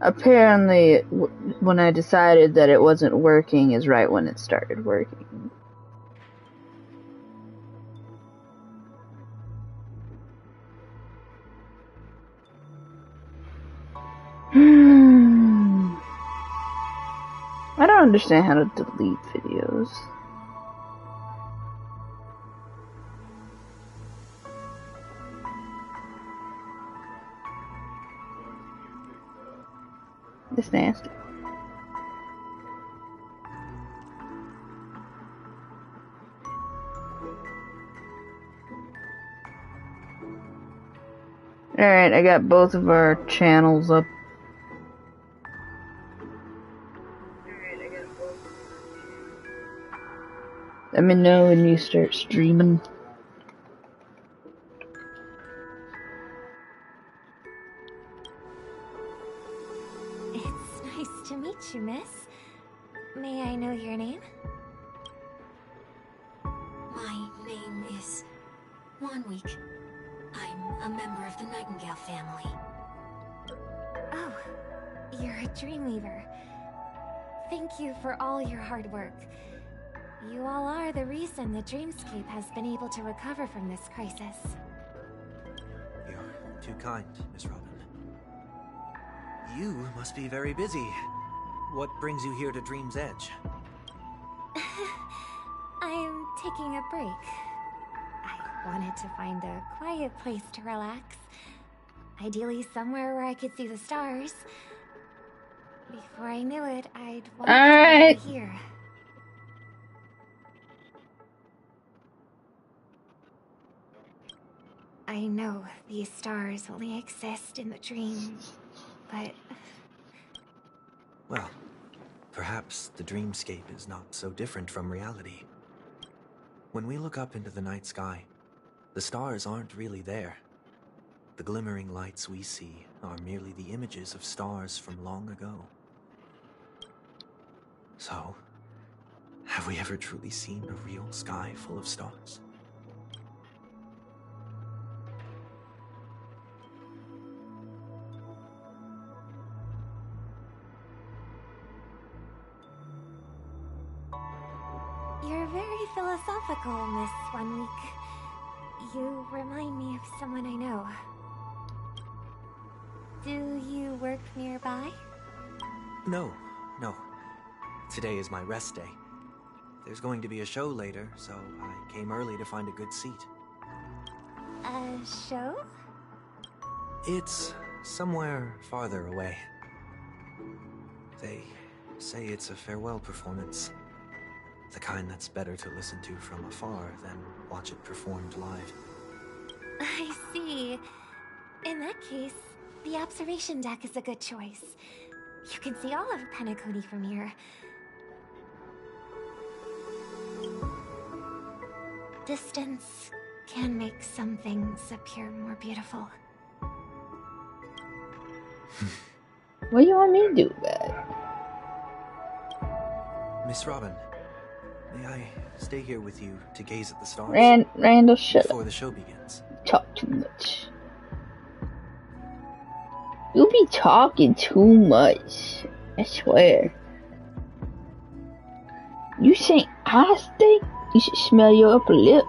Apparently, when I decided that it wasn't working is right when it started working. I don't understand how to delete videos. It's nasty. Alright, I got both of our channels up. Let me know when you start streaming. It's nice to meet you, miss. May I know your name? My name is Wanweek. I'm a member of the Nightingale family. Oh, you're a Dreamweaver. Thank you for all your hard work. You all are the reason the dreamscape has been able to recover from this crisis. You're too kind, Miss Robin. You must be very busy. What brings you here to Dream's Edge? I'm taking a break. I wanted to find a quiet place to relax. Ideally somewhere where I could see the stars. Before I knew it, I'd walked over here. I know these stars only exist in the dream, but... Well, perhaps the dreamscape is not so different from reality. When we look up into the night sky, the stars aren't really there. The glimmering lights we see are merely the images of stars from long ago. So, have we ever truly seen a real sky full of stars? You're very philosophical, Miss Wanweek. You remind me of someone I know. Do you work nearby? No. Today is my rest day. There's going to be a show later, so I came early to find a good seat. A show? It's somewhere farther away. They say it's a farewell performance. The kind that's better to listen to from afar than watch it performed live. I see. In that case, the observation deck is a good choice. You can see all of Penacony from here. Distance can make some things appear more beautiful. What do you want me to do about it? Miss Robin, may I stay here with you to gaze at the stars? Randall, shut up. Before the show begins. Talk too much. You be talking too much. I swear. You say I stink? You should smell your upper lip.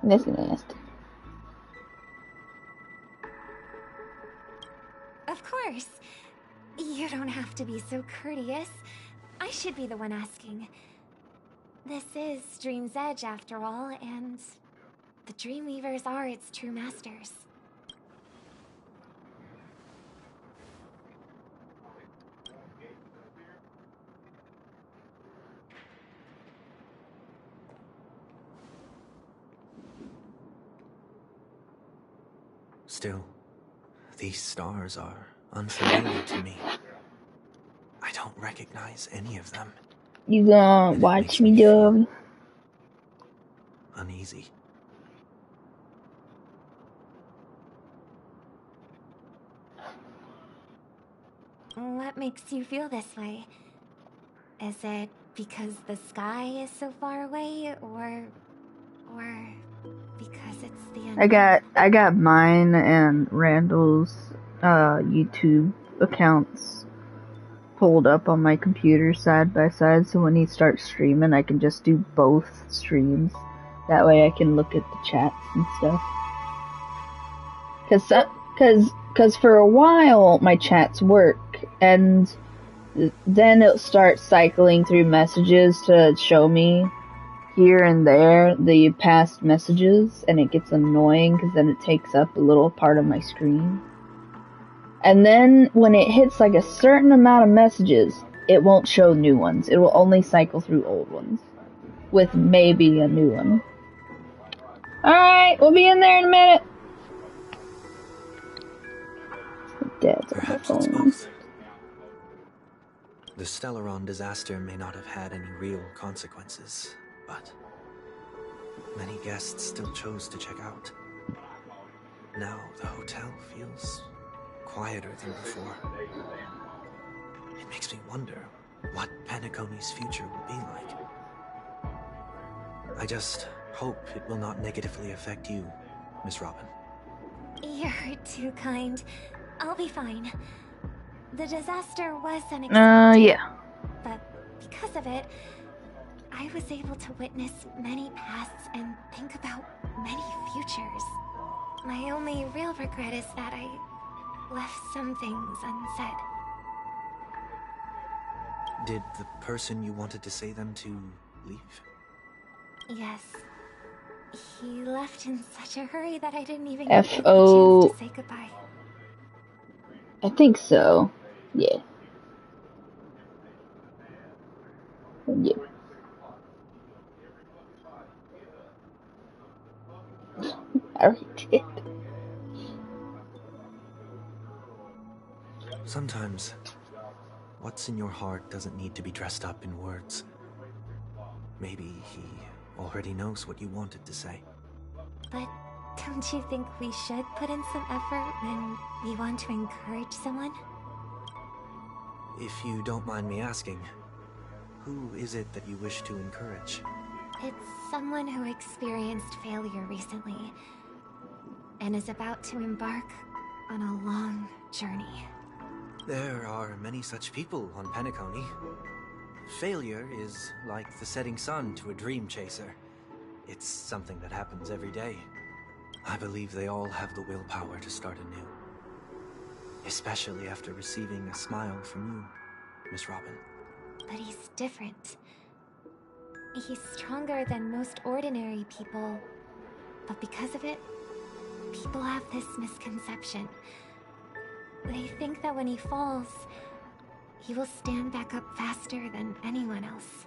That's nasty. Of course. You don't have to be so courteous. I should be the one asking. This is Dream's Edge, after all, and the Dreamweavers are its true masters. Still, these stars are unfamiliar to me. I don't recognize any of them. You gonna watch me, Dovey? Uneasy. What makes you feel this way? Is it because the sky is so far away, or because it's the unknown? I got mine and Randall's YouTube accounts pulled up on my computer side by side, so when he starts streaming, I can just do both streams. That way I can look at the chats and stuff. Cause for a while my chats work, and then it'll start cycling through messages to show me here and there the past messages, and it gets annoying because then it takes up a little part of my screen. And then when it hits like a certain amount of messages, it won't show new ones. It will only cycle through old ones, with maybe a new one. Alright, we'll be in there in a minute. Dad's on the Perhaps it's phone. both. The Stellaron disaster may not have had any real consequences, but many guests still chose to check out. Now the hotel feels quieter than before. It makes me wonder what Penacony's future will be like. I just hope it will not negatively affect you, Miss Robin. You're too kind. I'll be fine. The disaster was unexpected. Yeah. But because of it, I was able to witness many pasts and think about many futures. My only real regret is that I left some things unsaid. Did the person you wanted to say them to leave? Yes. He left in such a hurry that I didn't even F get the O. chance to say goodbye. I think so. Yeah. Yeah. I already did. Sometimes, what's in your heart doesn't need to be dressed up in words. Maybe he already knows what you wanted to say. But don't you think we should put in some effort when we want to encourage someone? If you don't mind me asking, who is it that you wish to encourage? It's someone who experienced failure recently and is about to embark on a long journey. There are many such people on Penacony. Failure is like the setting sun to a dream chaser. It's something that happens every day. I believe they all have the willpower to start anew. Especially after receiving a smile from you, Miss Robin. But he's different. He's stronger than most ordinary people, but because of it, people have this misconception. They think that when he falls, he will stand back up faster than anyone else.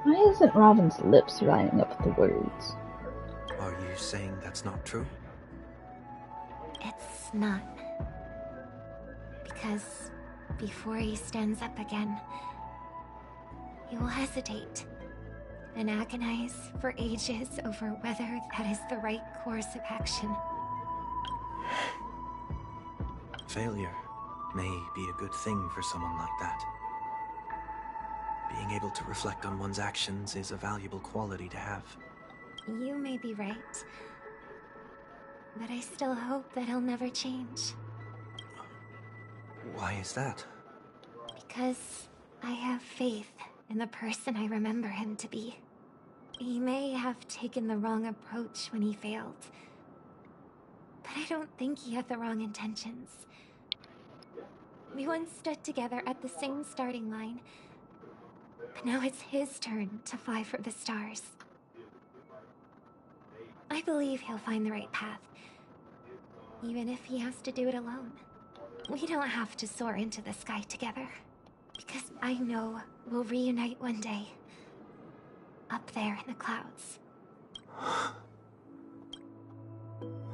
Why isn't Robin's lips lining up with the words? Are you saying that's not true? It's not. Because before he stands up again, he will hesitate and agonize for ages over whether that is the right course of action. Failure may be a good thing for someone like that. Being able to reflect on one's actions is a valuable quality to have. You may be right, but I still hope that he'll never change. Why is that? Because I have faith in the person I remember him to be. He may have taken the wrong approach when he failed, but I don't think he had the wrong intentions. We once stood together at the same starting line, but now it's his turn to fly for the stars. I believe he'll find the right path, even if he has to do it alone. We don't have to soar into the sky together, because I know we'll reunite one day, up there in the clouds.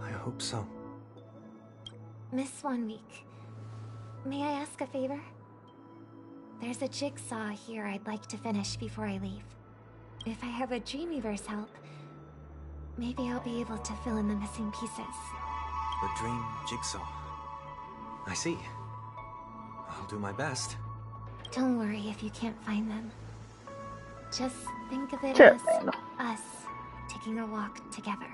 I hope so. Miss 1 week, may I ask a favor? There's a jigsaw here I'd like to finish before I leave. If I have a Dreamweaver's help, maybe I'll be able to fill in the missing pieces. The dream jigsaw. I see. I'll do my best. Don't worry if you can't find them. Just think of it Sure, as Randall. us taking a walk together.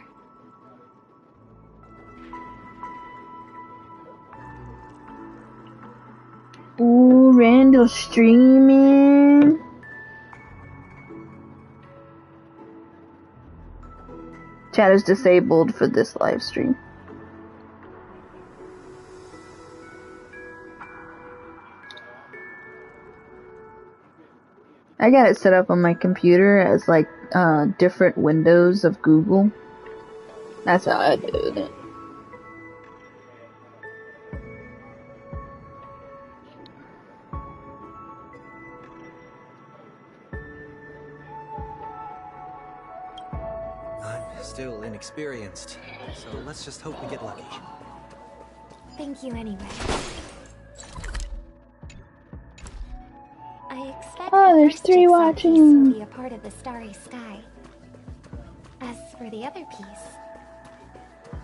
Ooh, Randall streaming. Chat is disabled for this live stream. I got it set up on my computer as like different windows of Google. That's how I do it. I'm still inexperienced, so let's just hope we get lucky. Thank you anyway. I expect Oh, the there's first 3 jigsaw watching. piece will be a part of the starry sky. As for the other piece,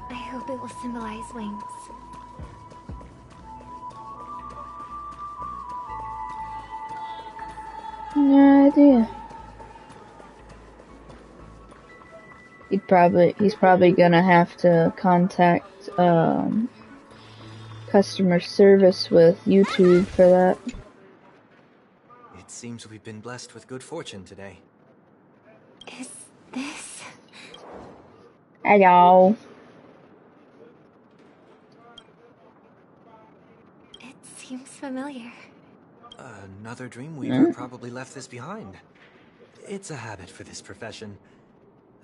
I hope it will symbolize wings. No idea. He's probably gonna have to contact customer service with YouTube for that. It seems we've been blessed with good fortune today. Is this... Hello. It seems familiar. Another Dreamweaver probably left this behind. It's a habit for this profession.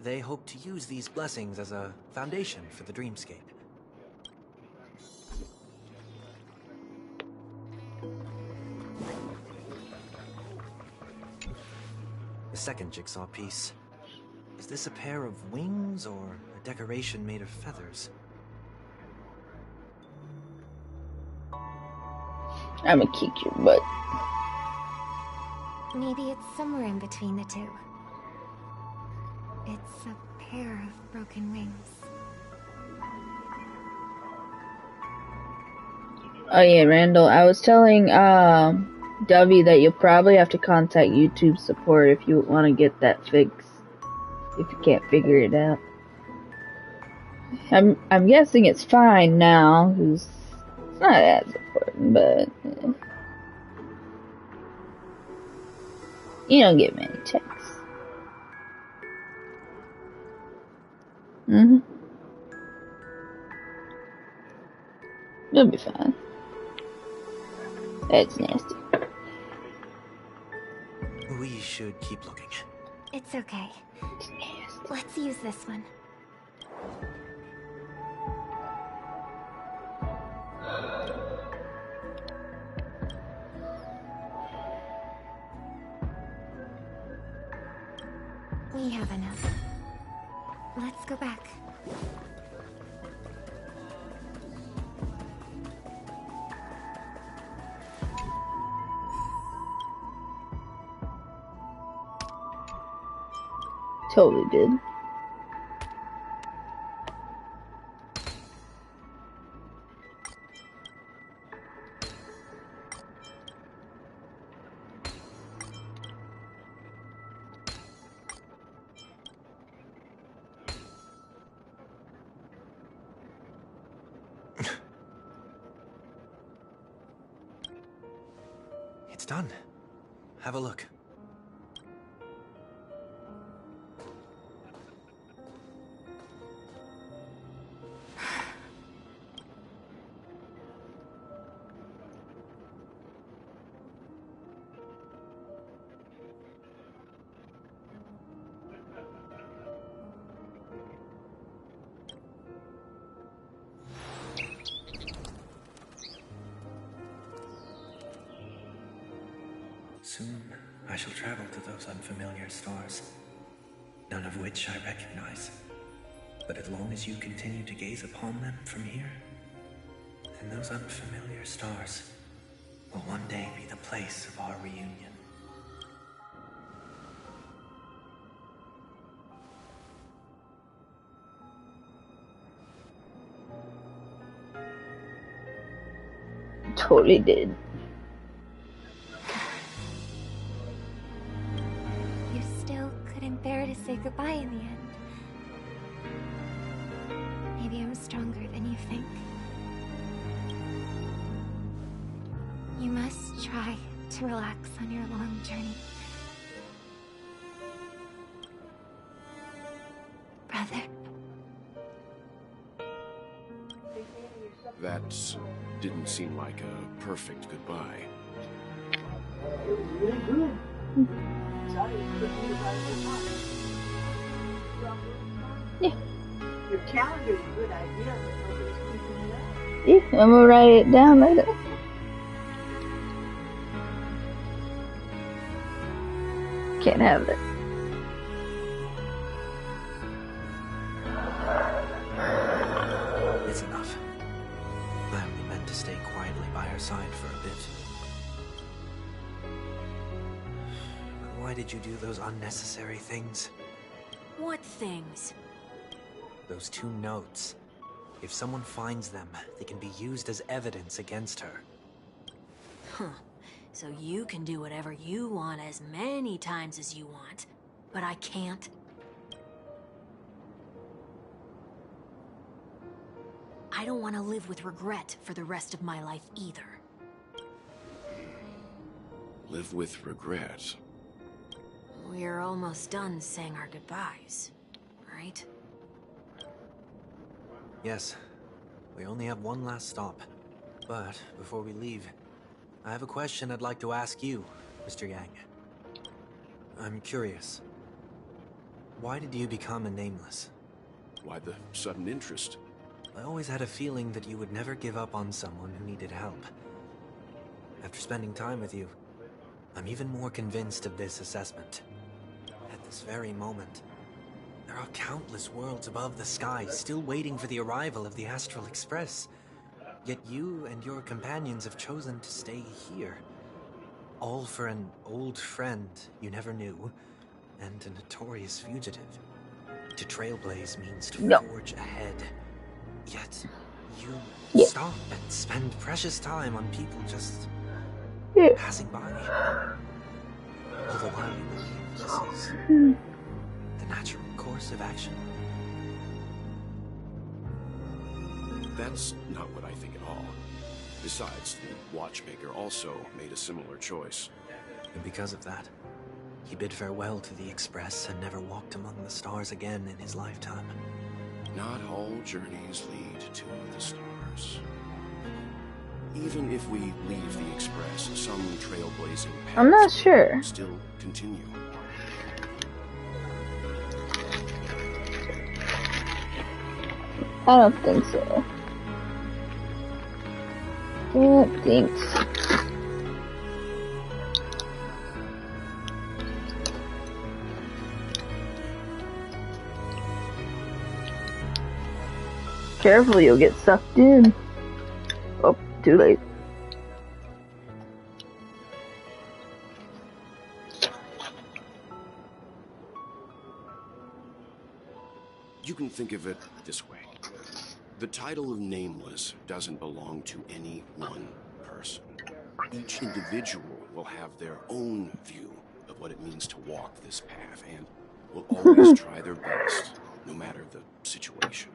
They hope to use these blessings as a foundation for the dreamscape. The second jigsaw piece. Is this a pair of wings or a decoration made of feathers? I'ma kick your butt. Maybe it's somewhere in between the two. It's a pair of broken wings. Oh yeah, Randall, I was telling Dovey that you'll probably have to contact YouTube support if you want to get that fixed. If you can't figure it out. I'm guessing it's fine now, 'cause it's not as important, but you don't get many texts. You'll be fine. That's nasty. We should keep looking. It's okay. It's nasty. Let's use this one. We have enough. Let's go back. Totally did. It's done. Have a look. Soon, I shall travel to those unfamiliar stars, none of which I recognize. But as long as you continue to gaze upon them from here, then those unfamiliar stars will one day be the place of our reunion. Totally did. to say goodbye in the end. Maybe I'm stronger than you think. You must try to relax on your long journey. Brother. That didn't seem like a perfect goodbye. It was really good. Sorry, Yeah. Your calendar is a good idea, but nobody's keeping it up. Yeah, I'm gonna write it down later. Can't have it. It's enough. I only meant to stay quietly by her side for a bit. But why did you do those unnecessary things? What things? Those 2 notes. If someone finds them, they can be used as evidence against her. Huh. So you can do whatever you want as many times as you want, but I can't? I don't want to live with regret for the rest of my life either. Live with regret. We're almost done saying our goodbyes, right? Yes. We only have one last stop. But before we leave, I have a question I'd like to ask you, Mr. Yang. I'm curious. Why did you become a nameless? Why the sudden interest? I always had a feeling that you would never give up on someone who needed help. After spending time with you, I'm even more convinced of this assessment. At this very moment, there are countless worlds above the sky still waiting for the arrival of the Astral Express. Yet you and your companions have chosen to stay here. All for an old friend you never knew, and a notorious fugitive. To trailblaze means to forge ahead. Yet, you stop and spend precious time on people just passing by. All the while you believe this is the natural course of action. That's not what I think at all. Besides, the watchmaker also made a similar choice. And because of that, he bid farewell to the Express and never walked among the stars again in his lifetime. Not all journeys lead to the stars. Even if we leave the Express, some trailblazing paths I'm not sure. still continue. I don't think so. Don't think so. Careful, you'll get sucked in. Oh, too late. You can think of it this way. The title of Nameless doesn't belong to any one person. Each individual will have their own view of what it means to walk this path and will always try their best, no matter the situation.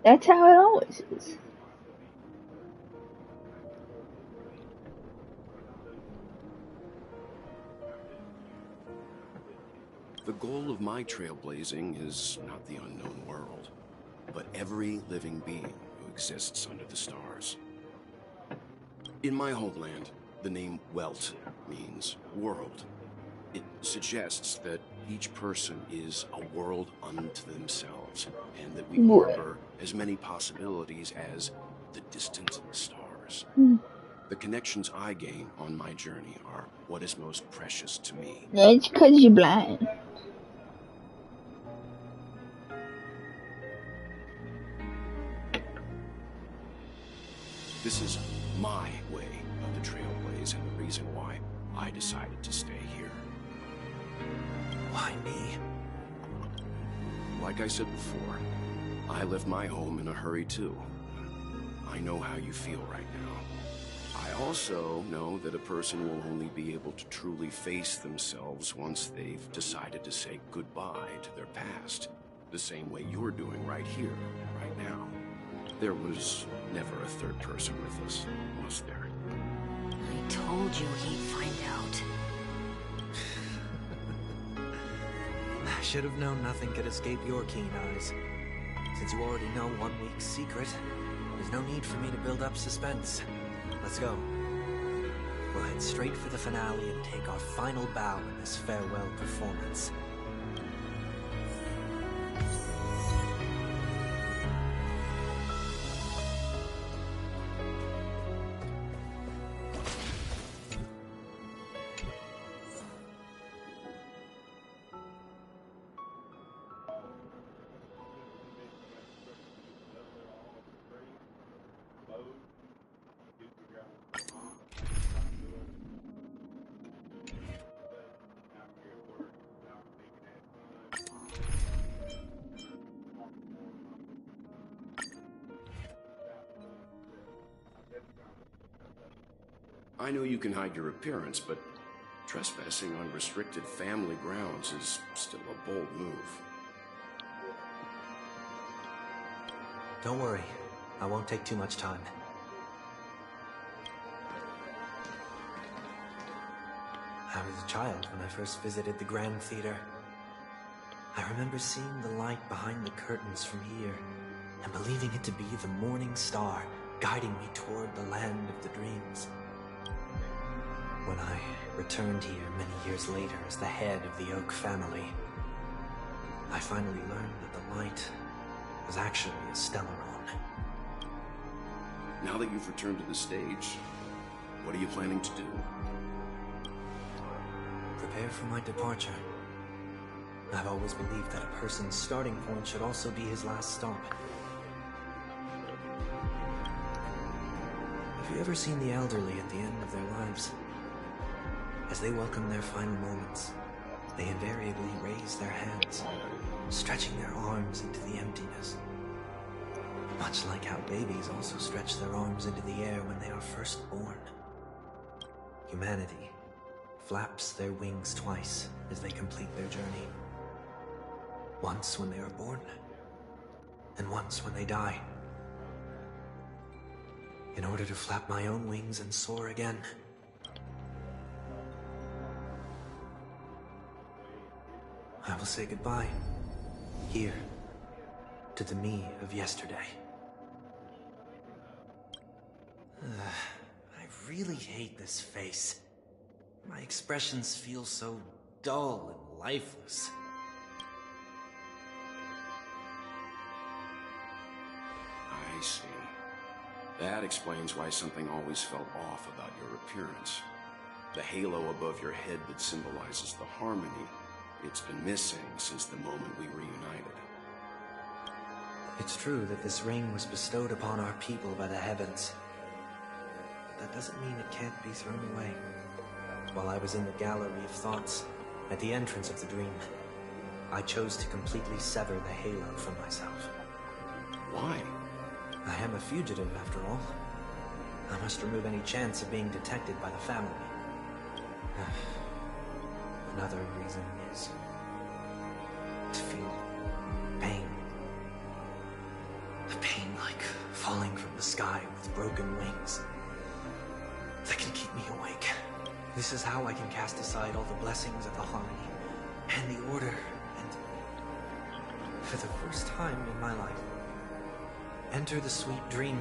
That's how it always is. The goal of my trailblazing is not the unknown world, but every living being who exists under the stars. In my homeland, the name Welt means world. It suggests that each person is a world unto themselves, and that we harbor as many possibilities as the distant stars. The connections I gain on my journey are what is most precious to me. That's 'cause you're blind. This is my way of the trailblaze and the reason why I decided to stay here. Why me? Like I said before, I left my home in a hurry too. I know how you feel right now. I also know that a person will only be able to truly face themselves once they've decided to say goodbye to their past. The same way you're doing right here, right now. There was never a third person with us, was there? I told you he'd find out. I should have known nothing could escape your keen eyes. Since you already know 1 week's secret, there's no need for me to build up suspense. Let's go. We'll head straight for the finale and take our final bow in this farewell performance. I know you can hide your appearance, but trespassing on restricted family grounds is still a bold move. Don't worry, I won't take too much time. I was a child when I first visited the Grand Theater. I remember seeing the light behind the curtains from here, and believing it to be the morning star guiding me toward the land of the dreams. When I returned here many years later as the head of the Oak family, I finally learned that the light was actually a Stellaron. Now that you've returned to the stage, what are you planning to do? Prepare for my departure. I've always believed that a person's starting point should also be his last stop. Have you ever seen the elderly at the end of their lives? As they welcome their final moments, they invariably raise their hands, stretching their arms into the emptiness. Much like how babies also stretch their arms into the air when they are first born. Humanity flaps their wings twice as they complete their journey. Once when they are born, and once when they die. In order to flap my own wings and soar again, I will say goodbye, here, to the me of yesterday. I really hate this face. My expressions feel so dull and lifeless. I see. That explains why something always felt off about your appearance. The halo above your head that symbolizes the harmony, it's been missing since the moment we reunited. It's true that this ring was bestowed upon our people by the heavens. But that doesn't mean it can't be thrown away. While I was in the gallery of thoughts, at the entrance of the dream, I chose to completely sever the halo from myself. Why? I am a fugitive, after all. I must remove any chance of being detected by the family. Another reason is to feel pain. A pain like falling from the sky with broken wings that can keep me awake. This is how I can cast aside all the blessings of the harmony and the order and, for the first time in my life, enter the sweet dream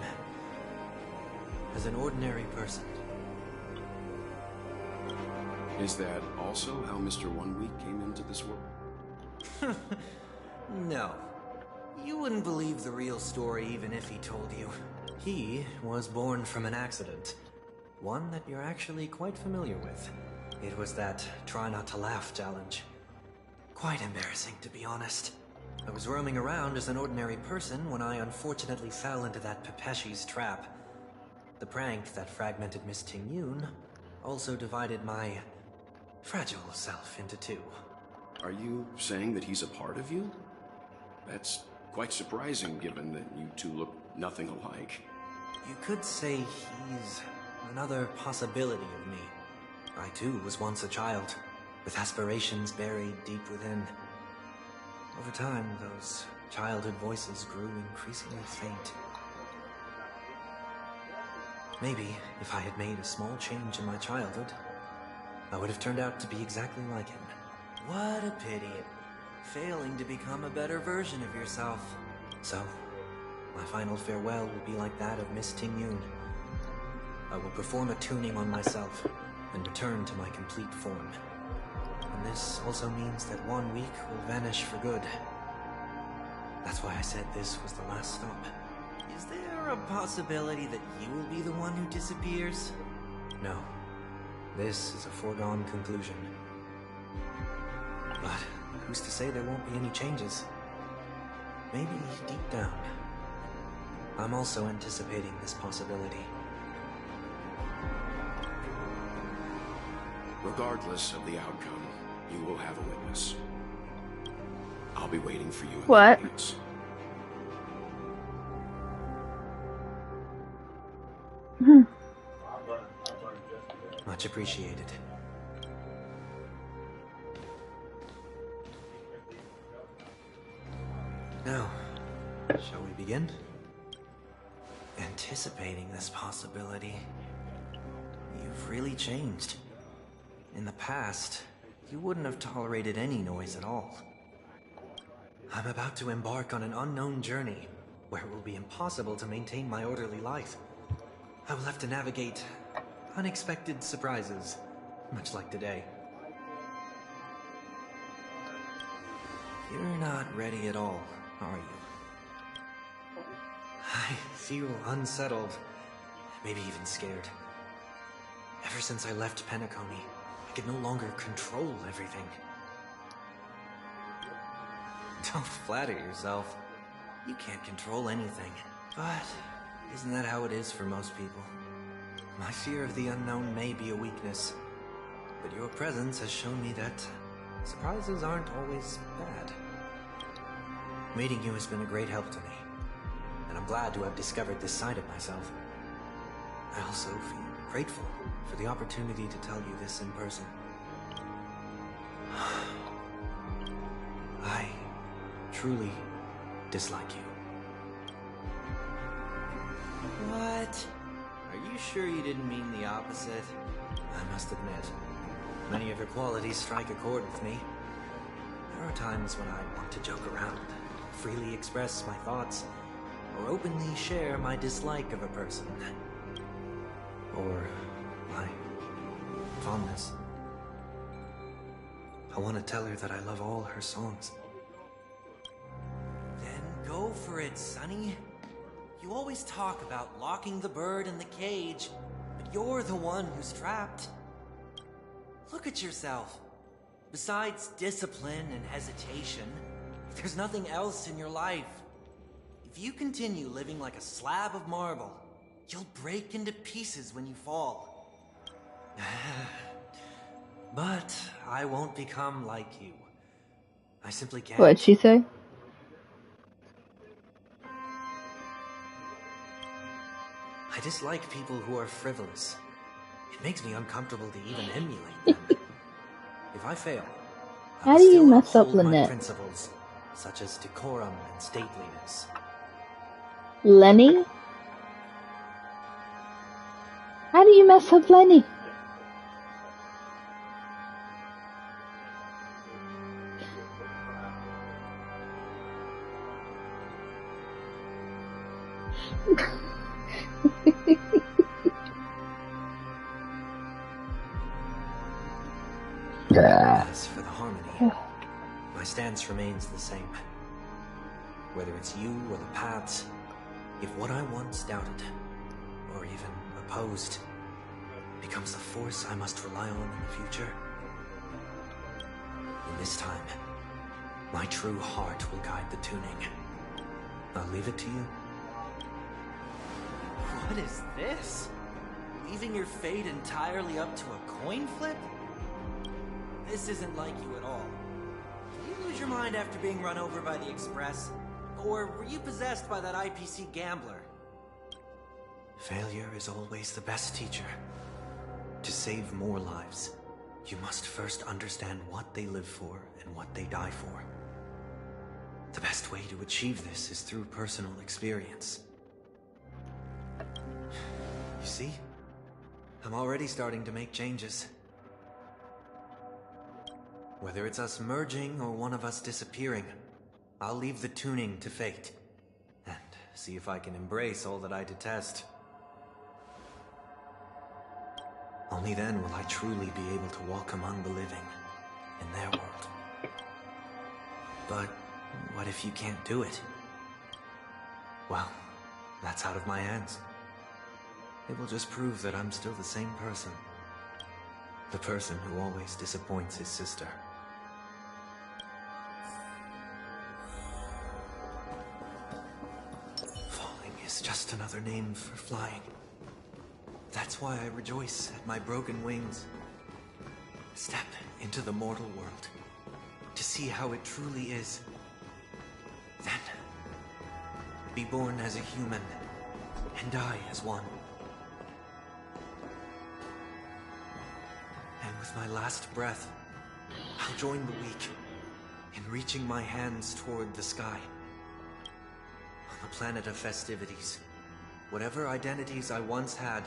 as an ordinary person. Is that also how Mr. 1 Week came into this world? No. You wouldn't believe the real story even if he told you. He was born from an accident. One that you're actually quite familiar with. It was that try not to laugh challenge. Quite embarrassing, to be honest. I was roaming around as an ordinary person when I unfortunately fell into that Pepeshi's trap. The prank that fragmented Miss Ting-Yun also divided my fragile self into two. Are you saying that he's a part of you? That's quite surprising given that you two look nothing alike. You could say he's another possibility of me. I too was once a child, with aspirations buried deep within. Over time, those childhood voices grew increasingly faint. Maybe if I had made a small change in my childhood, I would have turned out to be exactly like him. What a pity. Failing to become a better version of yourself. So, my final farewell will be like that of Miss Ting-Yun. I will perform a tuning on myself and return to my complete form. And this also means that 1 week will vanish for good. That's why I said this was the last stop. Is there a possibility that you will be the one who disappears? No. This is a foregone conclusion. But who's to say there won't be any changes? Maybe deep down, I'm also anticipating this possibility. Regardless of the outcome, you will have a witness. I'll be waiting for you in What? the audience. Much appreciated. Now, shall we begin? Anticipating this possibility, you've really changed. In the past, you wouldn't have tolerated any noise at all. I'm about to embark on an unknown journey, where it will be impossible to maintain my orderly life. I will have to navigate unexpected surprises, much like today. You're not ready at all, are you? I feel unsettled, maybe even scared. Ever since I left Penacony, I could no longer control everything. Don't flatter yourself. You can't control anything. But isn't that how it is for most people? My fear of the unknown may be a weakness, but your presence has shown me that surprises aren't always bad. Meeting you has been a great help to me, and I'm glad to have discovered this side of myself. I also feel grateful for the opportunity to tell you this in person. I truly dislike you. What? Are you sure you didn't mean the opposite? I must admit, many of your qualities strike a chord with me. There are times when I want to joke around, freely express my thoughts, or openly share my dislike of a person. Or my fondness. I want to tell her that I love all her songs. Then go for it, Sonny. You always talk about locking the bird in the cage, but you're the one who's trapped. Look at yourself. Besides discipline and hesitation, there's nothing else in your life. If you continue living like a slab of marble, you'll break into pieces when you fall. But I won't become like you. I simply can't. What'd she say? I dislike people who are frivolous. It makes me uncomfortable to even emulate them. If I fail, I How will do you still mess up uphold my Lynette? principles, such as decorum and stateliness. Lenny? How do you mess up Lenny? As for the harmony, my stance remains the same. Whether it's you or the paths, if what I once doubted, or even opposed, becomes the force I must rely on in the future, then this time, my true heart will guide the tuning. I'll leave it to you. What is this? Leaving your fate entirely up to a coin flip? This isn't like you at all. Did you lose your mind after being run over by the Express? Or were you possessed by that IPC gambler? Failure is always the best teacher. To save more lives, you must first understand what they live for and what they die for. The best way to achieve this is through personal experience. You see? I'm already starting to make changes. Whether it's us merging or one of us disappearing, I'll leave the tuning to fate, and see if I can embrace all that I detest. Only then will I truly be able to walk among the living, in their world. But what if you can't do it? Well, that's out of my hands. It will just prove that I'm still the same person. The person who always disappoints his sister. Falling is just another name for flying. That's why I rejoice at my broken wings. Step into the mortal world to see how it truly is. Then, be born as a human and die as one. And with my last breath, I'll join the weak in reaching my hands toward the sky. On the planet of festivities, whatever identities I once had,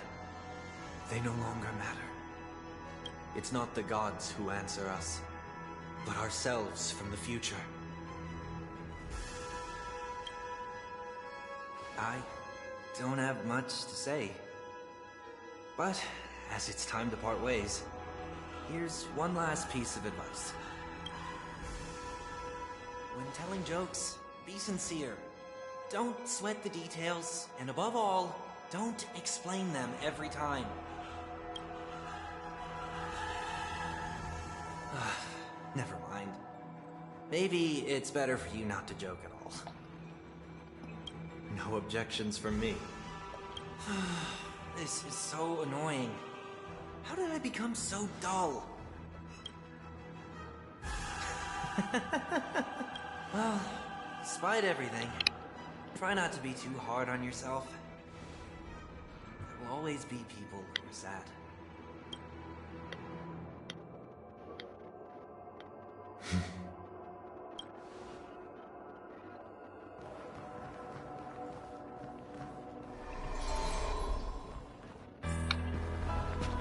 they no longer matter. It's not the gods who answer us, but ourselves from the future. I don't have much to say, but as it's time to part ways, here's one last piece of advice. When telling jokes, be sincere. Don't sweat the details, and above all, don't explain them every time. Never mind. Maybe it's better for you not to joke at all. No objections from me. This is so annoying. How did I become so dull? Well, despite everything, try not to be too hard on yourself. There will always be people who are sad.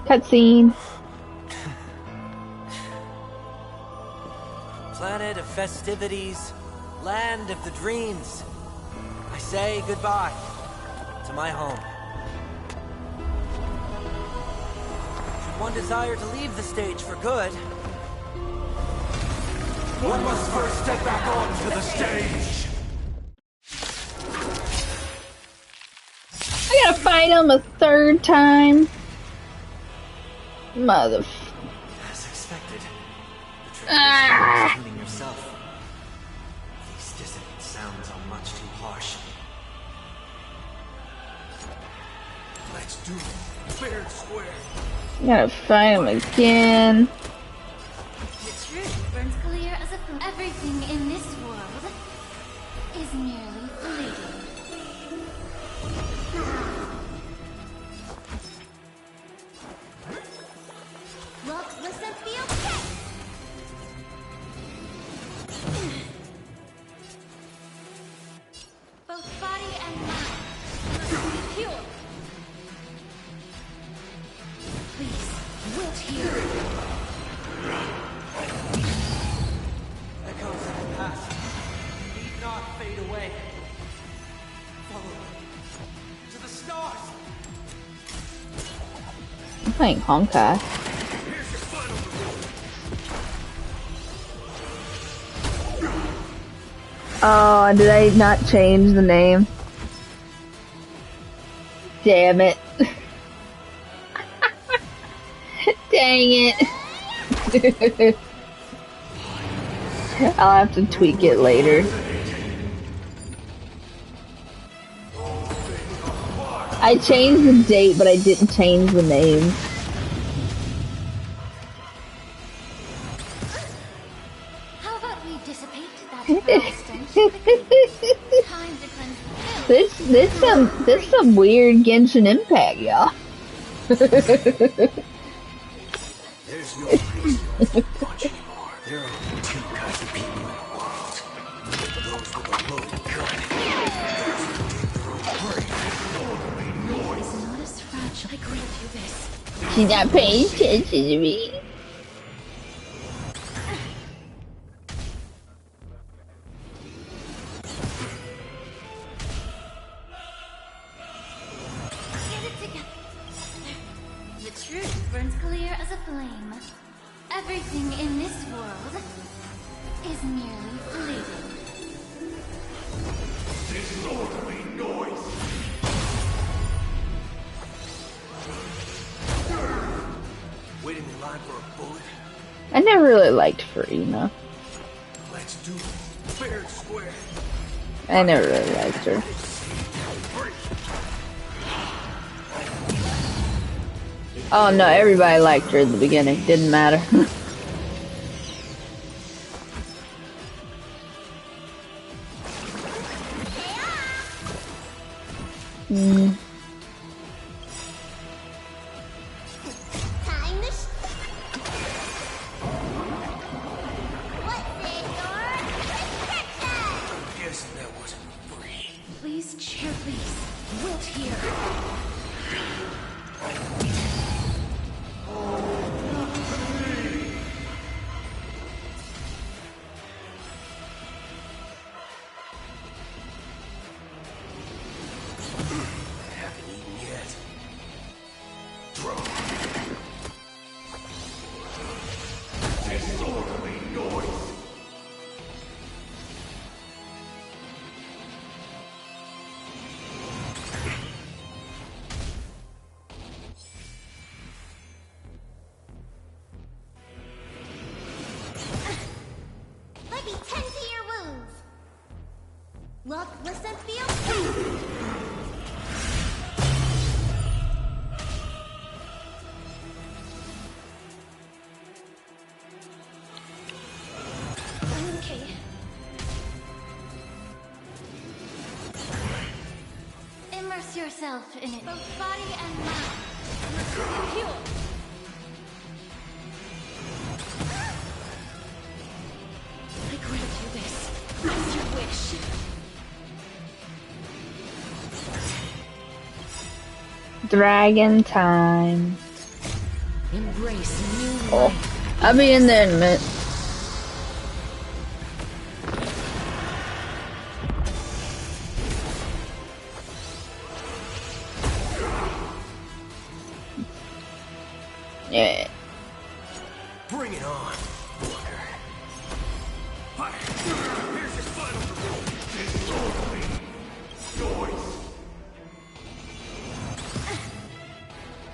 Cutscene. Planet of festivities, land of the dreams. I say goodbye to my home. Should one desire to leave the stage for good, one must first step back onto the stage. I gotta fight him a third time. Mother. As expected, the trick is tuning yourself. These dissonant sounds are much too harsh. Let's do it, fair and square. I gotta fight him again. The truth burns clear as if everything in this world is merely fleeting. Look, listen, feel, check! Both body and mind must be pure. Please, wilt here. Echoes of the past need not fade away. Follow to the stars. I'm playing Honkai. Oh, did I not change the name? Damn it. Dang it. I'll have to tweak it later. I changed the date, but I didn't change the name. This some weird Genshin Impact, y'all. There's no reason to punch anymore. There are only two kinds of people in the world. Those with a loaded gun. Those who take their own prey. It's not as fragile. I grant you this. She's not paying attention to me. Get it together. The truth burns clear as a flame. Everything in this world is merely fleeting. Disorderly noise. Waiting in line for a bullet. I never really liked Farina. Let's do it. Fair and square. I never really liked her. Oh no, everybody liked her in the beginning. Didn't matter. Hmm. Time to What's in your prescription? Guessing that wasn't free. Please, chair, please. Wilt here. Haven't eaten yet. Throw. Disorderly noise. Let me tend to your wounds. Look, listen, feel. Okay. Immerse yourself in it, both body and mind. Heal. I grant you this. As you wish. Dragon time. Embrace new Oh, life. I'll be in there in a minute. Yeah. Bring it on, fucker. Hi. Here's your final result. Disorderly noise.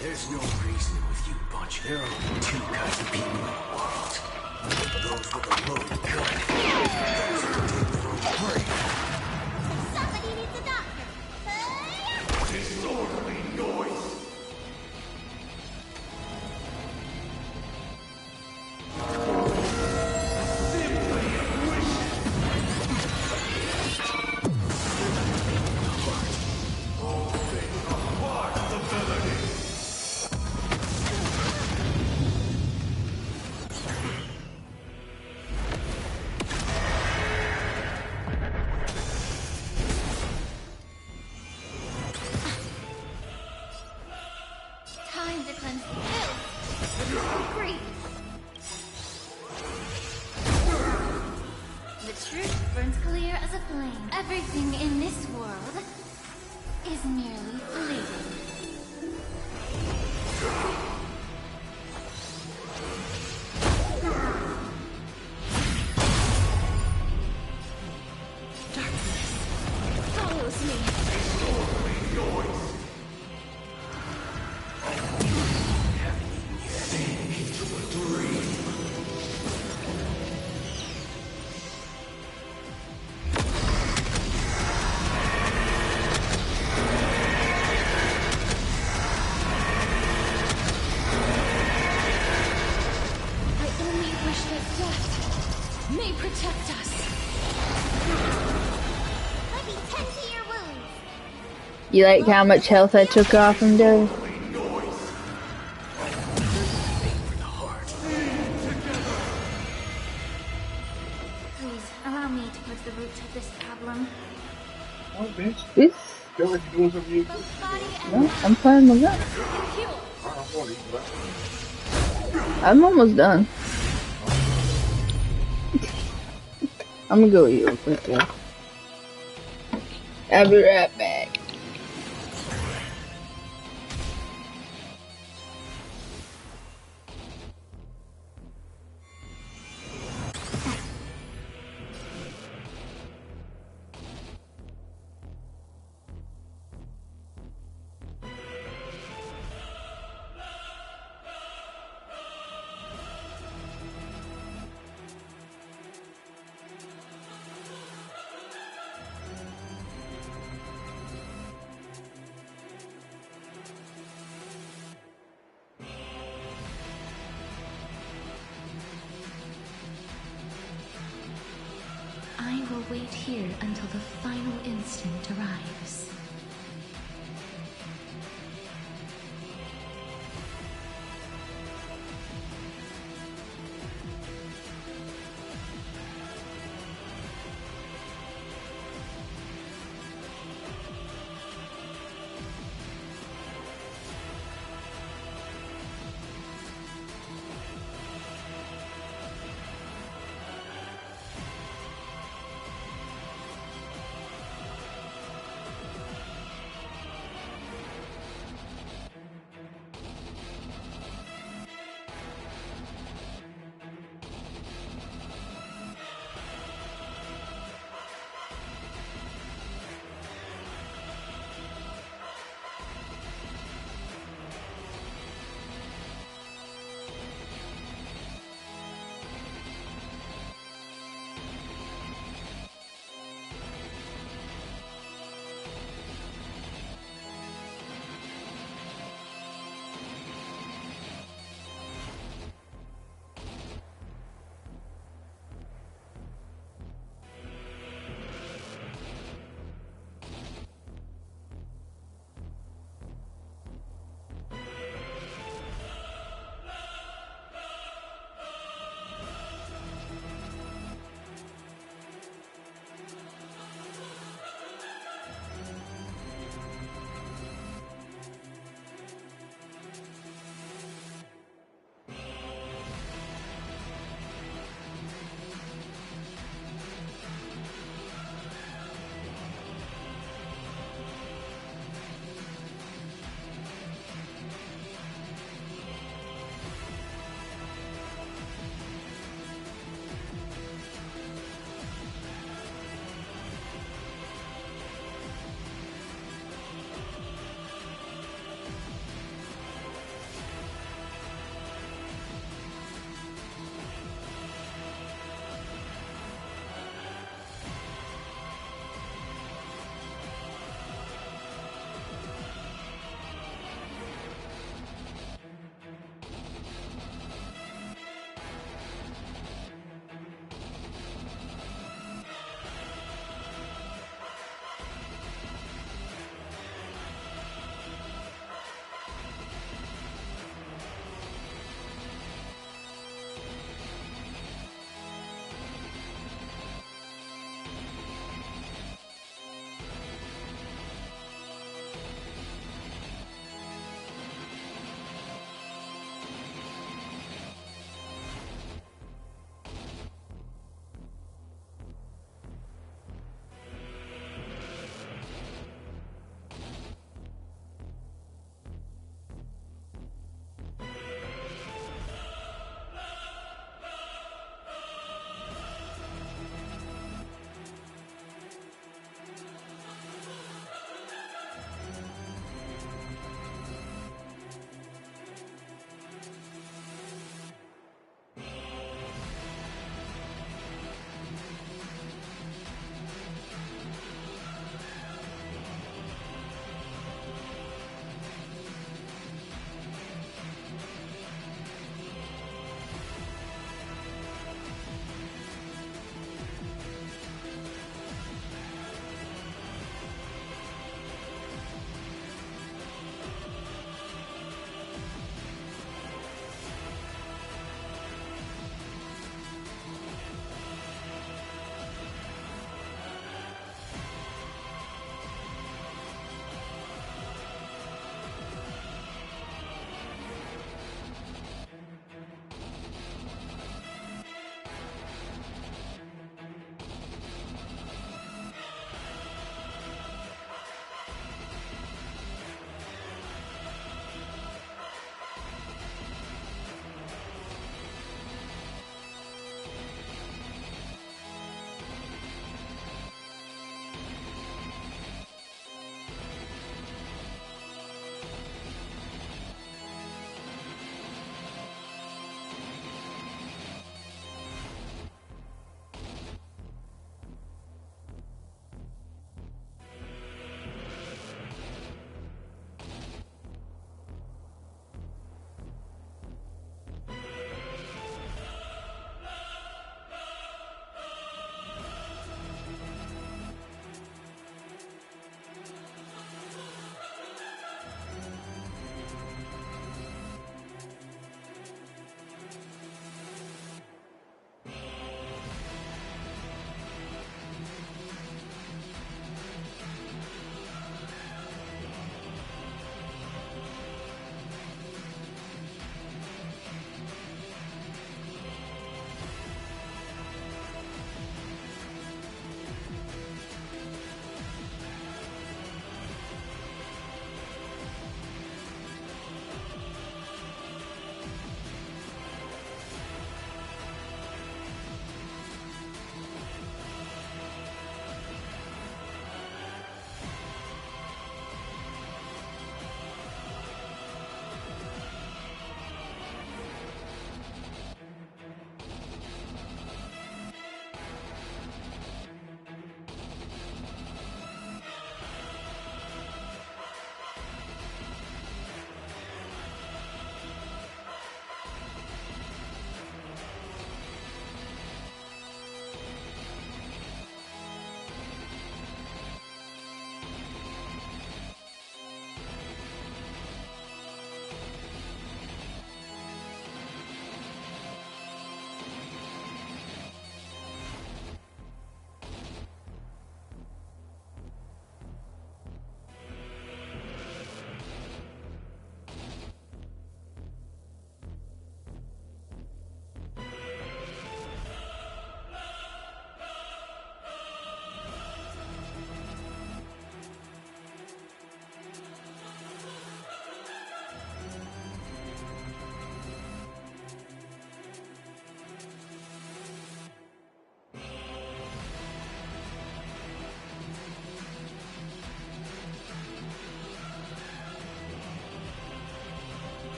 There's no reasoning with you, bunch. There are only two kinds of people in the world. Those with a loaded gun. Those who take their own prey. Somebody needs a doctor. Disorderly noise. Time to cleanse the filth. Greed. The truth burns clear as a flame. Everything in this world is merely fleeting. Darkness follows me. I only wish that death may protect us. Let me tend to your wounds. You like how much health I took off from Dove? Please, allow me to put the root to this problem. Oh, bitch. This? Feel like you're doing something you good. No, I'm fine with that. I'm almost done. I'm gonna go eat real quick though. I'll be right back. I will wait here until the final instant arrives.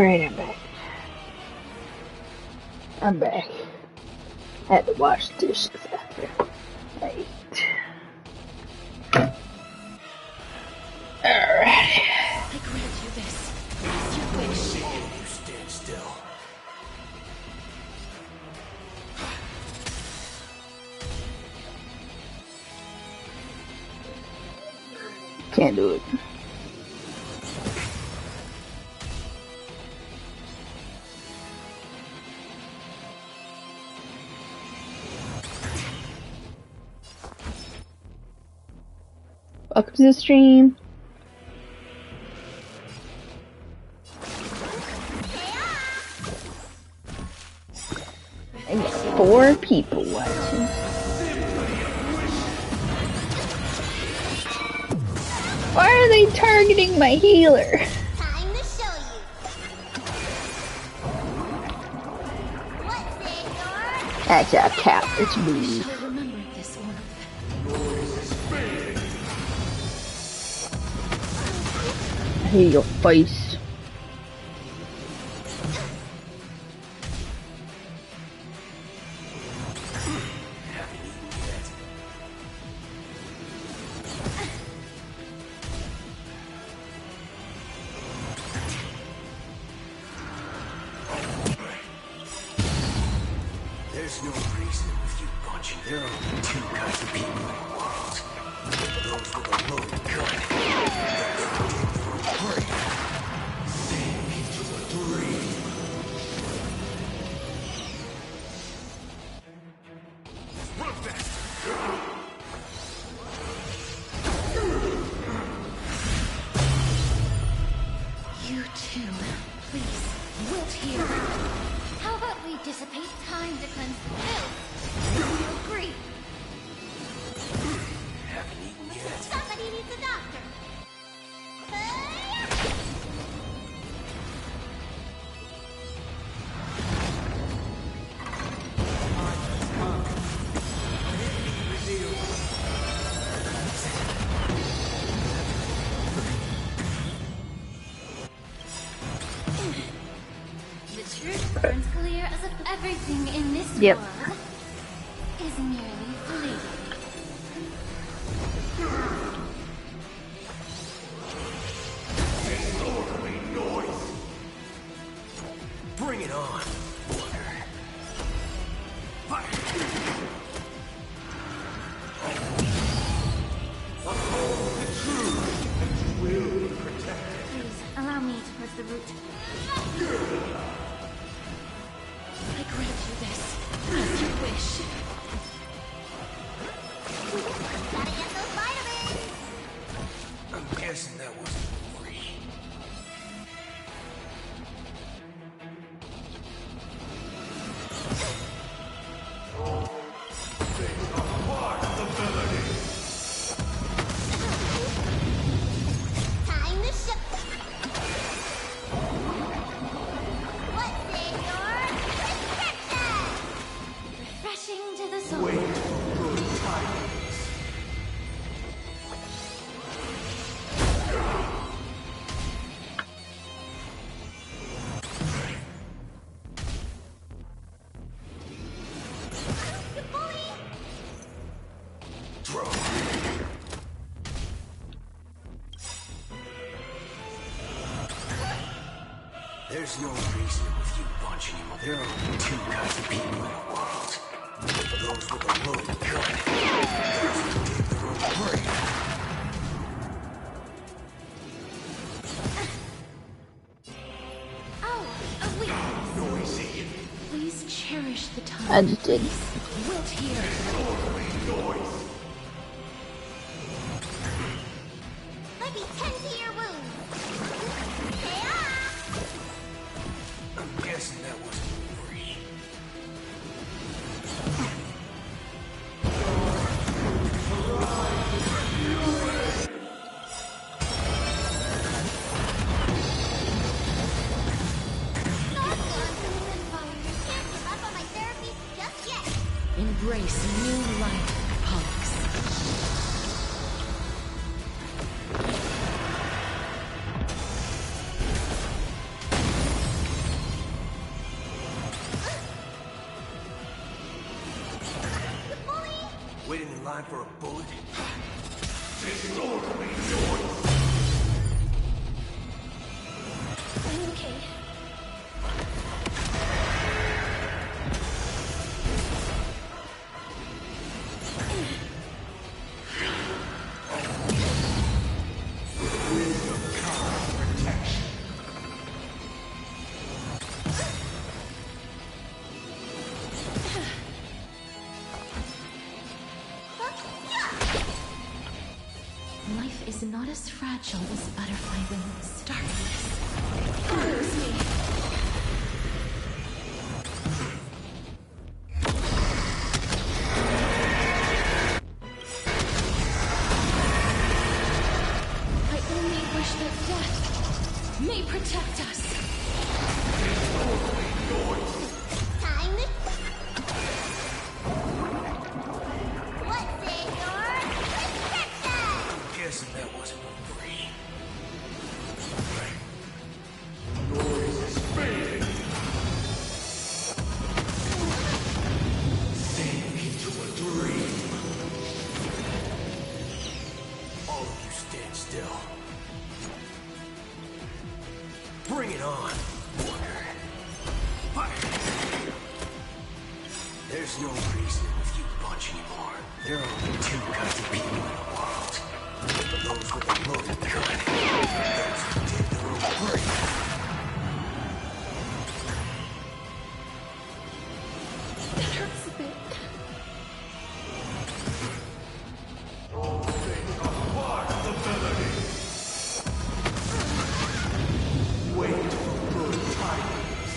Alright, I'm back. I'm back. Had to wash dishes after I ate. Alright. I grant you this. As you wish. You stand still. Can't do it. Welcome to the stream. I got 4 people watching. Why are they targeting my healer? Time to show you. What's in your... That's a coward's move. I'll remember this one. I hate your face. There's no reason with you punching. There are only 2 kinds of people in the world. Those with a loaded gun. Hurry. Sink into the dream. You too. Please, wilt here. How about we dissipate time to cleanse the filth? Do you agree? Haven't eaten yet. Somebody needs a doctor. The truth burns clear as if everything in this Yep. world is merely fleeting. Bring it on. Please, allow me to put the root. I grant you this. As you wish. Gotta get those vitamins! I'm guessing that wasn't free. Time to ship. What's in your prescription? Refreshing to the soul. Throw. There's no reason with you punch anymore. There are only 2 kinds of people in the world. Those with a loaded gun. Hurry. Oh, a weakness. Please cherish the time. I just did. Wilt here. Let me tend to your wounds. Hey-ah! I'm guessing that wasn't free. Not gone. Can't give up on my therapies just yet. line for a bullet? I'm okay. Life is not as fragile as butterfly wings. Darkness follows me. I only wish that death may protect us. Time. What's in your prescription? Guessing that wasn't free. Sink into a dream. All of you stand still. Bring it on, Walker. Fire. There's no reason with you bunch anymore. There are only two kinds of people in the world. Those with a loaded gun, and those who did their own break. That hurts a bit. Wait for good tidings.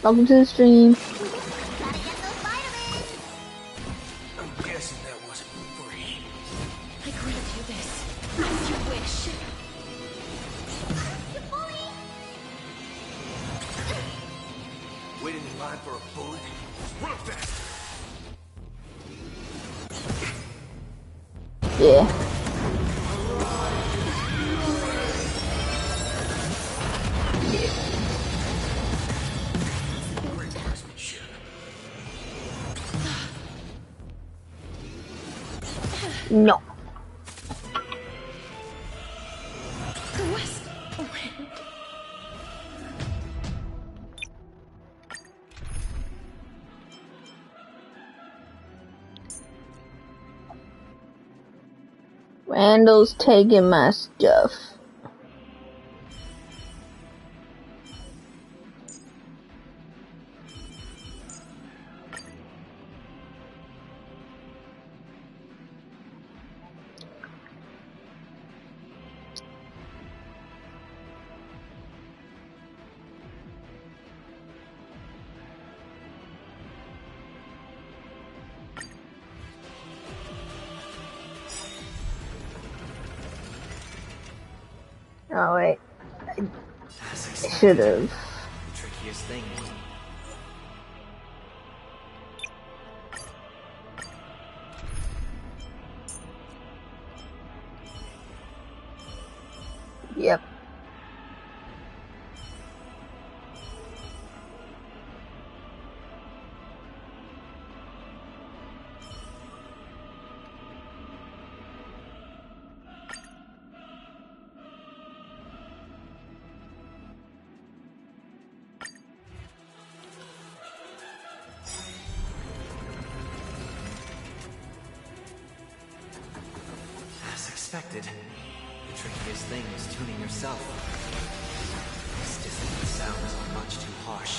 Welcome to the stream. Gotta get those vitamins. I'm guessing that wasn't free. I grant you this, as you wish. You bully. Waiting in line for a bullet? Run faster! Yeah. Great marksmanship. No. The West Wind. Randall's taking my stuff. Oh wait, I should have. The trickiest thing is Yep. as expected. The trickiest thing is tuning yourself. These dissonant sounds are much too harsh.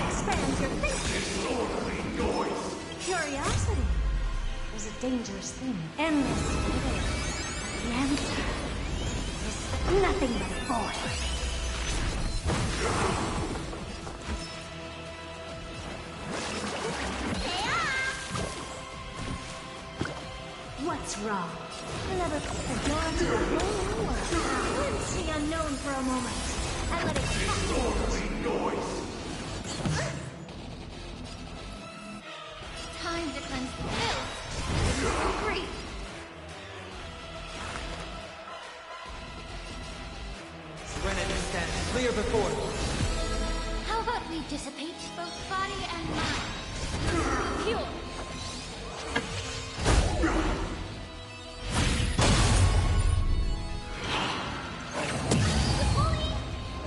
Expand your thinking. Curiosity is a dangerous thing. Endless debate. The answer is nothing but void. What's wrong? Never put the door to a whole new world. Glimpse the unknown for a moment, and let it captivate. clear before. How about we dissipate both body and mind? Pure.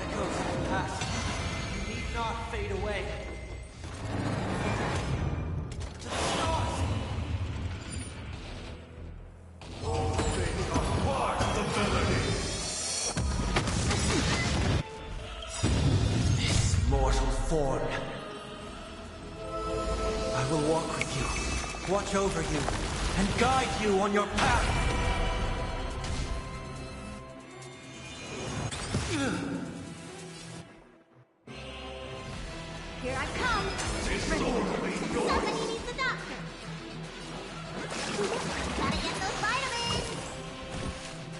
Echoes of the past. You need not fade away. To the stars! This mortal form. I will walk with you, watch over you, and guide you on your path. Here I come. Somebody needs a doctor. Gotta get those vitamins.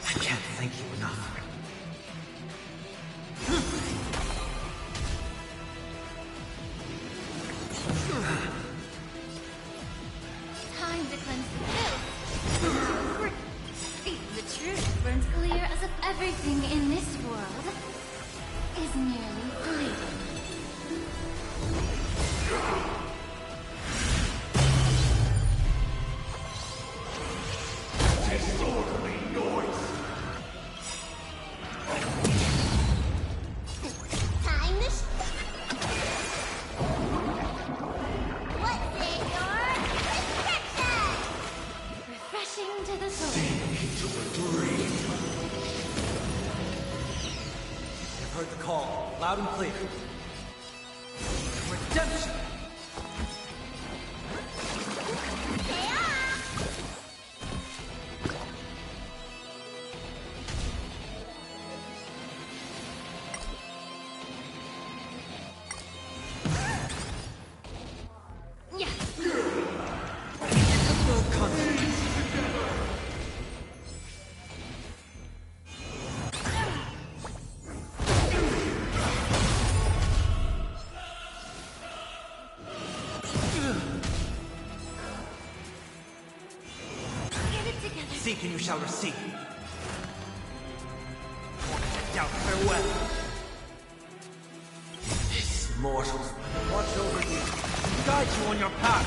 I can't thank you enough. Time to cleanse the filth. The truth burns clear as if everything in this world is merely fleeting. Time to what's in your prescription? Refreshing to the soul. I've heard the call, loud and clear. Redemption! Yeah. No consequence. Get it together. Seek and you shall receive. Doubt farewell. This mortal. Watch over you, guide you on your path.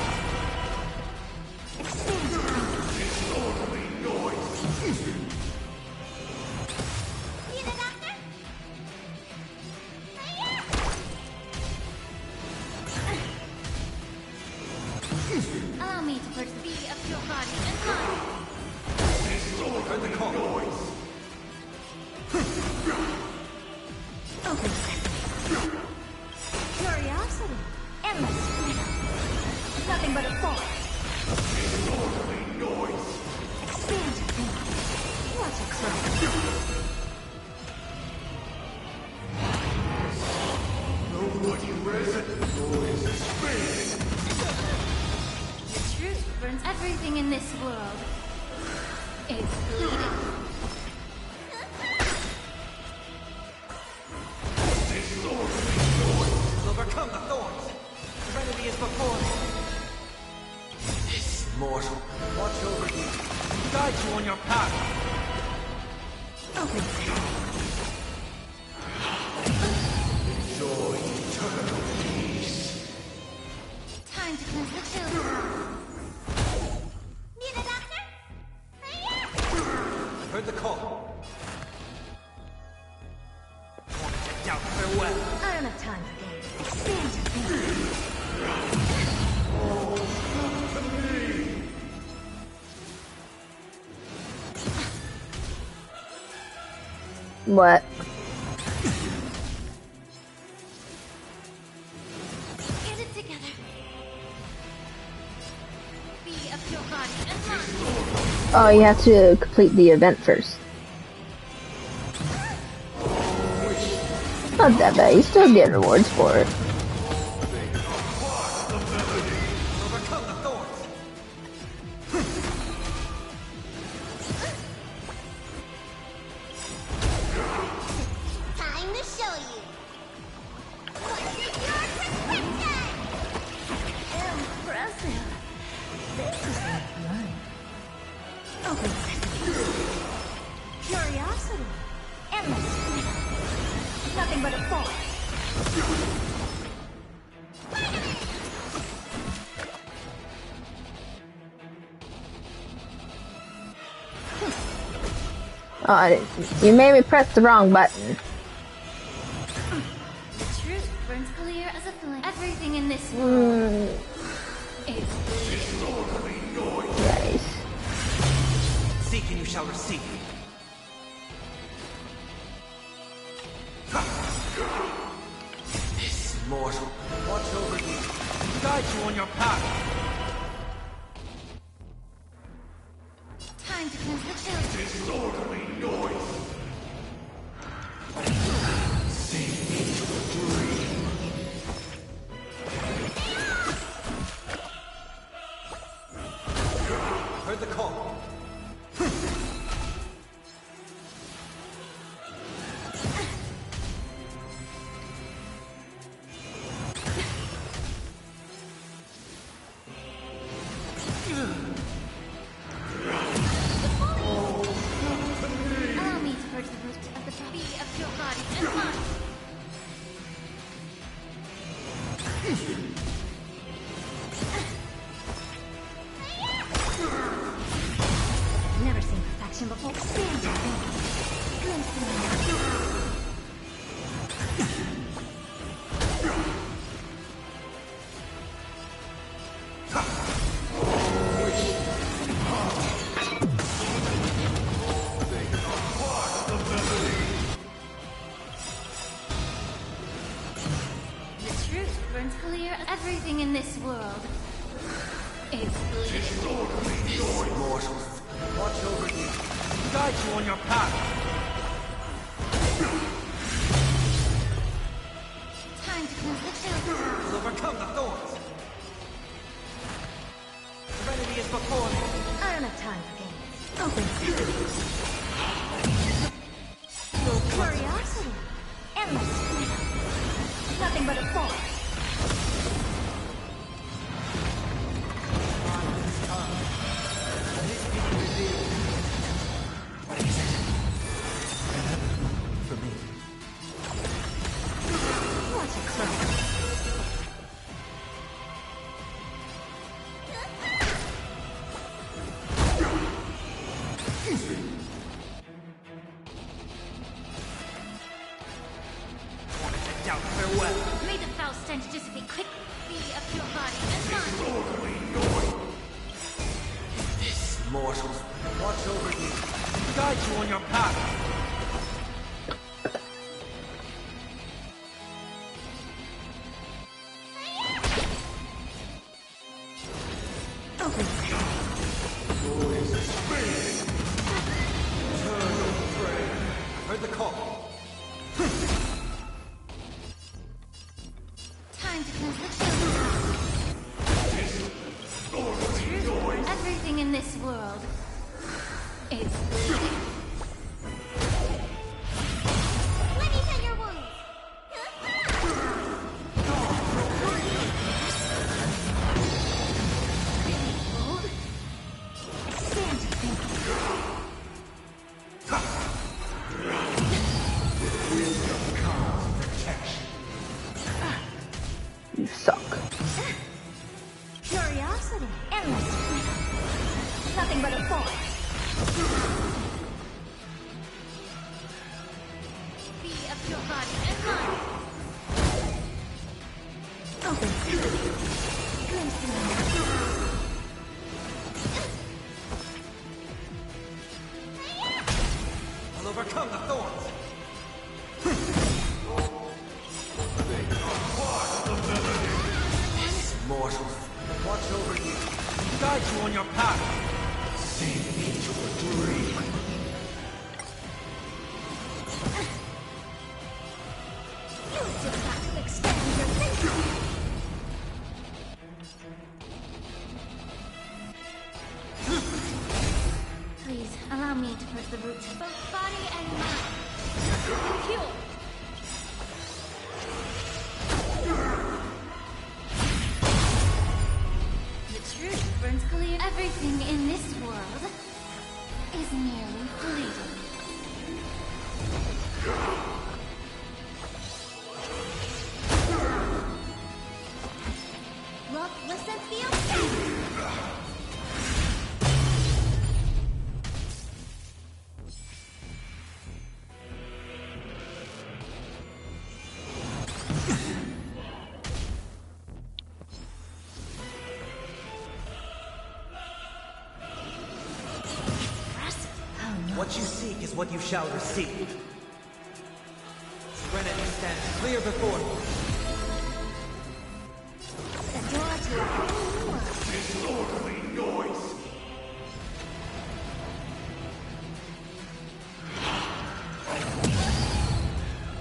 Need a doctor? Allow me to purge thee of your body and mind. Heard the call. Open sesame. Curiosity. Endless freedom. Nothing but a force. Expand your thinking. What a crime. The truth burns everything in this world. It's bleeding. Overcome the thorns. Serenity is before me. This mortal. Watch over you, guide you on your path. Open sesame. Enjoy eternal peace. Time to cleanse the filth. Need a doctor? Heard the call. Doubt farewell. I don't have time for games. Expand your thinking. What? Get it together. Be of your body and mind. Oh, you have to complete the event first. Not that bad. You still get rewards for it. Overcome the thorns. Time to show you. What's in your prescription? Impressive. This is like blood. Open sesame. Curiosity. Endless freedom. Nothing but a force. Oh, you made me press the wrong button. The truth burns clear as a flame. Everything in this world is Nice. Seek and you shall receive. This mortal, watch over you, guide you on your path. time to cleanse the children. Disorderly noise. Sink into a dream. Heard the call. Allow me to purge the root of the body of your body and mind. Never seen perfection before. Stand up. Glimpse me. The truth burns clear. Everything in this world is bleeding. Mortal, watch over you, guide you on your path. Time to cleanse the children. Will overcome the thorns. Serenity is before me. I don't have time for games. Open. No curiosity. Endless freedom. Nothing but a force. For me. What a crime. Doubt farewell. May the foul stench dissipate quickly. Be of your body and mind. This mortal, watch over you, guide you on your path. Open. Heard the call. Time to cleanse the children. The truth, everything in this world is bleeding. Let me tend your wounds. Behold, stand to think. You suck. Curiosity, endless freedom. Nothing but a force. Be of your body and mind. Open. Glimpse me. I'll overcome the thorns. This mortal, watch over you, guide you on your path. Sink into a dream. Use your back to expand your thinking. Please, allow me to purge the root, both body and mind. Pure. The truth burns clear. Everything in this world is merely fleeting. What you seek is what you shall receive. Serenity stands clear before you. The door to a whole new world. Disorderly noise!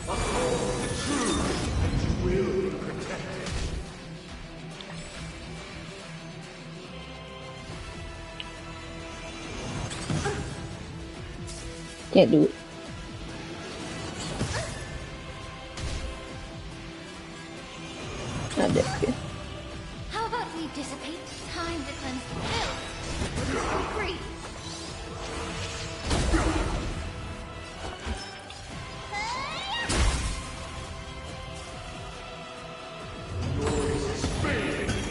Uphold the truth, and you will be protected. Can't do it. Not that good. How about we dissipate? Time to cleanse the filth. Let us be free. Noise is fading.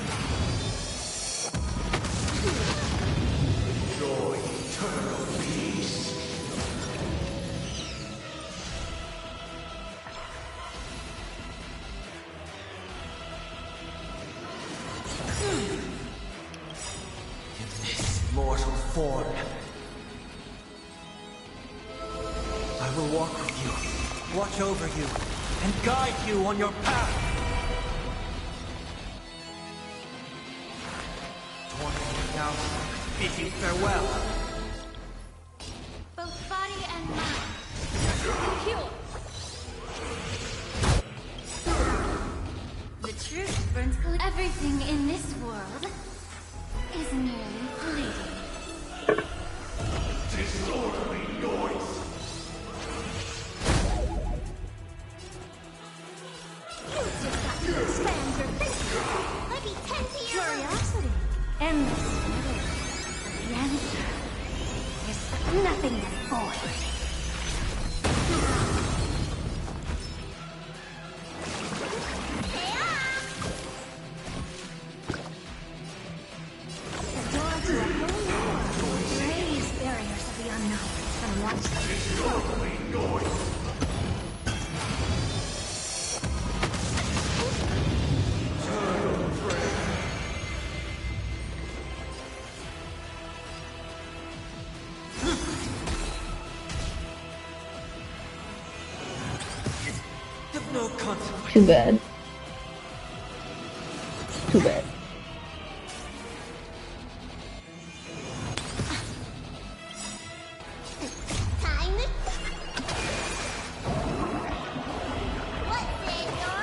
Enjoy eternal peace. In this mortal form, I will walk with you, watch over you, and guide you on your path. Torn now, bid you farewell. Both body and mind. Pure. The truth burns clear. Everything in this world is merely fleeting. Disorderly noise. You've just got to expand your thinking. Let me tend to your Curiosity. Endless wonder. The answer is nothing but void. The door to a whole new world. Raise barriers of the unknown and watch them. Disorderly noise. Eternal prayer. Of no consequence. Too bad. Too bad. time. What's in your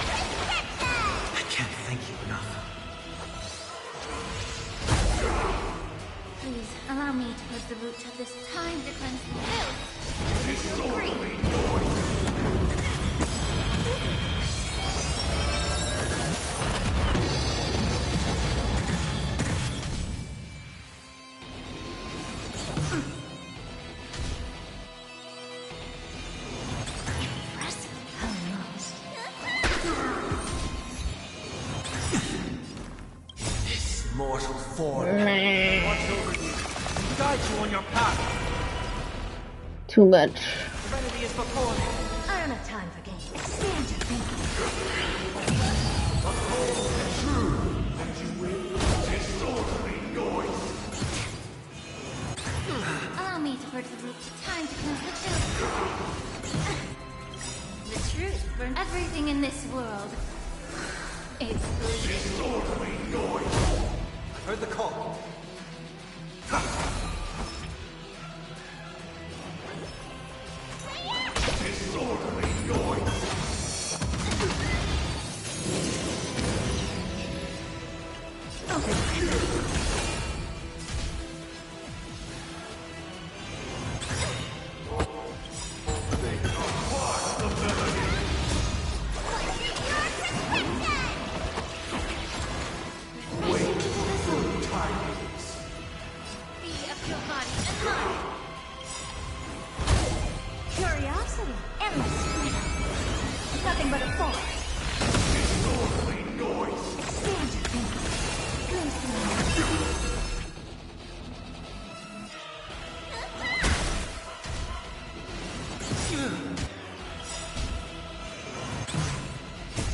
prescription? I can't thank you enough. Please allow me to push the root of this time to cleanse the filth. Let us feel free. This mortal form, watch over you, and guide you on your path. Too much. Serenity is before me. I don't have time for games. Expand your thinking. Uphold the truth, and you will. Disorderly noise. Allow me to purge the root. Time to cleanse the filth. The truth burns everything in this world. It's bleeding. Disorderly noise. I heard the call. Disorderly noise. Wait for tidings. Be of your body and mind. Curiosity. Endless freedom. Nothing but a force. Disorderly noise. Expand your thinking. Glimpse the unknown.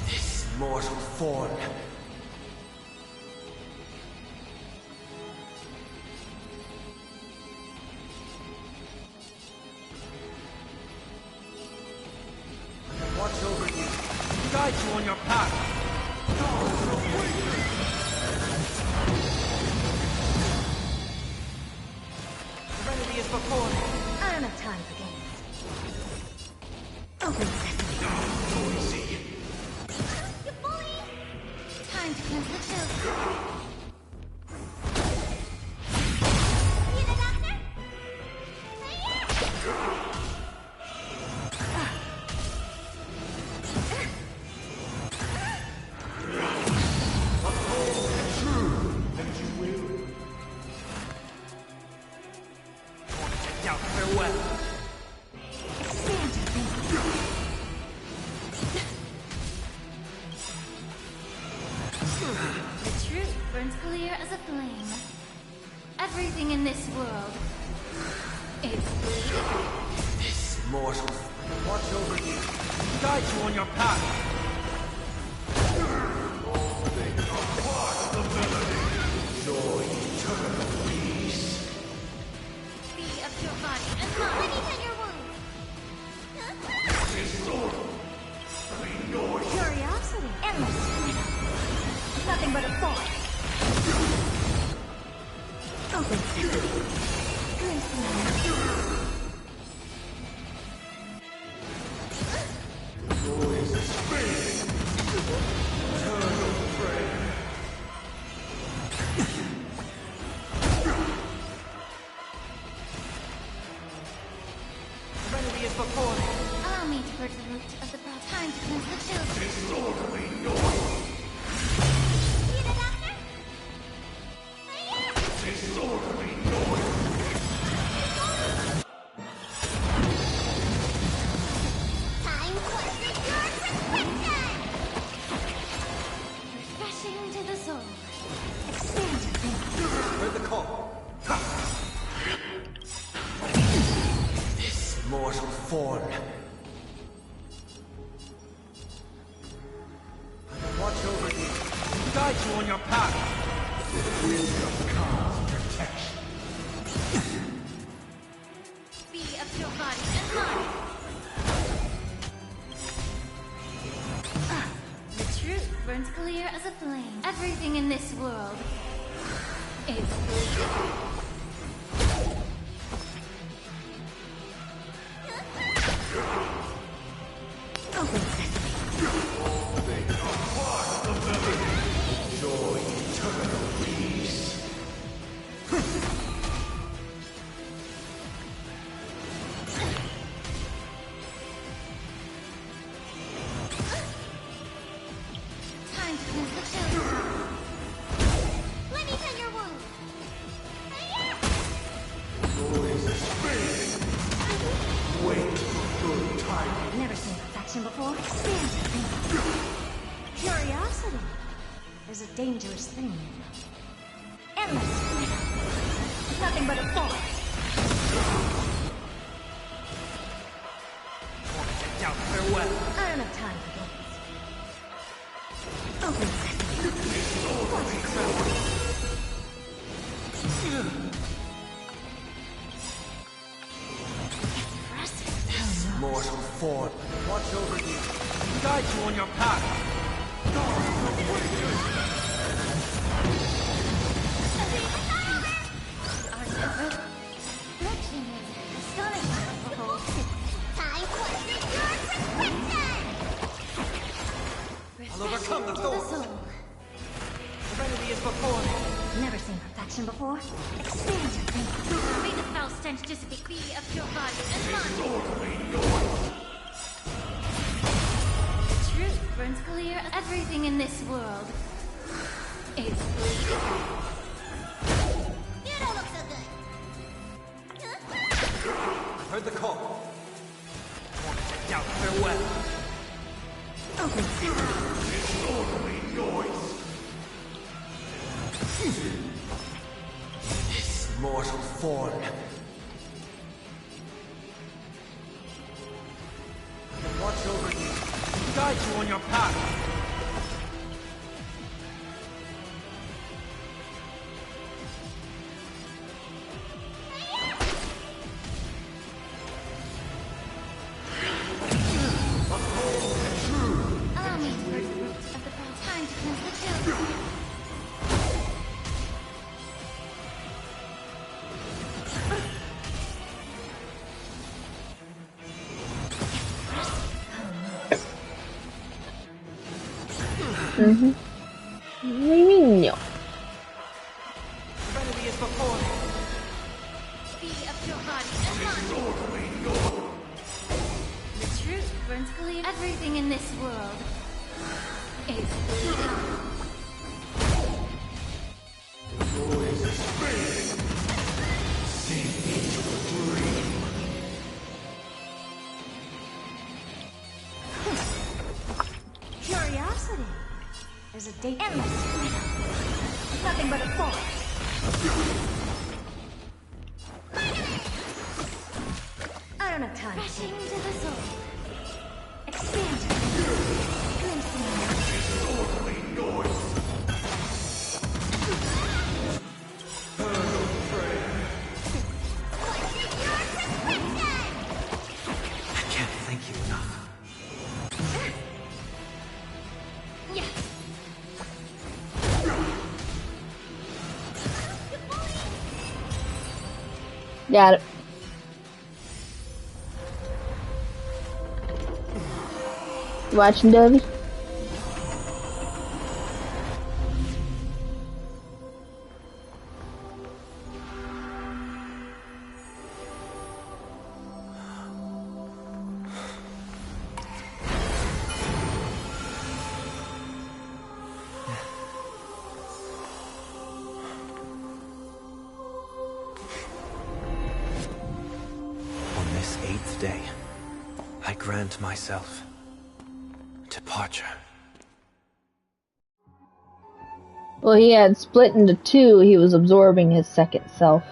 This mortal form. before me. I don't have time for games. Open sesame. You bully! Time to cleanse the children. You the doctor? Hey, Take out farewell. Expand your thinking. The truth burns clear as a flame. Everything in this world is bleeding. This mortal watch over you, guide you on your path. be of your body and mind. Let me tend your wounds. Curiosity. Endless. Nothing but a thought. Open sesame. Glimpse flame. Serenity is before me. Allow me to purge the root of the problem. Time to cleanse the children. You the doctor? Time for secure prescription! Refreshing to the soul. Expand your thinking. Heard the call. This mortal form. Watch over you, guide you on your path. Be of your body and mind. The truth burns clear as a flame. Everything in this world is bleeding. Open sesame. Time to cleanse the children. Let me tend your wounds. Never seen perfection before. Expand your thinking. Curiosity is a dangerous thing. Endless freedom. Nothing but a thought. Take out farewell. I don't have time for games. Open sesame. Watch it grow. Impressive. Mortal form. Watch over you, guide you on your path. Reflection is astonishing to behold. Time for secure prescription! I'll overcome the To the thorns. soul. Serenity is before me. Never seen perfection before. Expand your thinking. May the foul stench dissipate. Be of your body and mind. The truth burns clear. Everything in this world is bleeding. You don't look so good. Heard the call. Take out farewell. Open sesame. This mortal form. Watch over you, guide you on your path. Allow me to purge the roots of the problem. Time to cleanse the children. Mm-hmm. Niño. Serenity is before me. Be of your body and mind. The truth burns clear. Everything in this world is evil. Curiosity. There's a date. Endless freedom. Nothing but a force. I don't have time. Crashing to the soul. Expansion. I can't thank you enough. Got it. You watching, Dovey? On this 8th day, I grant myself departure. Well, he had split into two. He was absorbing his second self.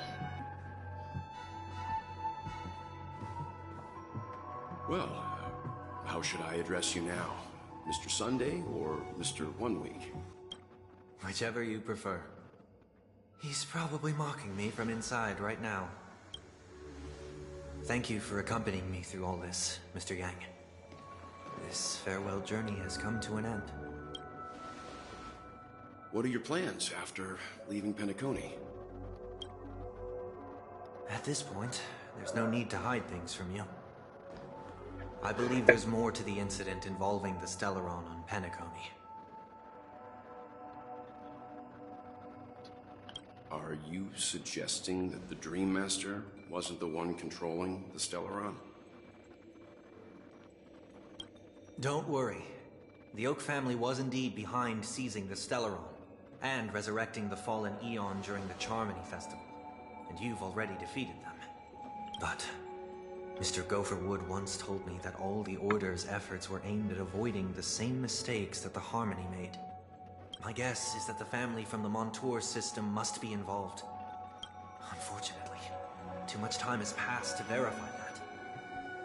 Well, how should I address you now? Mr. Sunday or Mr. 1 Week? Whichever you prefer. He's probably mocking me from inside right now. Thank you for accompanying me through all this, Mr. Yang. This farewell journey has come to an end. What are your plans after leaving Penacony? At this point, there's no need to hide things from you. I believe there's more to the incident involving the Stellaron on Penacony. Are you suggesting that the Dream Master wasn't the one controlling the Stellaron? Don't worry. The Oak family was indeed behind seizing the Stellaron and resurrecting the fallen Eon during the Charmony Festival, and you've already defeated them. But Mr. Gopherwood once told me that all the Order's efforts were aimed at avoiding the same mistakes that the Harmony made. My guess is that the family from the Montour system must be involved. Unfortunately, too much time has passed to verify that.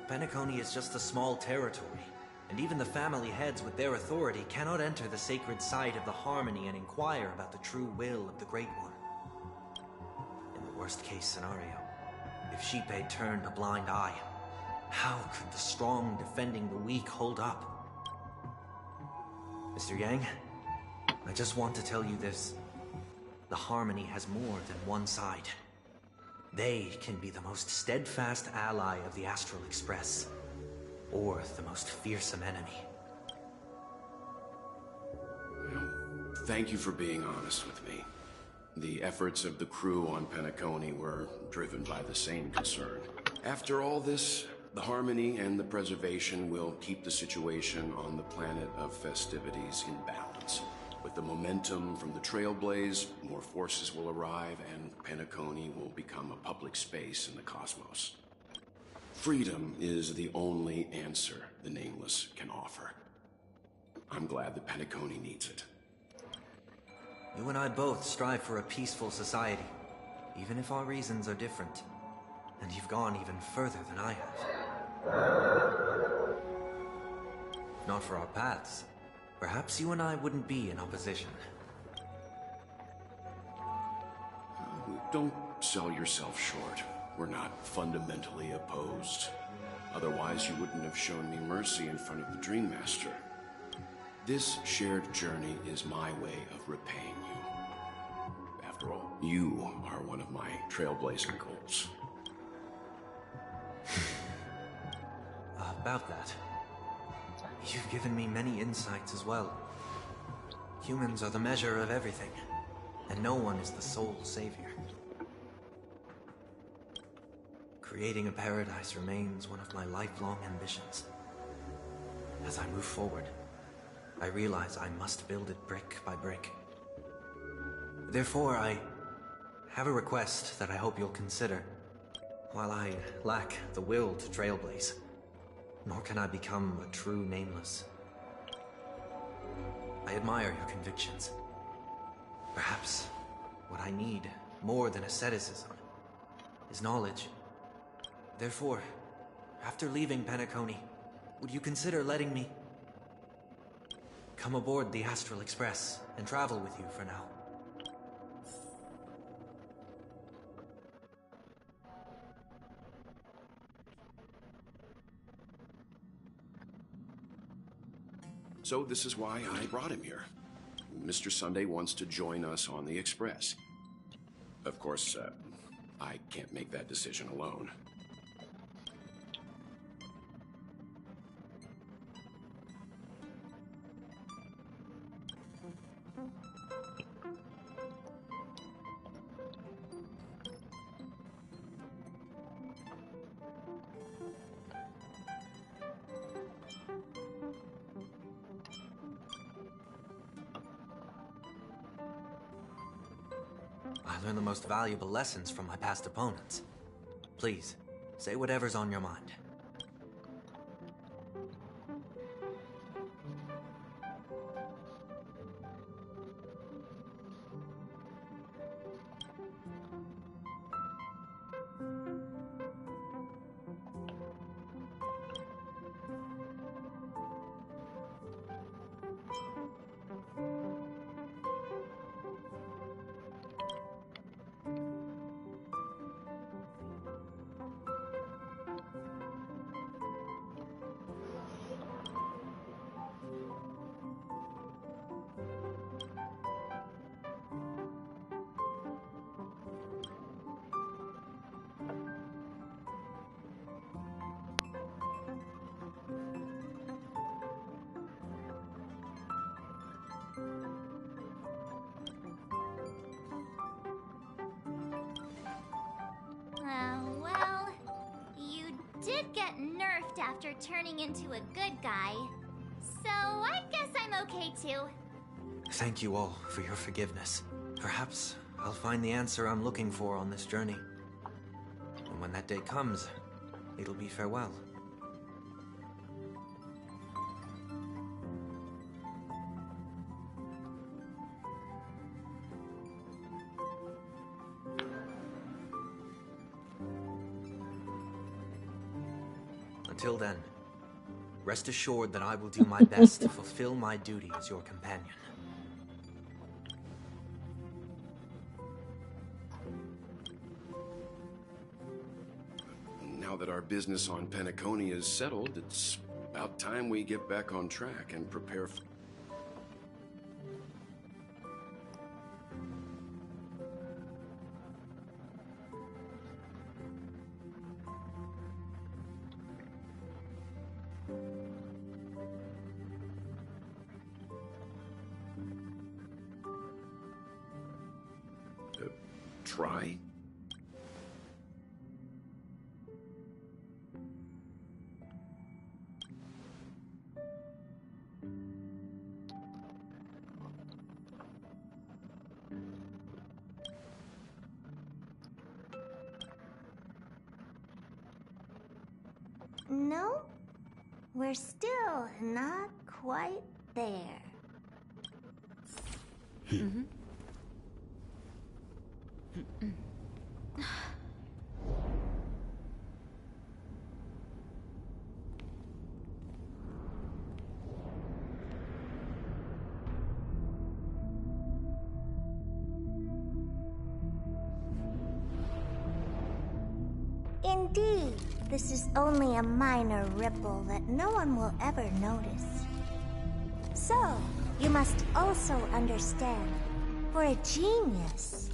Penacony is just a small territory, and even the family heads with their authority cannot enter the sacred site of the Harmony and inquire about the true will of the Great One. In the worst-case scenario, if Sheephead turned a blind eye, how could the strong defending the weak hold up? Mr. Yang, I just want to tell you this. The Harmony has more than one side. They can be the most steadfast ally of the Astral Express, or the most fearsome enemy. Thank you for being honest with me. The efforts of the crew on Penacony were driven by the same concern. After all this, the Harmony and the Preservation will keep the situation on the planet of festivities in balance. With the momentum from the Trailblaze, more forces will arrive and Penacony will become a public space in the cosmos. Freedom is the only answer the Nameless can offer. I'm glad that Penacony needs it. You and I both strive for a peaceful society, even if our reasons are different. And you've gone even further than I have. If not for our paths, perhaps you and I wouldn't be in opposition. Don't sell yourself short. We're not fundamentally opposed. Otherwise, you wouldn't have shown me mercy in front of the Dream Master. This shared journey is my way of repaying you. After all, you are one of my trailblazing goals. About that, you've given me many insights as well. Humans are the measure of everything, and no one is the sole savior. Creating a paradise remains one of my lifelong ambitions. As I move forward, I realize I must build it brick by brick. Therefore, I have a request that I hope you'll consider. While I lack the will to trailblaze, nor can I become a true nameless, I admire your convictions. Perhaps what I need, more than asceticism, is knowledge. Therefore, after leaving Penacony, would you consider letting me come aboard the Astral Express and travel with you for now? So this is why I brought him here. Mr. Sunday wants to join us on the Express. Of course, I can't make that decision alone. I learned the most valuable lessons from my past opponents. Please, say whatever's on your mind. Well, you did get nerfed after turning into a good guy. So I guess I'm okay too. Thank you all for your forgiveness. Perhaps I'll find the answer I'm looking for on this journey. And when that day comes, it'll be farewell. Until then, rest assured that I will do my best to fulfill my duty as your companion. Now that our business on Penacony is settled, it's about time we get back on track and prepare for... try? No, we're still not quite there. Mm-hmm. Indeed, this is only a minor ripple that no one will ever notice. So, you must also understand, for a genius,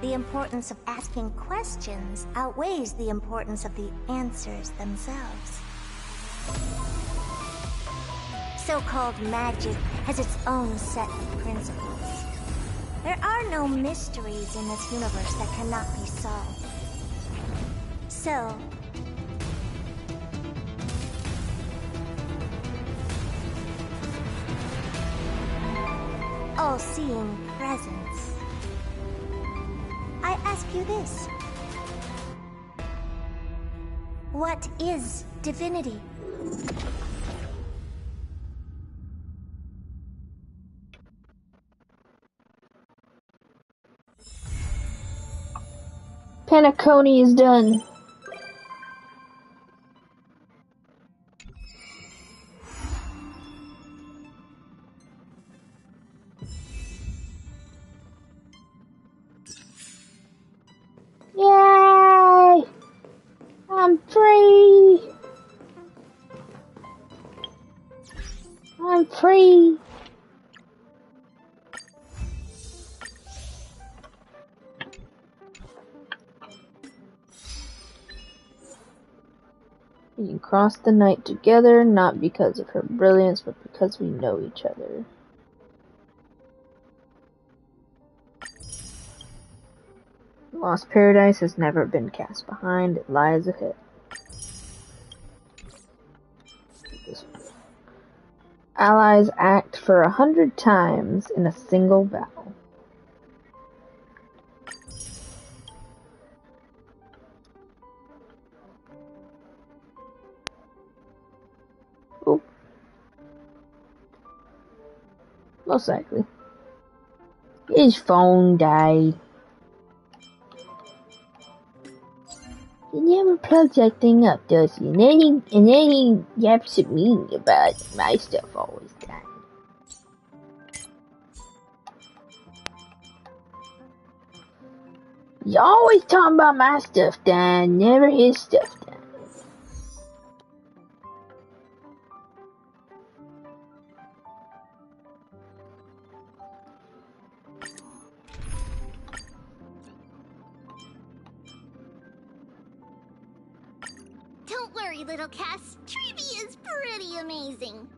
the importance of asking questions outweighs the importance of the answers themselves. so-called magic has its own set of principles. There are no mysteries in this universe that cannot be solved. So, all-seeing presence, I ask you this. What is divinity? Panaconi is done. Yay! I'm free! I'm free! We can cross the night together, not because of her brilliance, but because we know each other. Lost Paradise has never been cast behind, it lies ahead. Allies act for 100 times in a single battle. Oh. Most likely. His phone died. He never plugs that thing up, does he? And then he yaps at me about my stuff always dying. He's always talking about my stuff dying, never his stuff dying. Don't worry, little Cass. Trivia is pretty amazing.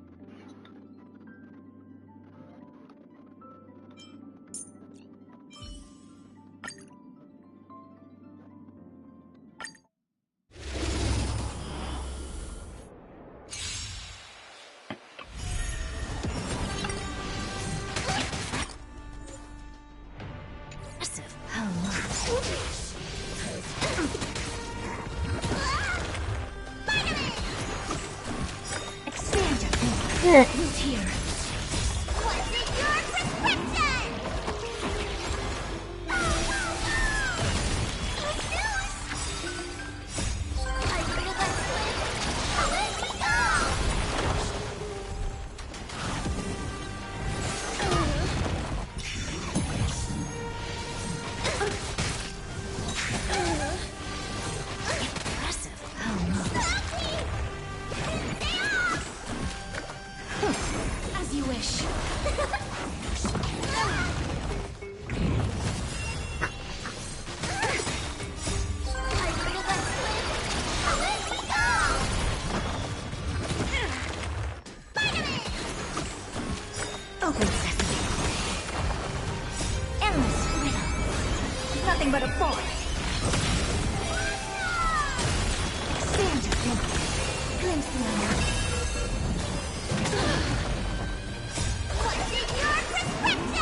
Who's here? What's in your prescription? As you wish. Open sesame. Endless riddle. Nothing but a force. Expand your thinking. Glimpse the unknown. What's in your prescription?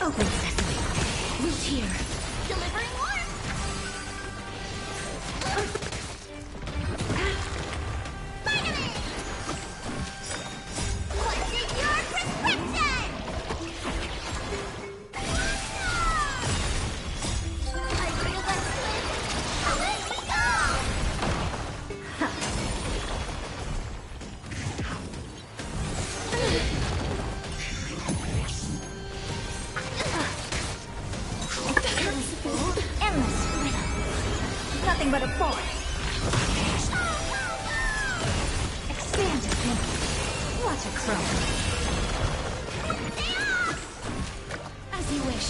Open sesame. Who's here? Delivering warmth. Endless freedom. Nothing but a force. Expand your thinking. Watch it grow. As you wish.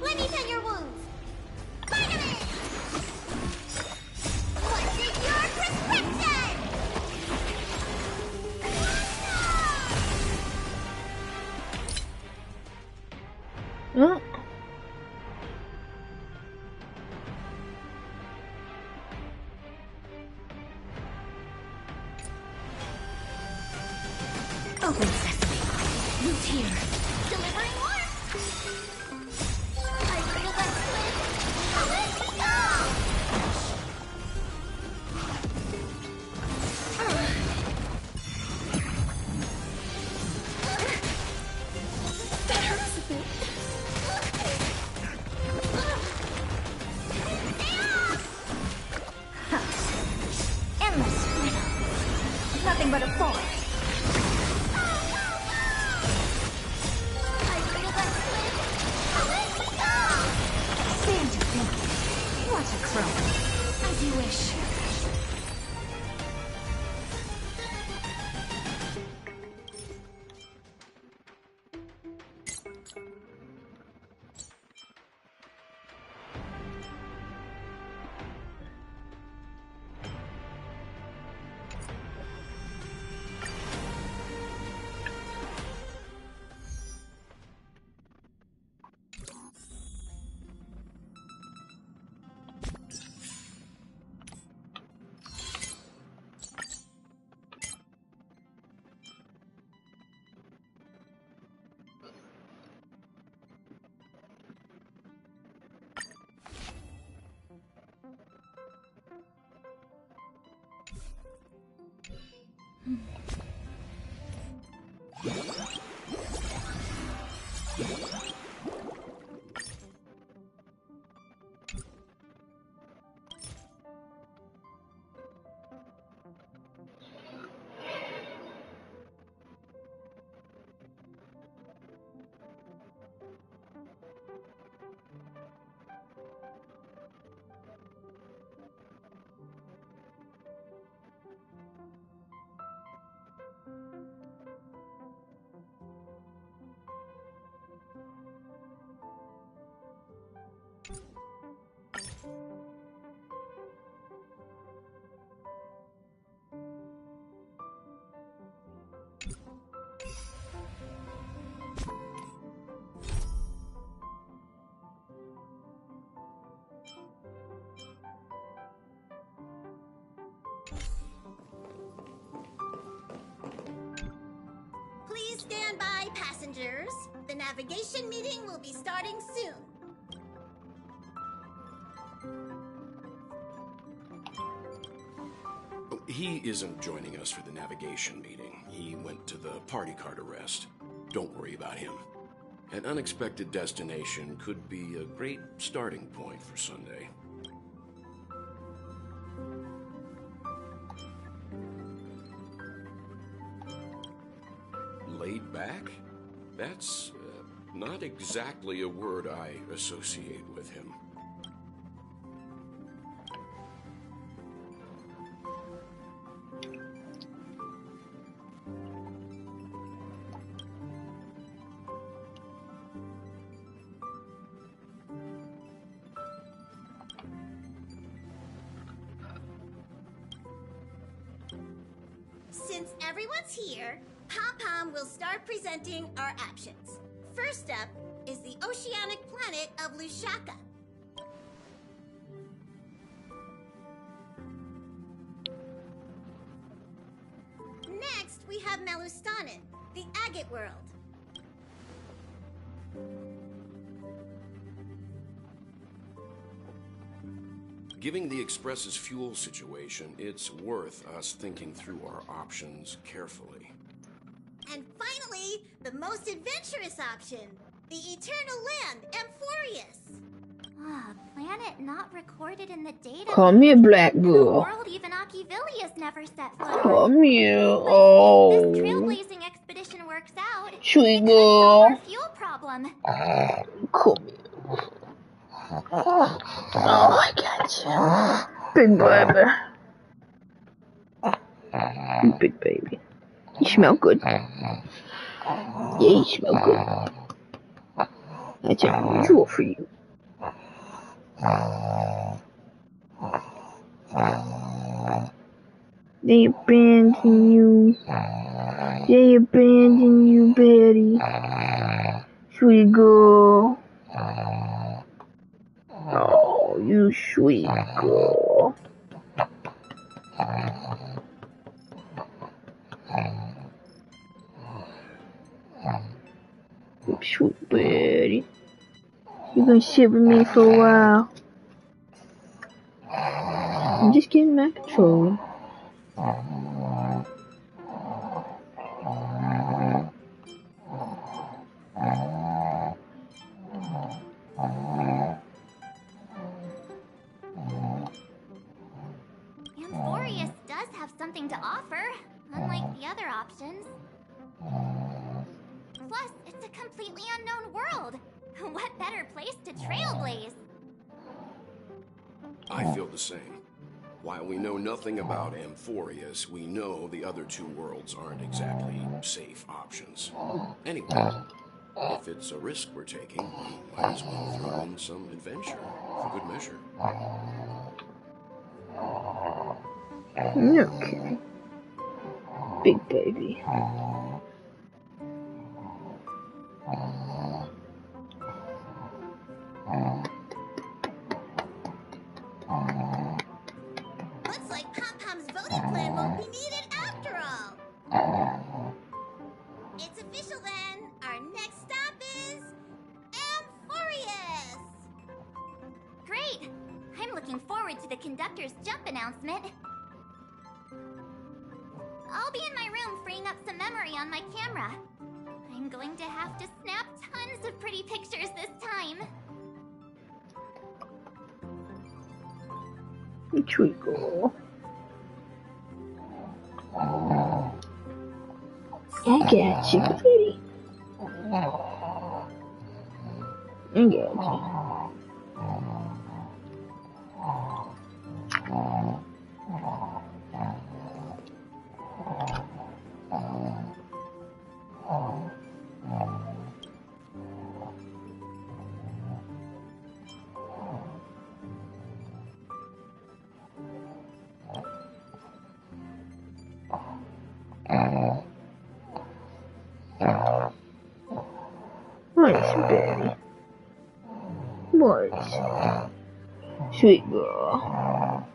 Let me tend your wounds. Vitamin! What's in your prescription? Oh. Open sesame. Root here. Delivering warmth. I feel that slip. Let's go! That hurts a bit. Endless freedom. Nothing but a force. I feel that slip. Let's go! Expand your thinking. Watch it grow. As you wish. Please stand by, passengers. The navigation meeting will be starting soon. He isn't joining us for the navigation meeting. He went to the party card arrest. Don't worry about him. An unexpected destination could be a great starting point for Sunday. Laid back? That's not exactly a word I associate with him. Since everyone's here, Pom-Pom will start presenting our options. First up is the oceanic planet of Lushaka. we have Malustanin, the agate world. Given the Express's fuel situation, it's worth us thinking through our options carefully. And finally, the most adventurous option, the Eternal Land, Amphorius. Ah, planet not recorded in the data. Come here, black The girl. world even Achivilius never set foot on. Come here. But Oh. if this trailblazing expedition works out, Sweet it could solve our girl. fuel problem. Come here. Oh, I got you. Big baby. Big baby. You smell good. Yeah, you smell good. That's unusual for you. They abandon you. They abandon you, Betty. Sweet girl. Oh, you sweet girl. Sweet Betty. You gonna sit with me for a while? I'm just getting my control. Amphorius does have something to offer, unlike the other options. Plus, it's a completely unknown world. What better place to trailblaze? I feel the same. While we know nothing about Amphorius, we know the other two worlds aren't exactly safe options. Anyway, if it's a risk we're taking, we might as well throw in some adventure for good measure. Okay. Big baby. Looks like Pom-Pom's voting plan won't be needed after all. It's official then. Our next stop is Amphorius. Great! I'm looking forward to the conductor's jump announcement. I'll be in my room freeing up some memory on my camera. I'm going to have to snap tons of pretty pictures this time. Sweet girl. I got you, pretty. I got you. Nice, Betty. Nice. Sweet girl.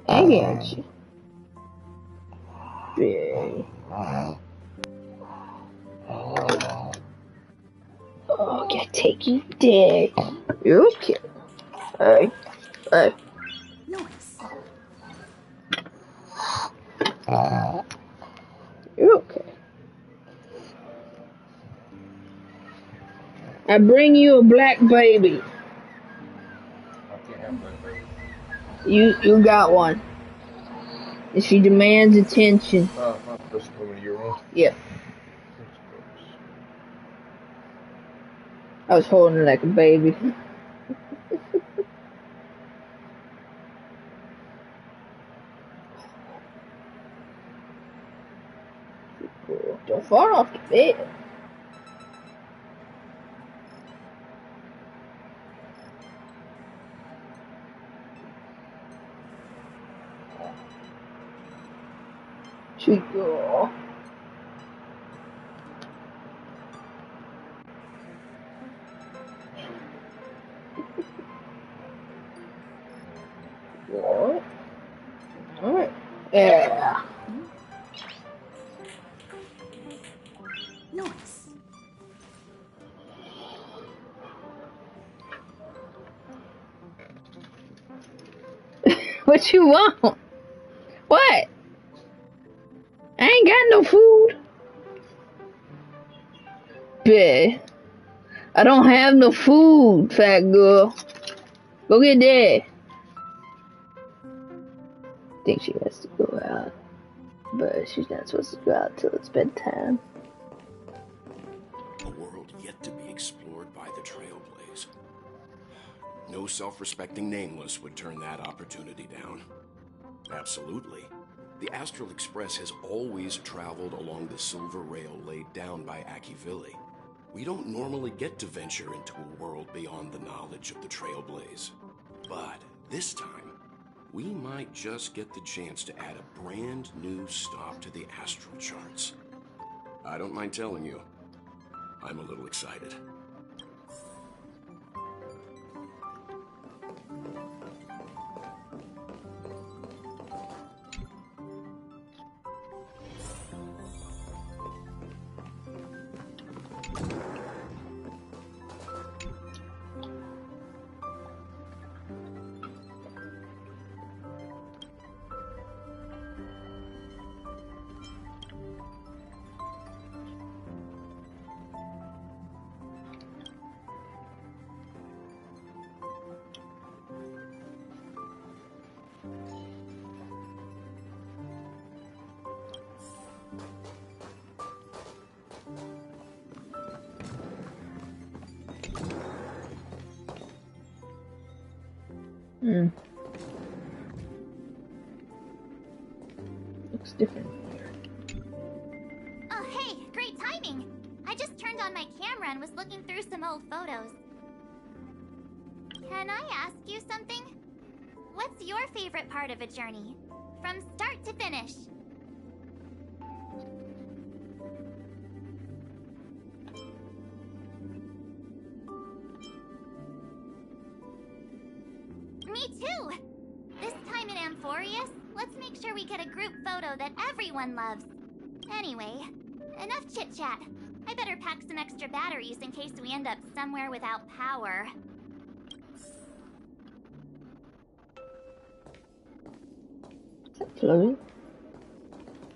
I got you. Betty. Oh, I gotta take you there. You're okay. Hey. Hey. You're okay. I bring you a black baby. You got one. And she demands attention. Just come into your room. Yeah. I was holding her like a baby. Don't fall off the bed. Sweet girl. What? Alright. Yeah. Nice. What you want? What? I ain't got no food. Bitch. I don't have no food, fat girl. Go get that. Think she has to go out, but she's not supposed to go out till it's bedtime. A world yet to be explored by the Trailblaze. No self-respecting nameless would turn that opportunity down. Absolutely. The Astral Express has always traveled along the silver rail laid down by Akivili. We don't normally get to venture into a world beyond the knowledge of the Trailblaze. But this time, we might just get the chance to add a brand new stop to the astral charts. I don't mind telling you, I'm a little excited. Looks different. Oh, hey, great timing. I just turned on my camera and was looking through some old photos. Can I ask you something? What's your favorite part of a journey? From start to finish? Me too! This time in Amphorius, let's make sure we get a group photo that everyone loves. Anyway, enough chit-chat. I better pack some extra batteries in case we end up somewhere without power. Is that floating?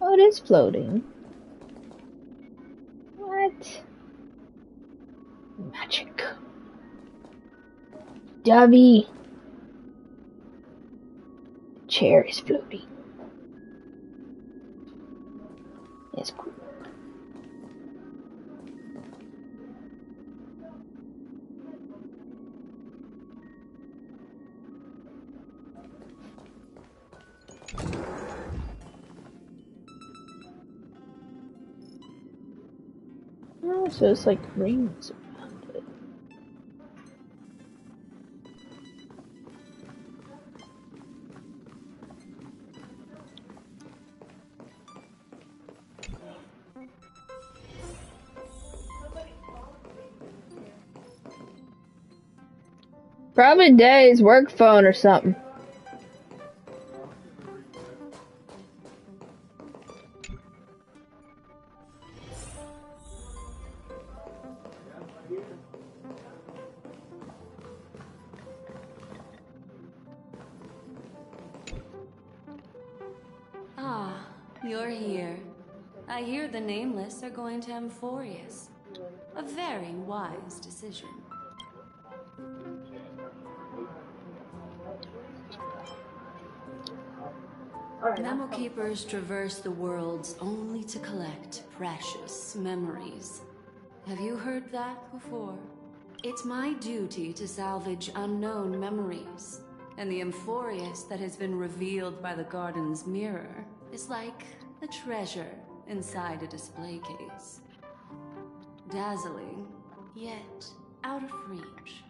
Oh, it is floating. What? Magic. Dovey. Chair is floating. It's cool. Oh, so it's like rings around it. Probably Daddy's work phone or something. Ah, you're here. I hear the Nameless are going to Amphorius. A very wise decision. Memo Keepers traverse the worlds only to collect precious memories. Have you heard that before? It's my duty to salvage unknown memories, and the Amphorius that has been revealed by the garden's mirror is like a treasure inside a display case. Dazzling, yet out of reach.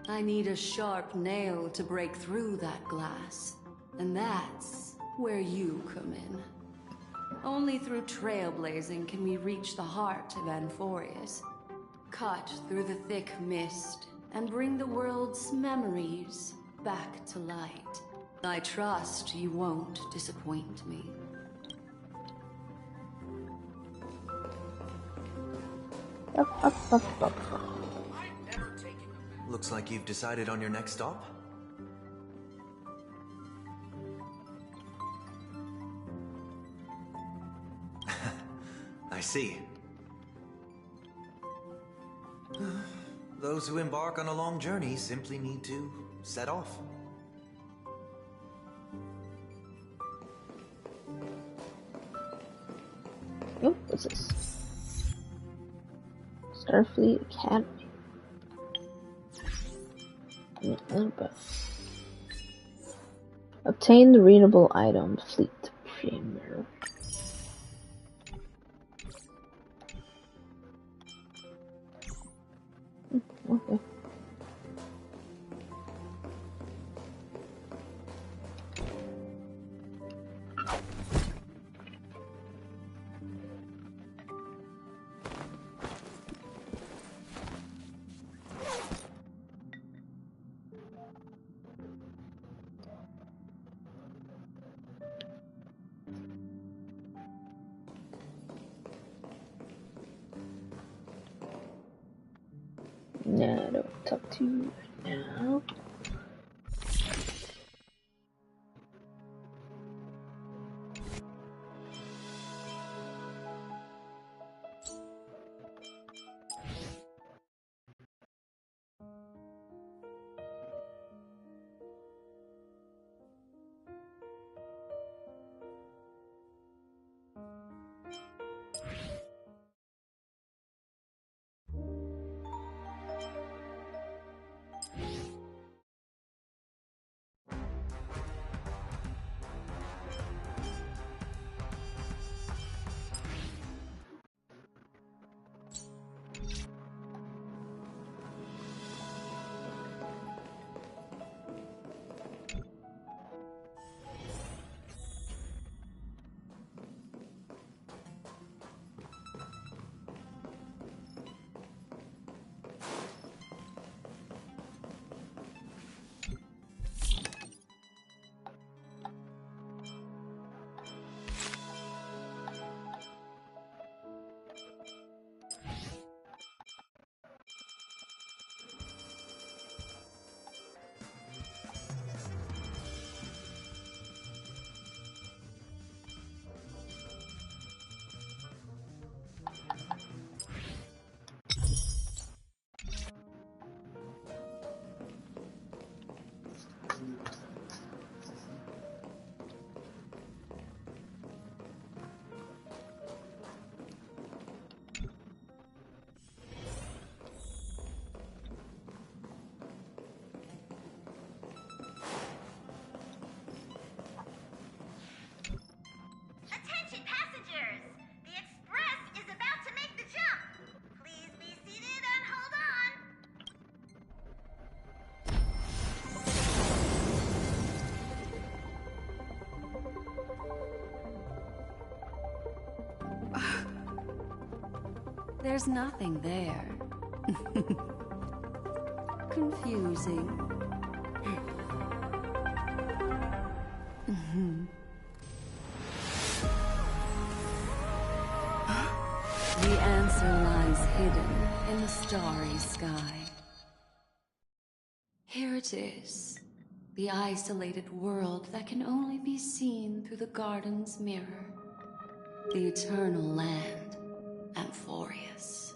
I need a sharp nail to break through that glass, and that's where you come in. Only through trailblazing can we reach the heart of Amphorius, cut through the thick mist, and bring the world's memories back to light. I trust you won't disappoint me. Looks like you've decided on your next stop. I see. Those who embark on a long journey simply need to set off. Oh, what's this? Starfleet Academy. Obtain the readable item, Fleet Premier. Okay. No, I don't talk to you right now. Attention passengers! The Express is about to make the jump! Please be seated and hold on! There's nothing there. Confusing. The answer lies hidden in the starry sky. Here it is, the isolated world that can only be seen through the garden's mirror. The eternal land, Amphorius.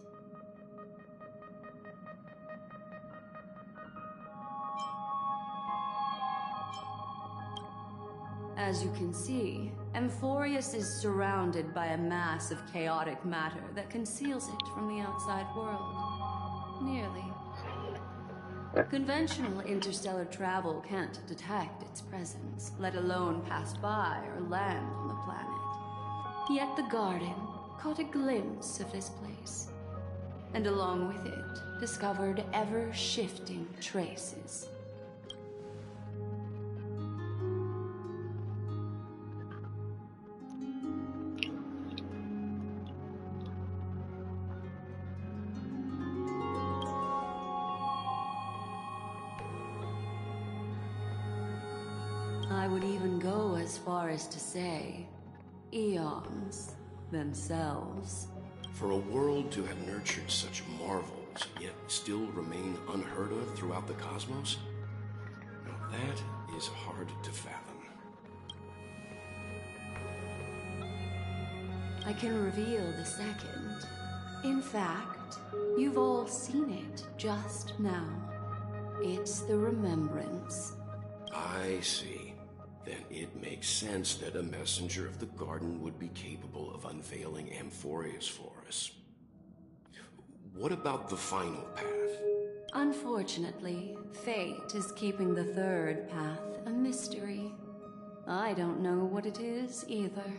As you can see, Amphorius is surrounded by a mass of chaotic matter that conceals it from the outside world. Nearly. Conventional interstellar travel can't detect its presence, let alone pass by or land on the planet. Yet the garden caught a glimpse of this place, and along with it, discovered ever-shifting traces. I would even go as far as to say, eons themselves. For a world to have nurtured such marvels, yet still remain unheard of throughout the cosmos? Now that is hard to fathom. I can reveal the second. In fact, you've all seen it just now. It's the remembrance. I see. Then it makes sense that a messenger of the garden would be capable of unveiling Amphorius for us. What about the final path? Unfortunately, fate is keeping the third path a mystery. I don't know what it is either.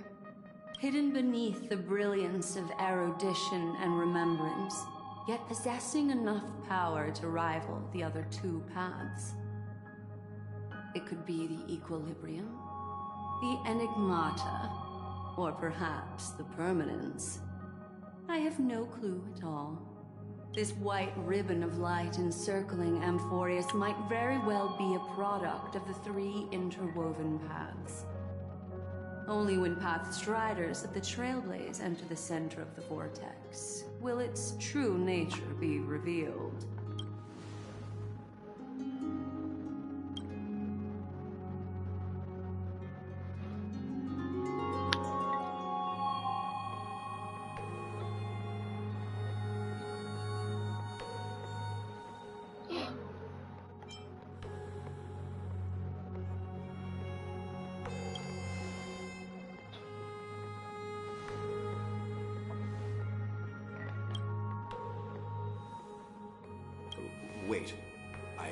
Hidden beneath the brilliance of erudition and remembrance, yet possessing enough power to rival the other two paths. It could be the equilibrium, the enigmata, or perhaps the permanence. I have no clue at all. This white ribbon of light encircling Amphorius might very well be a product of the three interwoven paths. Only when path striders of the Trailblaze enter the center of the vortex will its true nature be revealed. Wait, I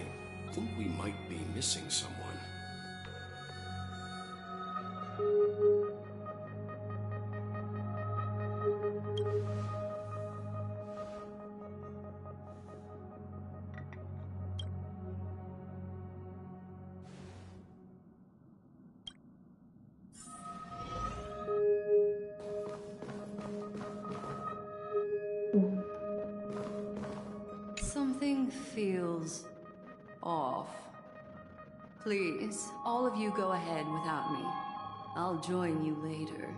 think we might be missing someone. Something feels off. Please, all of you go ahead without me. I'll join you later.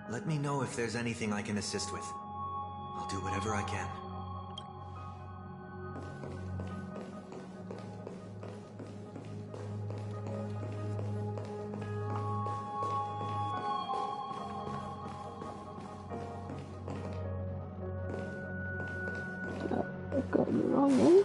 Let me know if there's anything I can assist with. I'll do whatever I can. I've got the wrong one.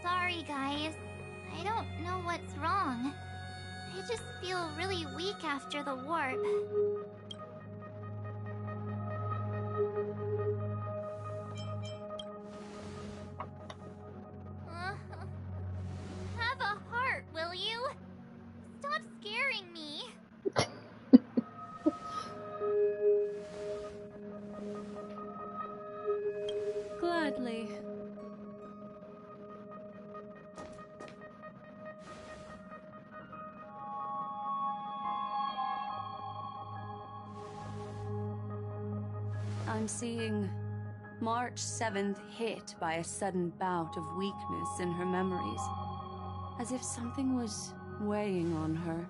Sorry, guys. I don't know what's wrong. I just feel really weak after the warp. Have a heart, will you? Stop scaring me. Gladly. I'm seeing March 7th hit by a sudden bout of weakness in her memories, as if something was weighing on her.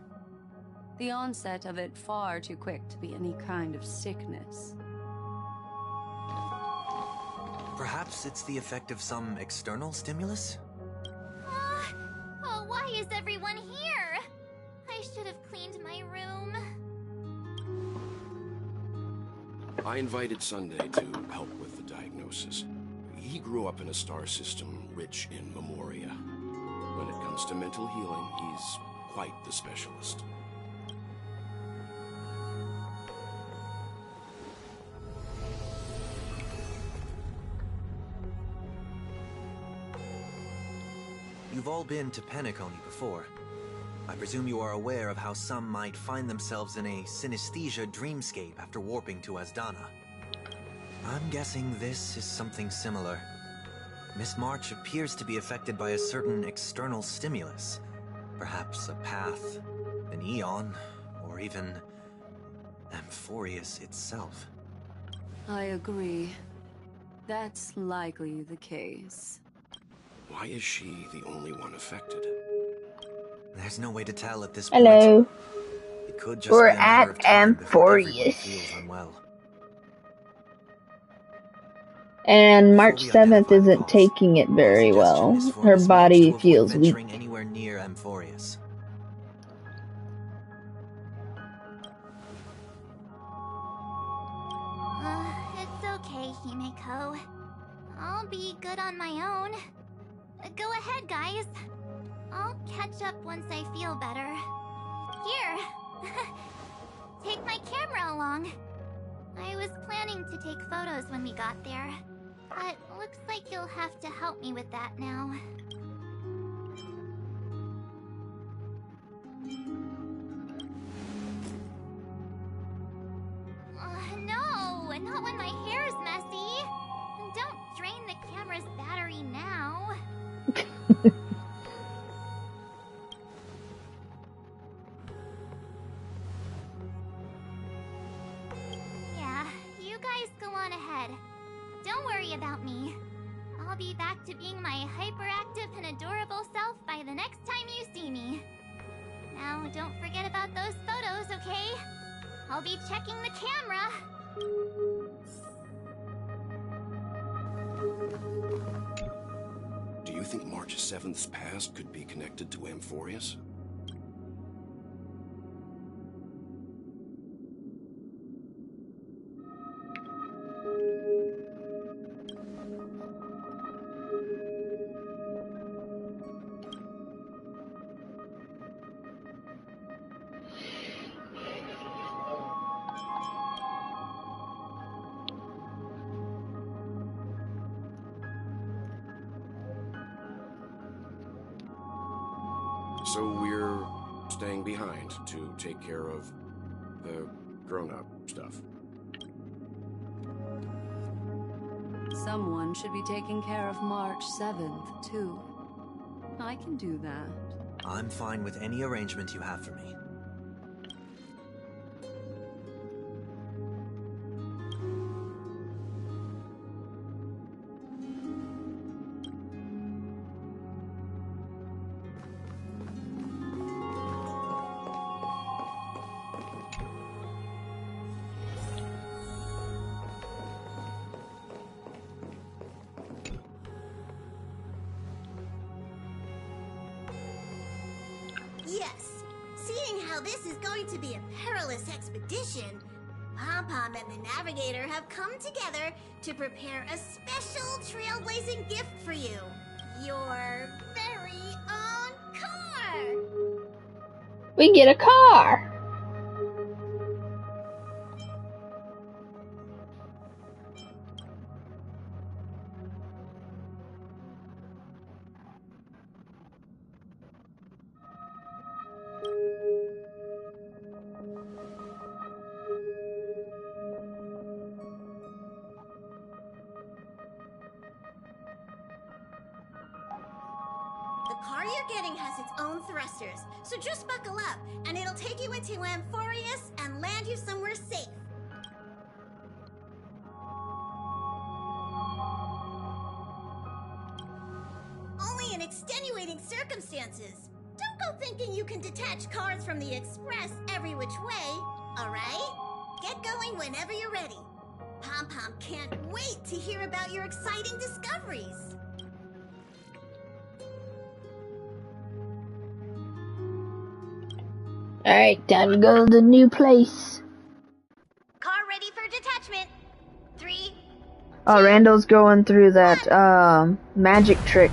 The onset of it far too quick to be any kind of sickness. Perhaps it's the effect of some external stimulus? Oh, why is everyone here? I should have cleaned my room. I invited Sunday to help with the diagnosis. He grew up in a star system rich in memoria. When it comes to mental healing, he's quite the specialist. You've all been to Penacony before. I presume you are aware of how some might find themselves in a synesthesia dreamscape after warping to Asdana. I'm guessing this is something similar. Miss March appears to be affected by a certain external stimulus. Perhaps a path, an eon, or even Amphorius itself. I agree. That's likely the case. Why is she the only one affected? There's no way to tell at this point. Hello. It could just We're be a matter at of time before everyone Amphorius. feels unwell. And March Before we 7th identify the isn't cause, taking it my very well. suggestion is for Her Miss March body to avoid feels weak. venturing anywhere near Amphorius. It's okay, Himeko. I'll be good on my own. Go ahead, guys. I'll catch up once I feel better. Here. Take my camera along. I was planning to take photos when we got there, but looks like you'll have to help me with that now. No, not when my hair is messy. Don't drain the camera's battery now. Yeah, you guys go on ahead. Don't worry about me. I'll be back to being my hyperactive and adorable self by the next time you see me. Now, don't forget about those photos, okay? I'll be checking the camera. Do you think March 7th's past could be connected to Amphorius? So we're staying behind to take care of the grown-up stuff. Someone should be taking care of March 7th, too. I can do that. I'm fine with any arrangement you have for me. Yes, seeing how this is going to be a perilous expedition, Pom-Pom and the Navigator have come together to prepare a special trailblazing gift for you. Your very own car! We get a car! The car you're getting has its own thrusters, so just buckle up, and it'll take you into Amphorius and land you somewhere safe. Only in extenuating circumstances. Don't go thinking you can detach cars from the Express every which way, alright? Get going whenever you're ready. Pom-Pom can't wait to hear about your exciting discoveries. Alright, time to go to the new place. Car ready for detachment. 3. Oh, Randall's going through that, magic trick.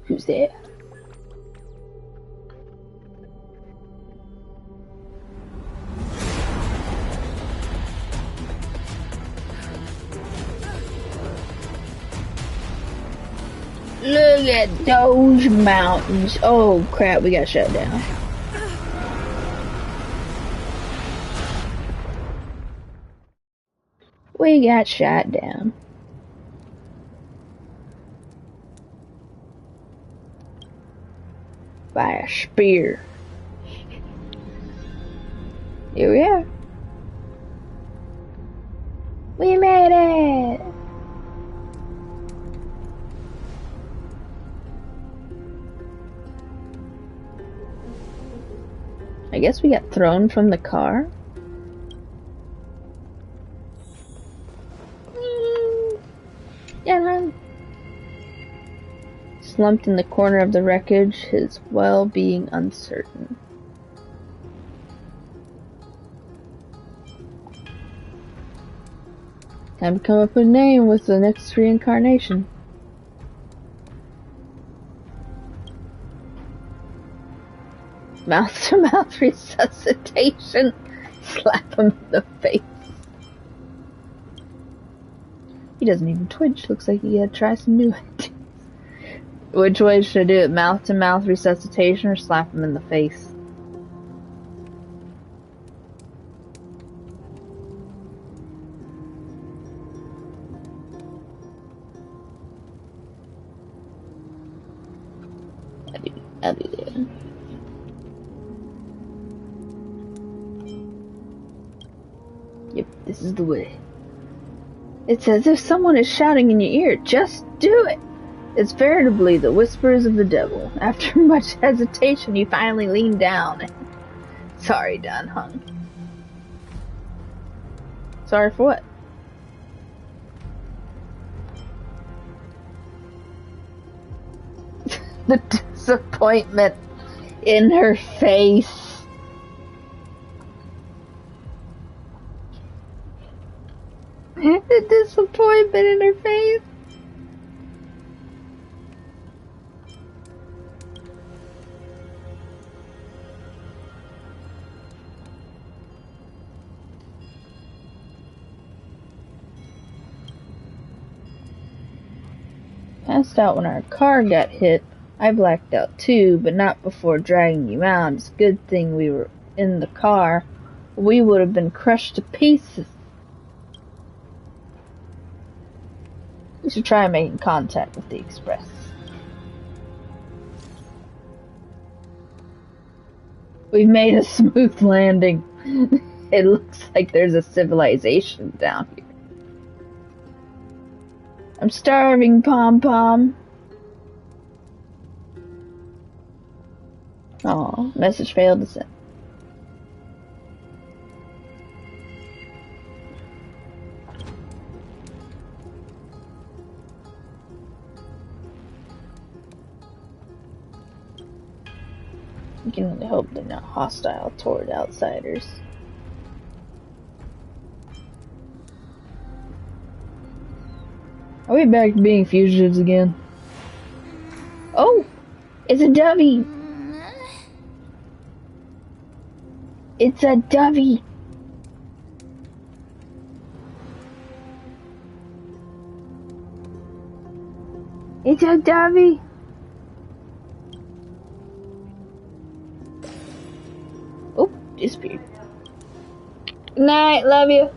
Who's there? Look at those mountains. Oh crap, we got shut down. We got shot down. By a spear. Here we are. We made it! I guess we got thrown from the car? Yeah. Slumped in the corner of the wreckage, his well-being uncertain. Time to come up with a name with the next reincarnation. Mouth-to-mouth resuscitation. Slap him in the face. He doesn't even twitch. Looks like he had to try some new ideas. Which way should I do it? Mouth-to-mouth resuscitation or slap him in the face? I'll do that. Yep, this is the way. It's as if someone is shouting in your ear, just do it! It's veritably the whispers of the devil. After much hesitation, you finally lean down. Sorry, Dun Hung. Sorry for what? The disappointment in her face. The disappointment in her face. Passed out when our car got hit. I blacked out too, but not before dragging you out. It's a good thing we were in the car. We would have been crushed to pieces. We should try making contact with the Express. We've made a smooth landing. It looks like there's a civilization down here. I'm starving, Pom-Pom. Aw, message failed to send. You can only hope they're not hostile toward outsiders. Are we back to being fugitives again? Oh! It's a Dovey! It's a Dovey! It's a Dovey! Oh, disappeared. Good night, love you.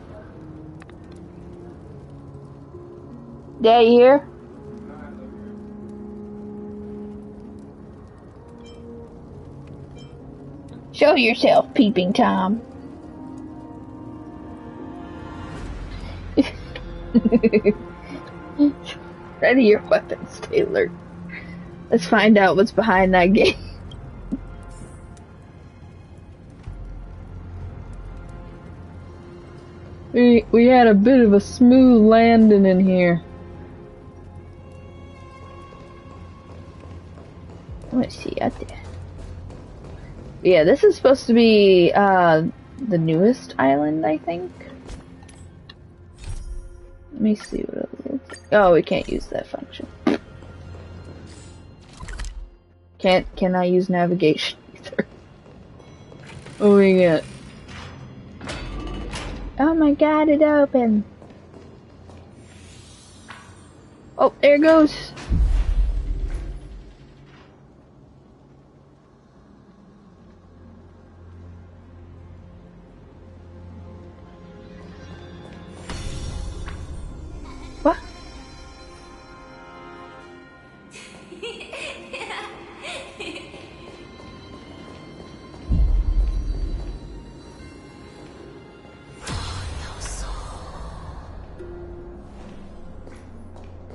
Dad, you here? Show yourself, Peeping Tom. Ready your weapons, stay alert. Let's find out what's behind that gate. We had a bit of a smooth landing in here. Let's see out there. Yeah, this is supposed to be the newest island, I think. Let me see what it looks like. Oh, we can't use that function. Can I use navigation either? What we got? Oh my god, it opened. Oh, there it goes.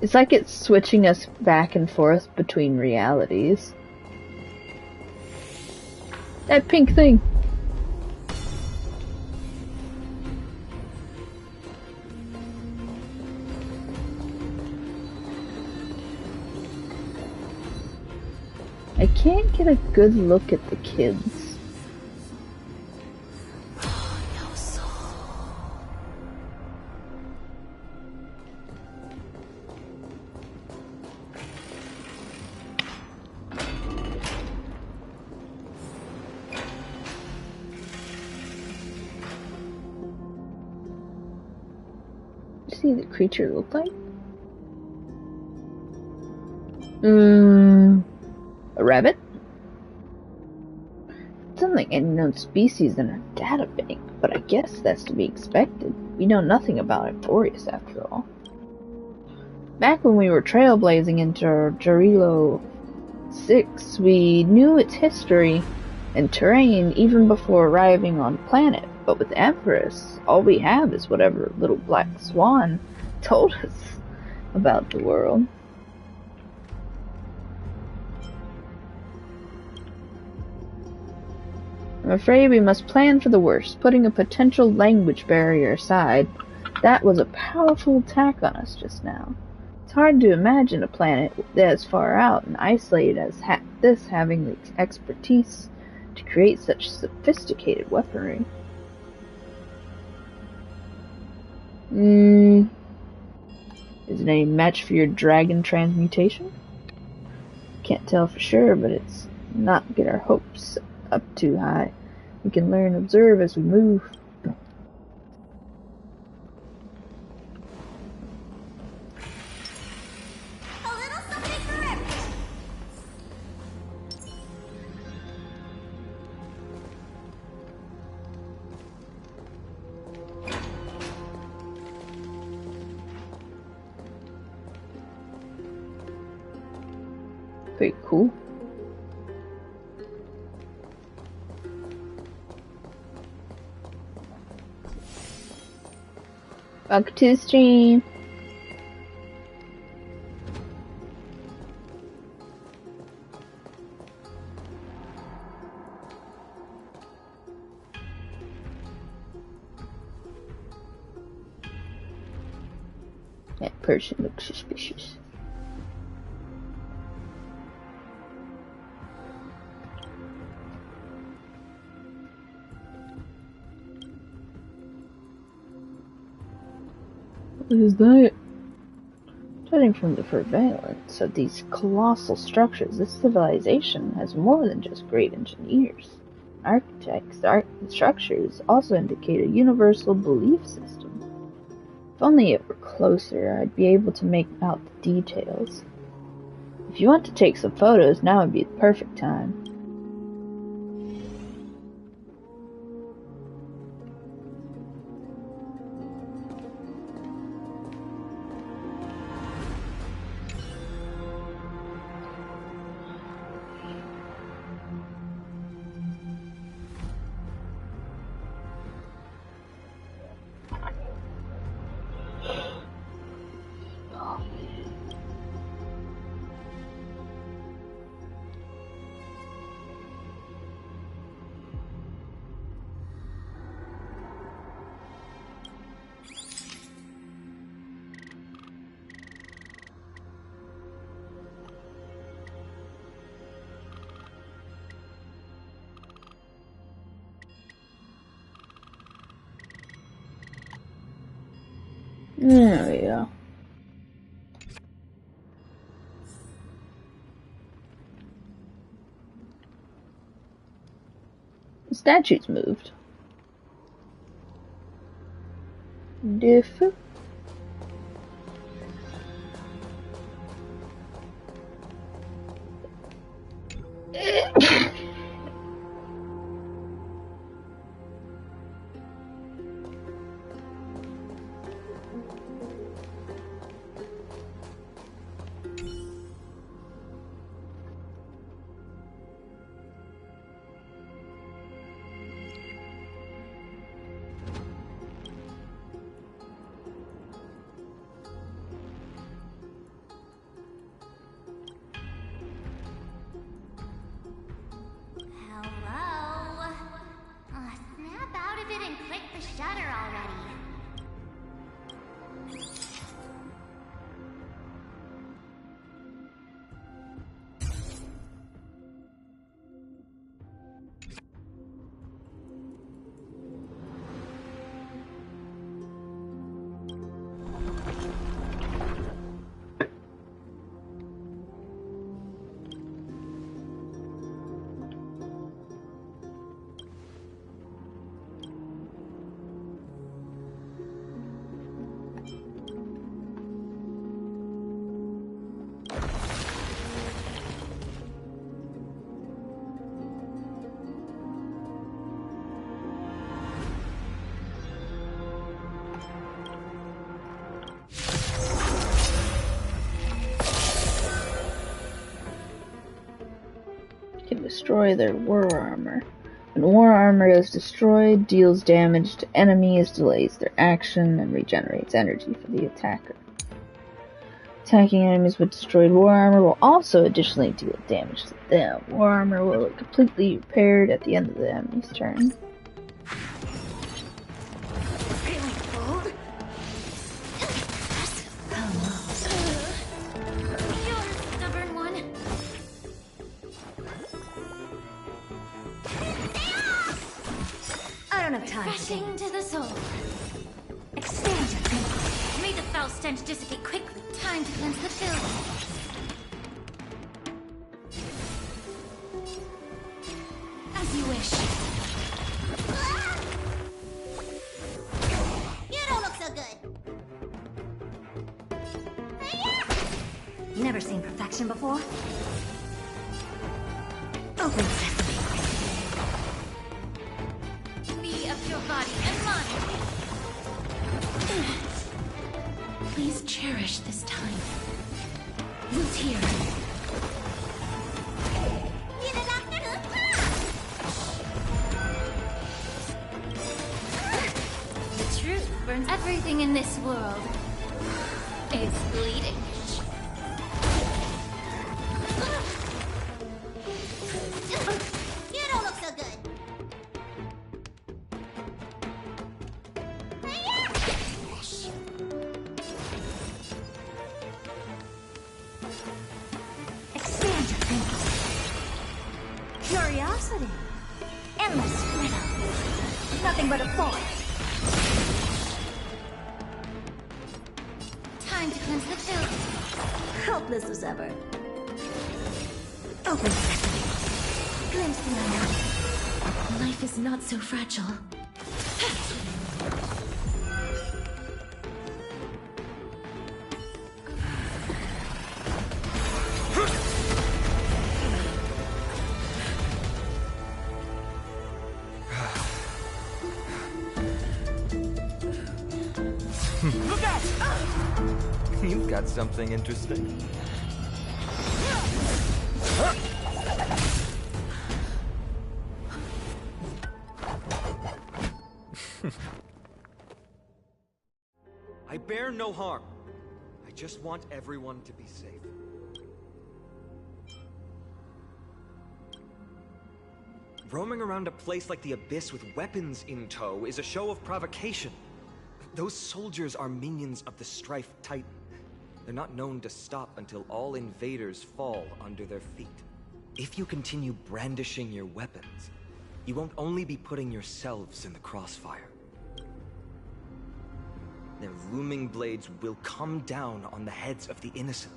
It's like it's switching us back and forth between realities. That pink thing! I can't get a good look at the kids. See the creature look like? A rabbit? It's unlike any known species in our databank, but I guess that's to be expected. We know nothing about Amphorius after all. Back when we were trailblazing into Jarilo 6, we knew its history and terrain even before arriving on planet, but with Empress, all we have is whatever little black swan told us about the world. I'm afraid we must plan for the worst, putting a potential language barrier aside. That was a powerful attack on us just now. It's hard to imagine a planet that is far out and isolated as this having the expertise to create such sophisticated weaponry. Is it any match for your dragon transmutation? Can't tell for sure, but it's not get our hopes up too high. We can learn and observe as we move. Pretty cool. Welcome to the stream. That person looks suspicious. What is that? Judging from the prevalence of these colossal structures, this civilization has more than just great engineers. Architects, the structures also indicate a universal belief system. If only it were closer, I'd be able to make out the details. If you want to take some photos, now would be the perfect time. There we go. The statue's moved. Different. destroy their war armor. When war armor is destroyed, deals damage to enemies, delays their action, and regenerates energy for the attacker. Attacking enemies with destroyed war armor will also additionally deal damage to them. War armor will look completely repaired at the end of the enemy's turn. I don't have time. Refreshing to the soul. Expand your thinking. May the foul stench dissipate quickly. Time to cleanse the filth. As you wish. You don't look so good. Never seen perfection before? Open sesame. Be of your body and mind. Please cherish this time. Root here. The truth burns. Everything in this world is bleeding. You don't look so good. Expand your thinking. Curiosity. Endless riddle. Nothing but a force. Time to cleanse the filth. Helpless as ever. Open sesame. Glimpse the unknown. Life is not so fragile. Look out! You've got something interesting. I bear no harm. I just want everyone to be safe. Roaming around a place like the Abyss with weapons in tow is a show of provocation. Those soldiers are minions of the Strife Titan. They're not known to stop until all invaders fall under their feet. If you continue brandishing your weapons, you won't only be putting yourselves in the crossfire. Their looming blades will come down on the heads of the innocent.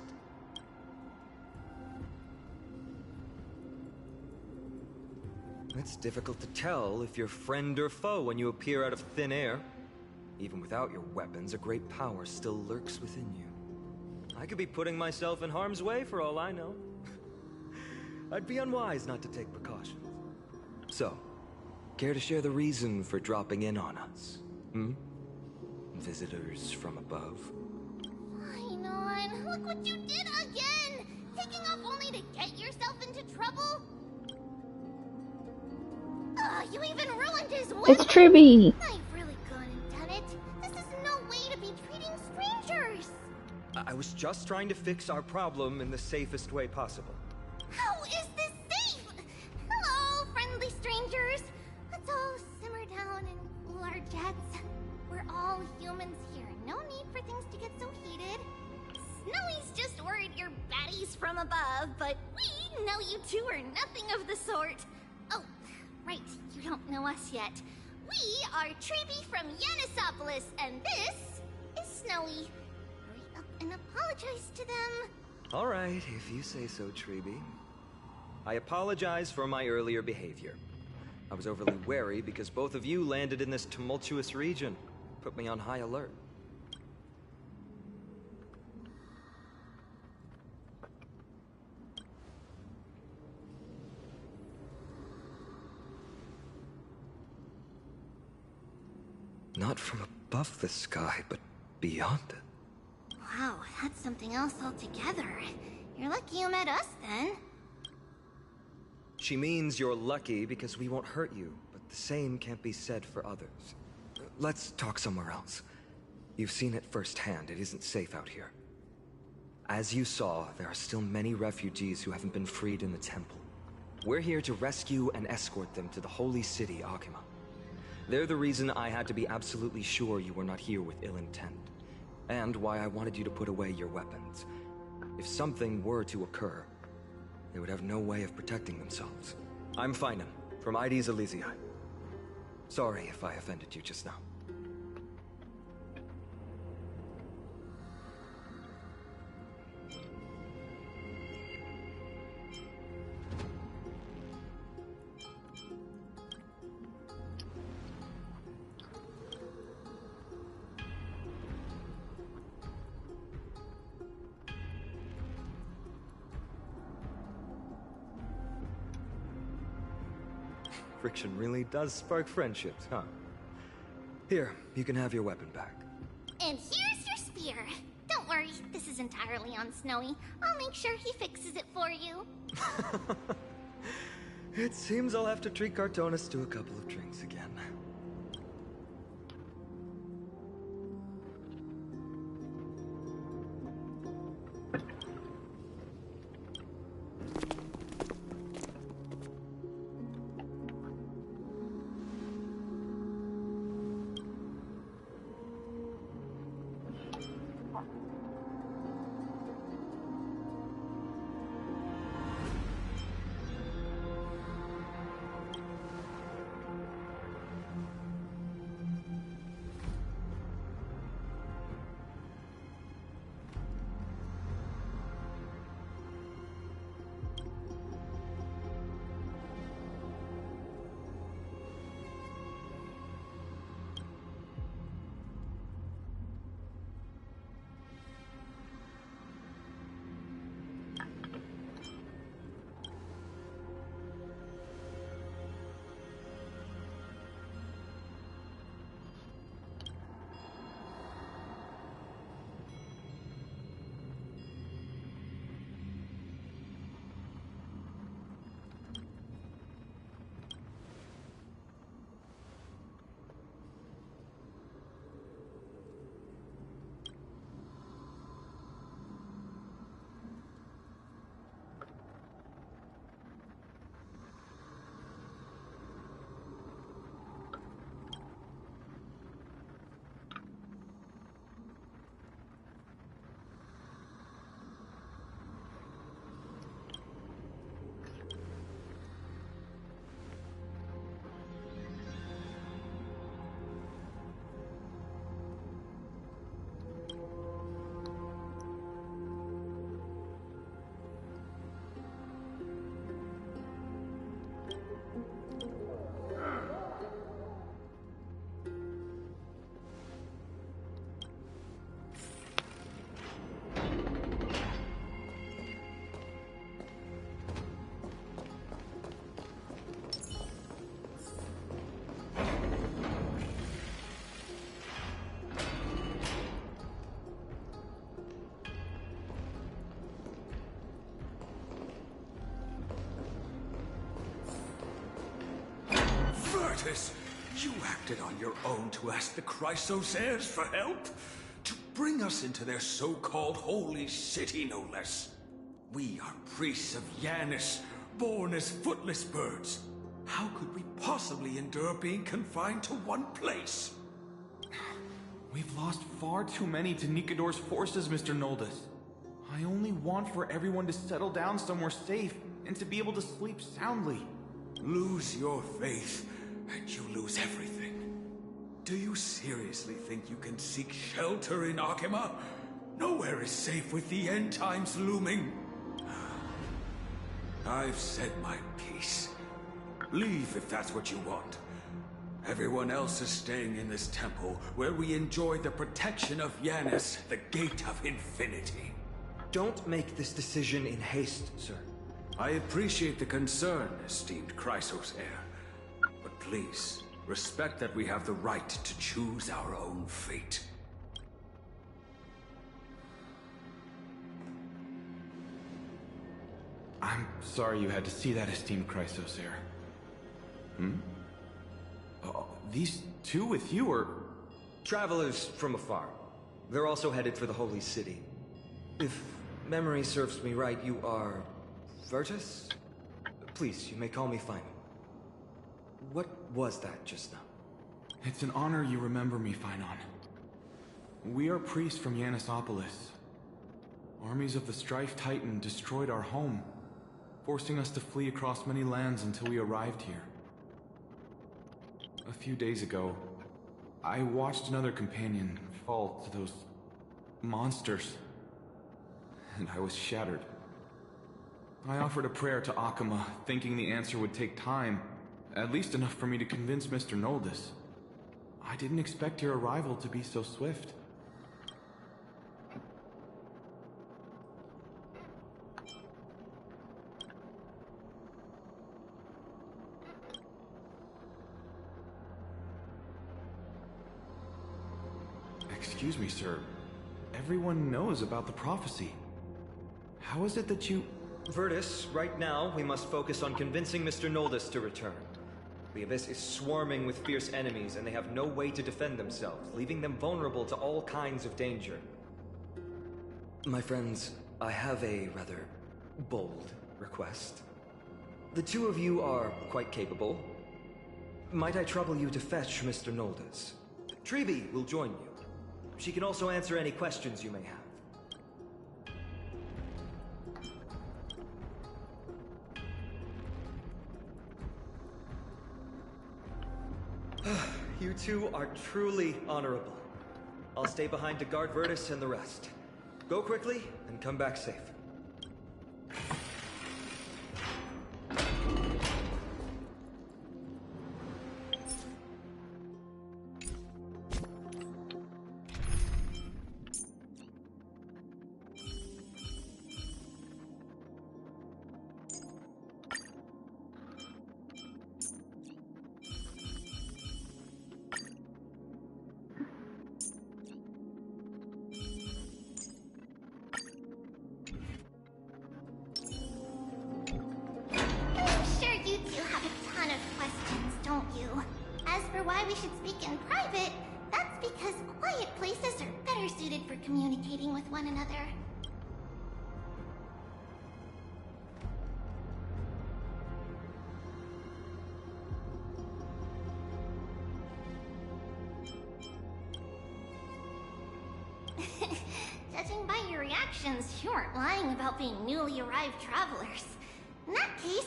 It's difficult to tell if you're friend or foe when you appear out of thin air. Even without your weapons, a great power still lurks within you. I could be putting myself in harm's way for all I know. I'd be unwise not to take precautions. So, care to share the reason for dropping in on us? Visitors from above? Fine on. Look what you did again! Taking off only to get yourself into trouble? You even ruined his weapon! It's Tribby! I've really gone and done it. This is no way to be treating strangers! I was just trying to fix our problem in the safest way possible. How is this safe? Hello, friendly strangers. Let's all simmer down and cool our jets. We're all humans here. No need for things to get so heated. Snowy's just worried you're baddies from above, but we know you two are nothing of the sort. Oh, right, you don't know us yet. We are Tribby from Yanisopolis, and this is Snowy. Hurry up and apologize to them. All right, if you say so, Tribby. I apologize for my earlier behavior. I was overly wary because both of you landed in this tumultuous region. Put me on high alert. Not from above the sky, but beyond it. Wow, that's something else altogether. You're lucky you met us then. She means you're lucky because we won't hurt you, but the same can't be said for others. Let's talk somewhere else. You've seen it firsthand. It isn't safe out here. As you saw, there are still many refugees who haven't been freed in the temple. We're here to rescue and escort them to the holy city, Akima. They're the reason I had to be absolutely sure you were not here with ill intent, and why I wanted you to put away your weapons. If something were to occur, they would have no way of protecting themselves. I'm Finan, from ID's Elysiae. Sorry if I offended you just now. Friction really does spark friendships, huh? Here, you can have your weapon back. And here's your spear. Don't worry, this is entirely on Snowy. I'll make sure he fixes it for you. It seems I'll have to treat Cartonis to a couple of drinks again. You acted on your own to ask the Chrysos heirs for help? To bring us into their so-called holy city, no less. We are priests of Yanis, born as footless birds. How could we possibly endure being confined to one place? We've lost far too many to Nikador's forces, Mr. Noldus. I only want for everyone to settle down somewhere safe and to be able to sleep soundly. Lose your faith, and you lose everything. Do you seriously think you can seek shelter in Akima? Nowhere is safe with the end times looming. I've said my piece. Leave if that's what you want. Everyone else is staying in this temple, where we enjoy the protection of Yanis, the Gate of Infinity. Don't make this decision in haste, sir. I appreciate the concern, esteemed Chrysos heir. But please, respect that we have the right to choose our own fate. I'm sorry you had to see that, esteemed Chrysosair. Oh, these two with you are... Travelers from afar. They're also headed for the Holy City. If memory serves me right, you are... Virtus? Please, you may call me Final. What was that just now? It's an honor you remember me, Finon. We are priests from Yanisopolis. Armies of the Strife Titan destroyed our home, forcing us to flee across many lands until we arrived here. A few days ago, I watched another companion fall to those monsters, and I was shattered. I offered a prayer to Akama, thinking the answer would take time, at least enough for me to convince Mr. Noldus. I didn't expect your arrival to be so swift. Excuse me, sir. Everyone knows about the prophecy. How is it that you... Virtus, right now, we must focus on convincing Mr. Noldus to return. The Abyss is swarming with fierce enemies, and they have no way to defend themselves, leaving them vulnerable to all kinds of danger. My friends, I have a rather bold request. The two of you are quite capable. Might I trouble you to fetch Mr. Noldus? Treeby will join you. She can also answer any questions you may have. You two are truly honorable. I'll stay behind to guard Virtus and the rest. Go quickly and come back safe. Communicating with one another. Judging by your reactions, you aren't lying about being newly arrived travelers. In that case,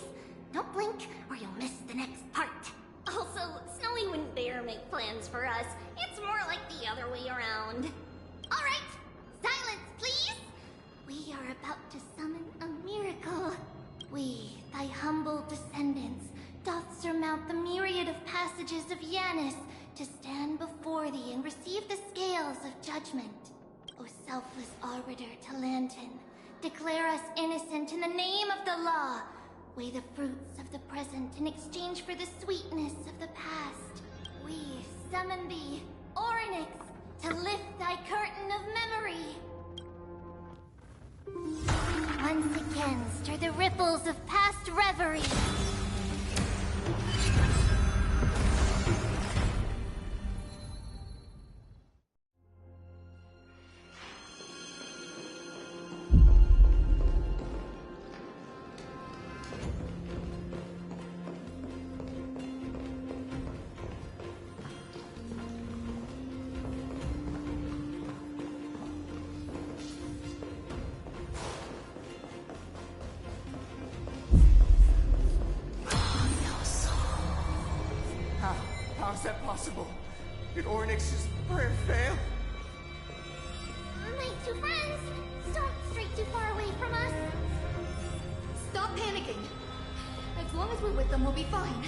don't blink or you'll miss the next part. Also, Snowy wouldn't dare make plans for us. It's more like the other way around. All right, silence, please! We are about to summon a miracle. We, thy humble descendants, doth surmount the myriad of passages of Yanis to stand before thee and receive the scales of judgment. O selfless arbiter to Lantern, declare us innocent in the name of the law. Weigh the fruits of the present in exchange for the sweetness of the past. We summon thee, Orynyx, to lift thy curtain of memory. Once again, stir the ripples of past reverie. How is that possible? Did Orynyx's prayer fail? My two friends, don't stray too far away from us. Stop panicking. As long as we're with them, we'll be fine.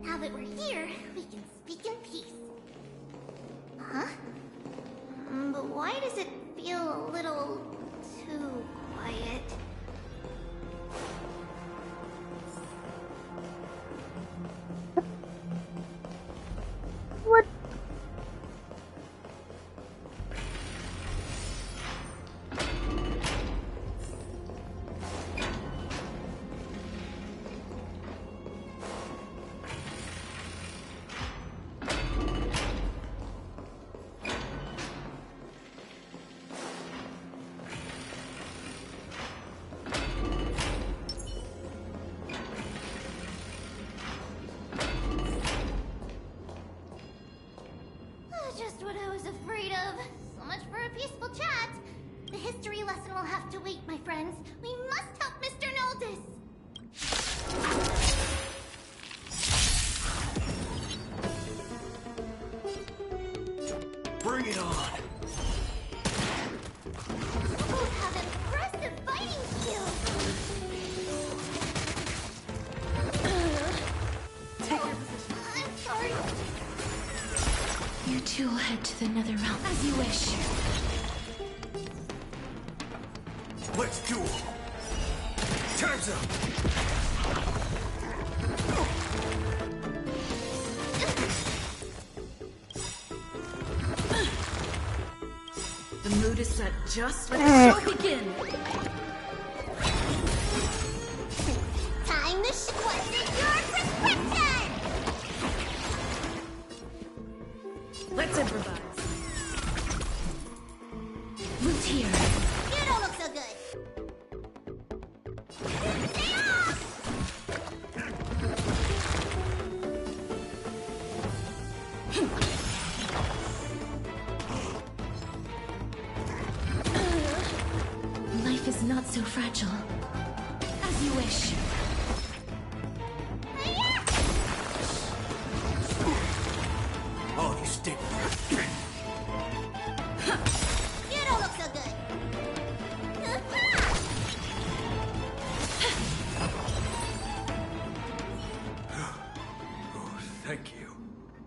Now that we're here, we can speak in peace. Huh? But why does it feel a little too quiet? Just what I was afraid of. So much for a peaceful chat. The history lesson will have to wait, my friends. We must help Mr. Noldis. Bring it on! You both have impressive fighting skills. I'm sorry. You two will head to the nether realm as you wish. Let's duel! Time's up! The mood is set. Just let the show begin. Time to what's in your prescription? Let's improvise. Root here. You don't look so good. Stay off! Life is not so fragile. As you wish. Oh, you stink. You don't look so good. Oh, thank you.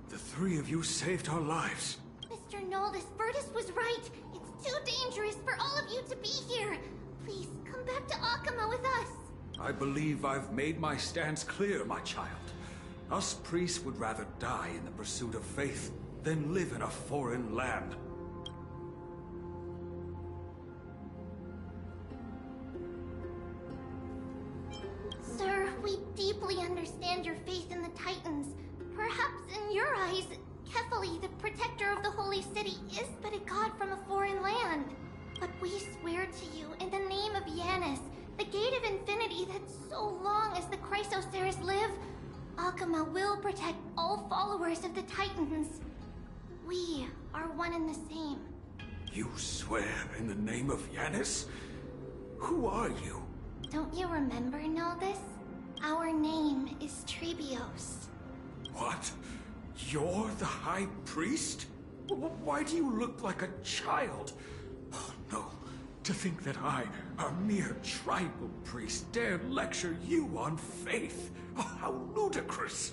The three of you saved our lives. Mr. Noldis, Virtus was right. It's too dangerous for all of you to be here. Please, come back to Akama with us. I believe I've made my stance clear, my child. Us priests would rather die in the pursuit of faith than live in a foreign land. Sir, we deeply understand your faith in the Titans. Perhaps in your eyes, Kefali, the protector of the Holy City, is but a god from a foreign land. But we swear to you, in the name of Yanis, the Gate of Infinity, that so long as the Chrysoceres live, Akama will protect all followers of the Titans. We are one and the same. You swear in the name of Yanis? Who are you? Don't you remember, Noldis? Our name is Trebios. What? You're the High Priest? Why do you look like a child? Oh, no. To think that I, a mere tribal priest, dare lecture you on faith. Oh, how ludicrous.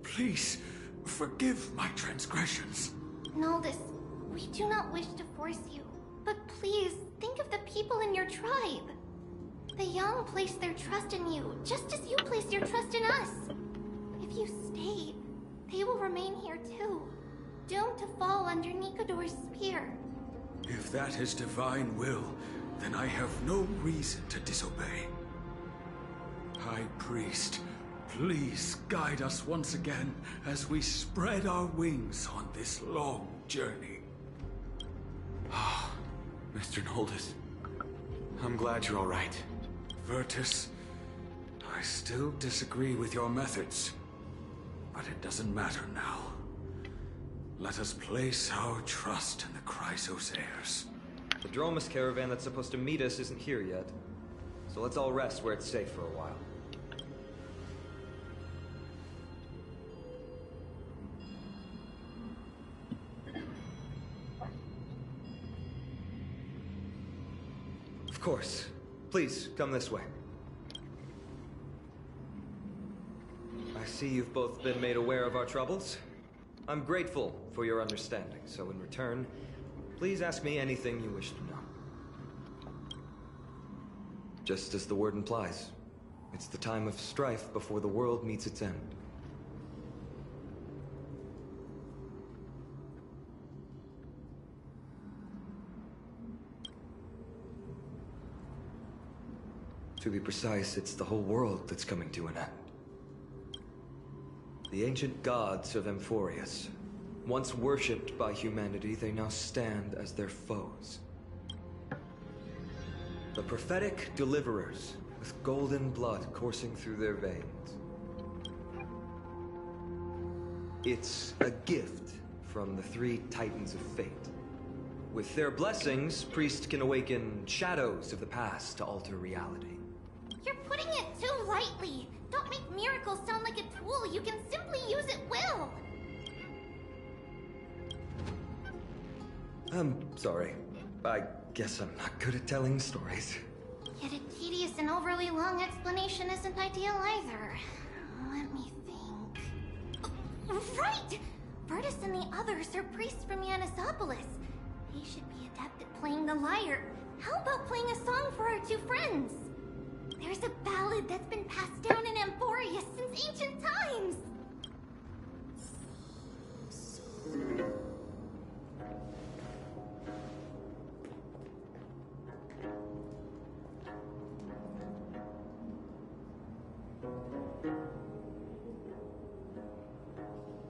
Please, forgive my transgressions. Noldis, we do not wish to force you, but please think of the people in your tribe. The young place their trust in you, just as you placed your trust in us. If you stay, they will remain here too, doomed to fall under Nikador's spear. If that is divine will, then I have no reason to disobey. High Priest, please guide us once again as we spread our wings on this long journey. Ah, Mr. Noldis. I'm glad you're all right. Virtus, I still disagree with your methods, but it doesn't matter now. Let us place our trust in the Chrysoceres. The Dromus caravan that's supposed to meet us isn't here yet, so let's all rest where it's safe for a while. Of course. Please, come this way. I see you've both been made aware of our troubles. I'm grateful for your understanding, so in return, please ask me anything you wish to know. Just as the word implies, it's the time of strife before the world meets its end. To be precise, it's the whole world that's coming to an end. The ancient gods of Amphorius, once worshipped by humanity, they now stand as their foes. The prophetic deliverers, with golden blood coursing through their veins. It's a gift from the 3 Titans of Fate. With their blessings, priests can awaken shadows of the past to alter reality. You're putting it too lightly. Don't make miracles sound like a tool you can simply use at will. I'm sorry. I guess I'm not good at telling stories. Yet a tedious and overly long explanation isn't ideal either. Let me think. Right! Virtus and the others are priests from Yanisopolis. They should be adept at playing the lyre. How about playing a song for our 2 friends? There's a ballad that's been passed down in Amphorius since ancient times.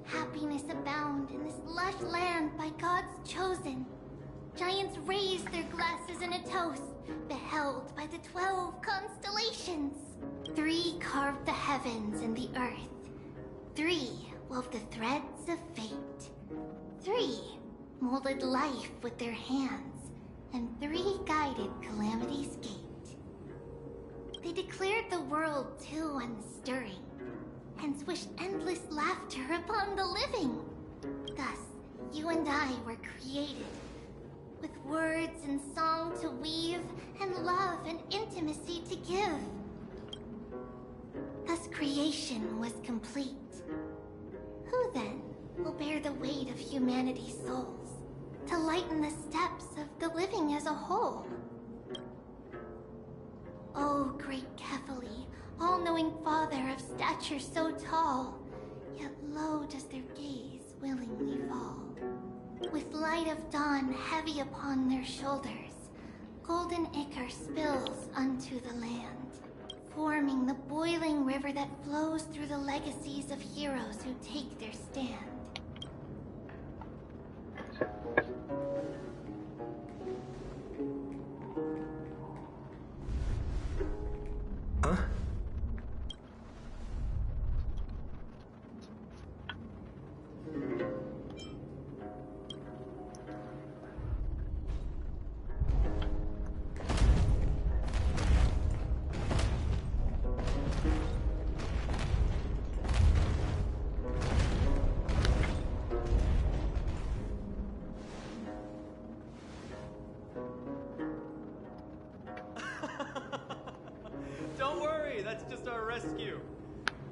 Happiness abound in this lush land by God's chosen. Giants raise their glasses in a toast, beheld by the 12 constellations. 3 carved the heavens and the earth. 3 wove the threads of fate. 3 molded life with their hands, and 3 guided Calamity's gate. They declared the world too unstirring, hence wished endless laughter upon the living. Thus, you and I were created, with words and song to weave, and love and intimacy to give. Thus creation was complete. Who then will bear the weight of humanity's souls, to lighten the steps of the living as a whole? O great Kephali, all-knowing Father of stature so tall, yet low does their gaze willingly fall. With light of dawn heavy upon their shoulders, golden ichor spills unto the land, forming the boiling river that flows through the legacies of heroes who take their stand. Huh? Don't worry, that's just our rescue.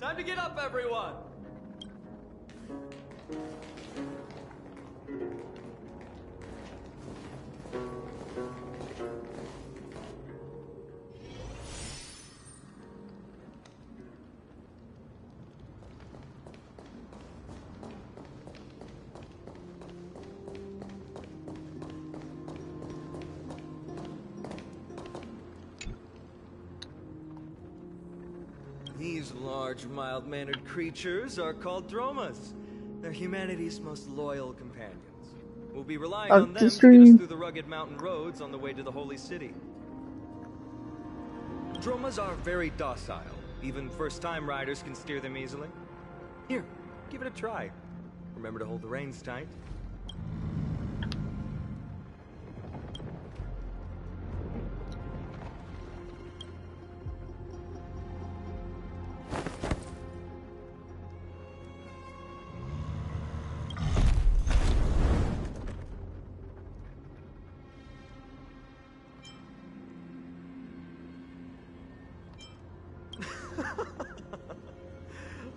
Time to get up, everyone! These large, mild-mannered creatures are called Dromas. They're humanity's most loyal companions. We'll be relying on them to get us through the rugged mountain roads on the way to the Holy City. Dromas are very docile. Even first-time riders can steer them easily. Here, give it a try. Remember to hold the reins tight.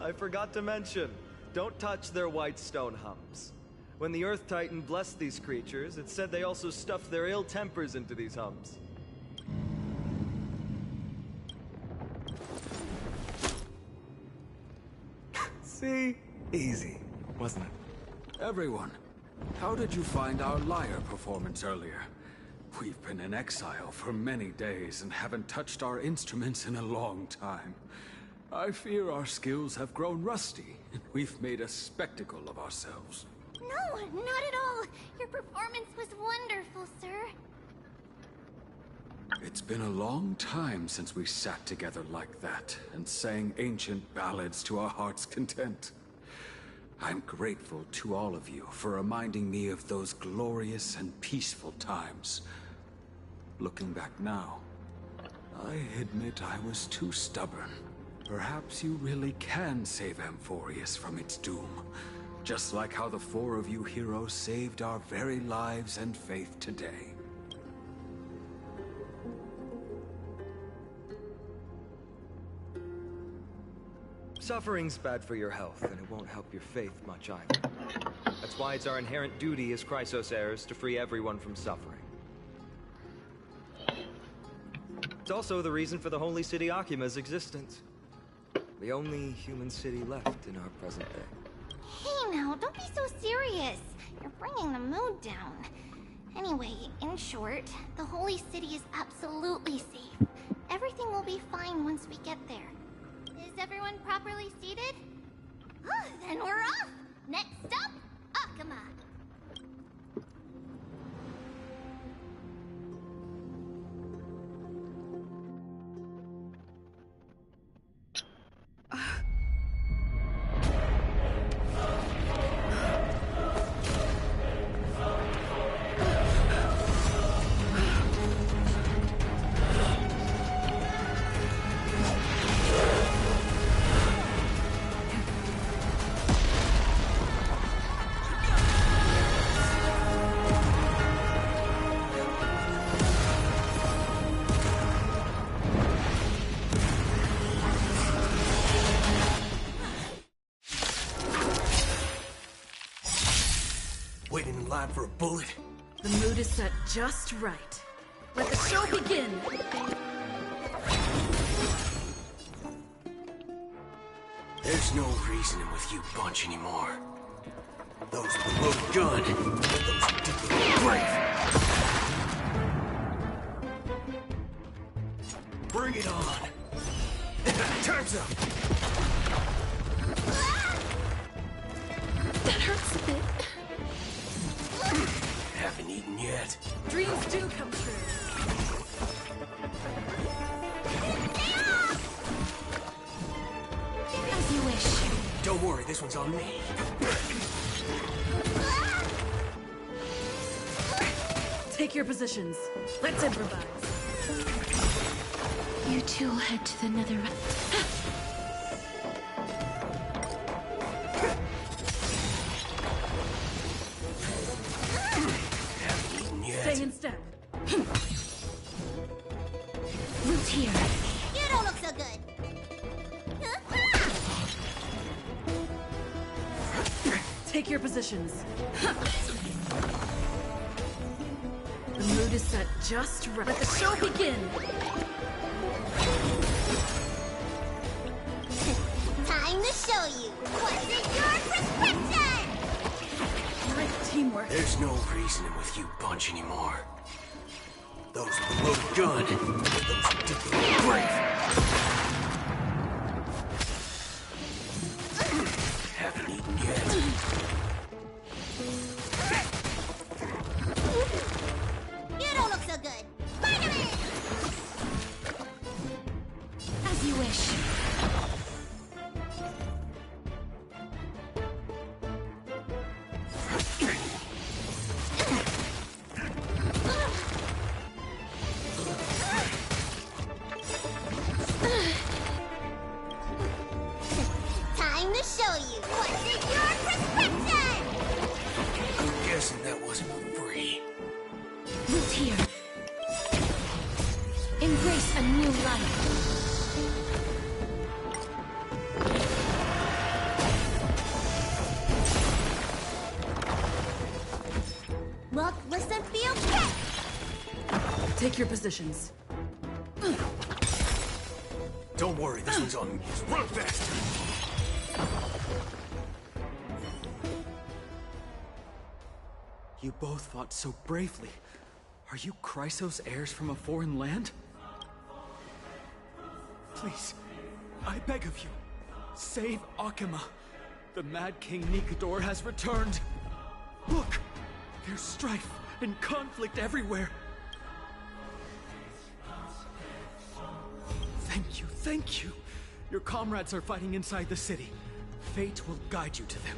I forgot to mention, don't touch their white stone humps. When the Earth Titan blessed these creatures, it said they also stuffed their ill tempers into these humps. See? Easy, wasn't it? Everyone, how did you find our lyre performance earlier? We've been in exile for many days and haven't touched our instruments in a long time. I fear our skills have grown rusty, and we've made a spectacle of ourselves. No, not at all. Your performance was wonderful, sir. It's been a long time since we sat together like that and sang ancient ballads to our heart's content. I'm grateful to all of you for reminding me of those glorious and peaceful times. Looking back now, I admit I was too stubborn. Perhaps you really can save Amphorius from its doom, just like how the four of you heroes saved our very lives and faith today. Suffering's bad for your health, and it won't help your faith much either. That's why it's our inherent duty as Chrysos heirs to free everyone from suffering. It's also the reason for the Holy City Akima's existence. The only human city left in our present day. Hey now, don't be so serious. You're bringing the mood down. Anyway, in short, the Holy City is absolutely safe. Everything will be fine once we get there. Is everyone properly seated? Then we're off! Next stop, Akama! Waiting in line for a bullet? The mood is set just right. Let the show begin! There's no reasoning with you bunch anymore. Those with the loaded gun, and those who did the brave. Bring it on! Time's up! That hurts a bit. Haven't eaten yet. Dreams do come true. As you wish. Don't worry, this one's on me. Take your positions. Let's improvise. You two head to the nether. Stay in step. Root here. You don't look so good. Take your positions. The mood is set just right. Let the show begin! Time to show you what's in your prescription! Great teamwork. There's no reasoning with you bunch anymore. Those with the loaded gun, and those who did the brave. Haven't eaten yet. You don't look so good. Spider-Man! As you wish. Time to show you what's in your prescription! I'm guessing that wasn't free. Root here. Embrace a new life. Look, listen, feel, kick! Take your positions. Don't worry, this one's on me. Run faster! You both fought so bravely. Are you Chrysos heirs from a foreign land? Please, I beg of you, save Akima. The Mad King Nikador has returned. Look, there's strife and conflict everywhere. Thank you, thank you. Your comrades are fighting inside the city. Fate will guide you to them.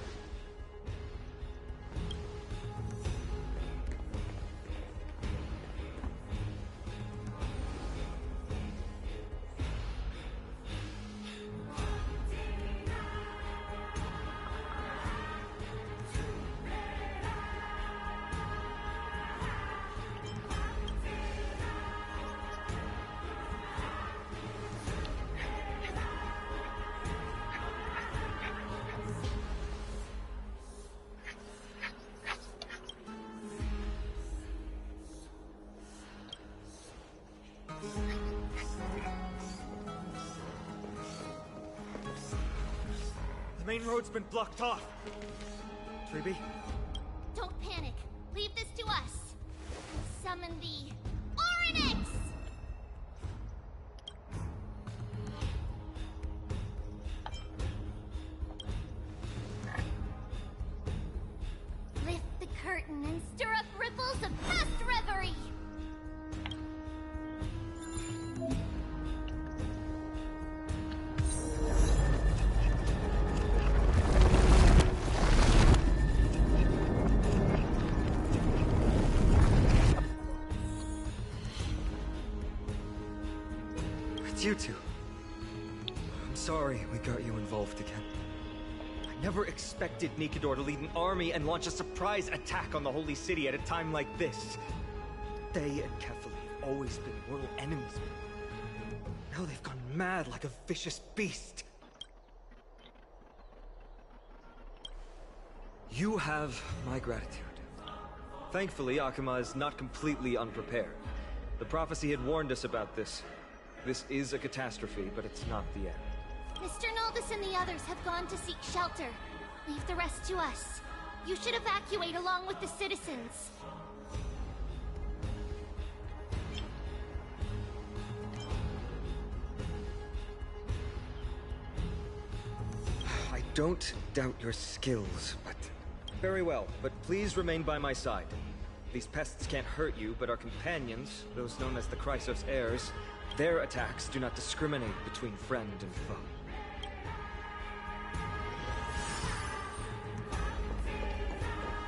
main road's been blocked off. Treeby? Don't panic. Leave this to us. Summon the Oryx! Lift the curtain and stir up ripples of past reverie. You two. I'm sorry we got you involved again. I never expected Nikador to lead an army and launch a surprise attack on the Holy City at a time like this. They and Kefali have always been mortal enemies. Now they've gone mad like a vicious beast. You have my gratitude. Thankfully, Akuma is not completely unprepared. The prophecy had warned us about this. This is a catastrophe, but it's not the end. Mr. Naldis and the others have gone to seek shelter. Leave the rest to us. You should evacuate along with the citizens. I don't doubt your skills, but... Very well, but please remain by my side. These pests can't hurt you, but our companions, those known as the Chrysos heirs, their attacks do not discriminate between friend and foe.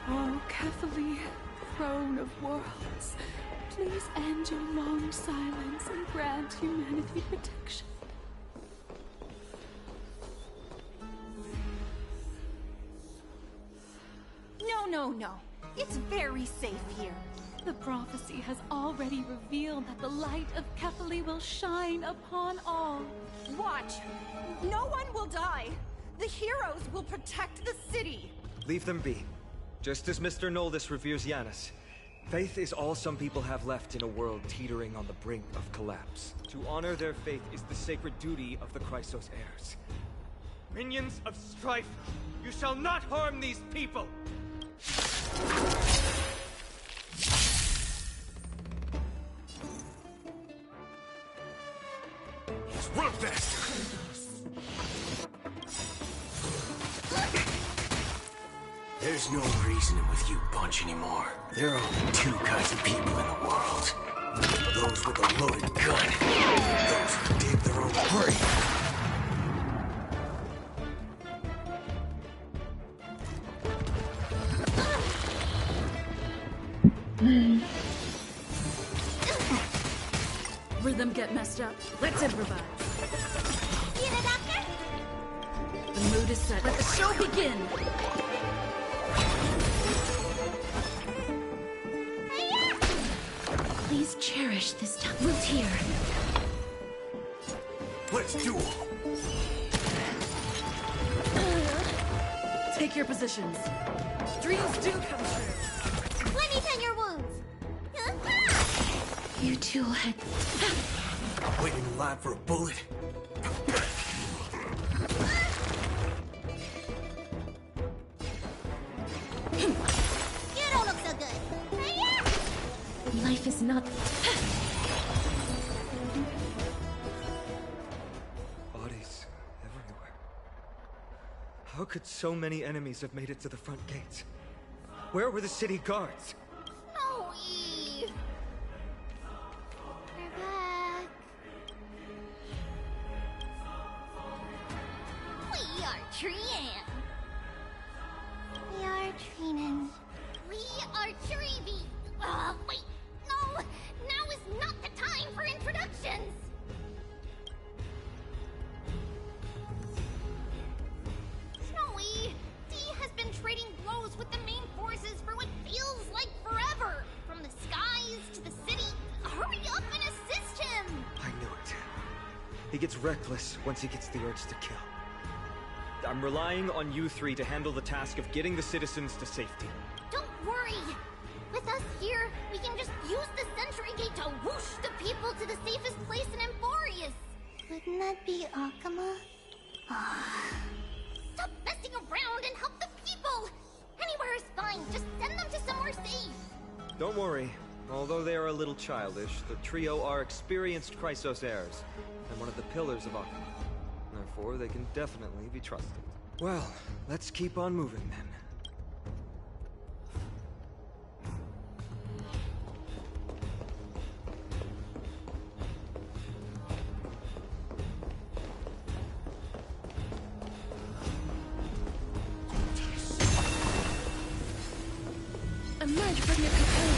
Oh, Kefali, throne of worlds, please end your long silence and grant humanity protection. No. It's very safe here. The prophecy has already revealed that the light of Kefali will shine upon all. Watch! No one will die! The heroes will protect the city! Leave them be. Just as Mr. Noldis reveres Yanis, faith is all some people have left in a world teetering on the brink of collapse. To honor their faith is the sacred duty of the Chrysos heirs. Minions of strife, you shall not harm these people! Run faster! There's no reasoning with you bunch anymore. There are only two kinds of people in the world. Those with a loaded gun. Those who dig their own grave. Rhythm get messed up. Let's improvise. See the doctor? The mood is set. Let the show begin. Please cherish this time. We'll tear. Let's duel! Take your positions. Dreams do come true. Let me tend your wounds. You two had... Waiting in line for a bullet? You don't look so good. Life is not... Bodies everywhere. How could so many enemies have made it to the front gates? Where were the city guards? Snowy! We're back. We are Trian. We are Trinan. We are Treeby. Wait. No! Now is not the time for introductions! Snowy! D has been trading blows with the main forces for what feels like forever! From the skies to the city. Hurry up and assist him! I knew it. He gets reckless once he gets the urge to kill. I'm relying on you three to handle the task of getting the citizens to safety. Don't worry! With us here, we can just use the Sentry Gate to whoosh the people to the safest place in Emporius! Wouldn't that be Akuma? Stop messing around and help the people. Anywhere is fine. Just send them to somewhere safe. Don't worry. Although they are a little childish, the trio are experienced Chrysos heirs, and one of the pillars of Akuma. Therefore, they can definitely be trusted. Well, let's keep on moving then. Emerge from your cocoon.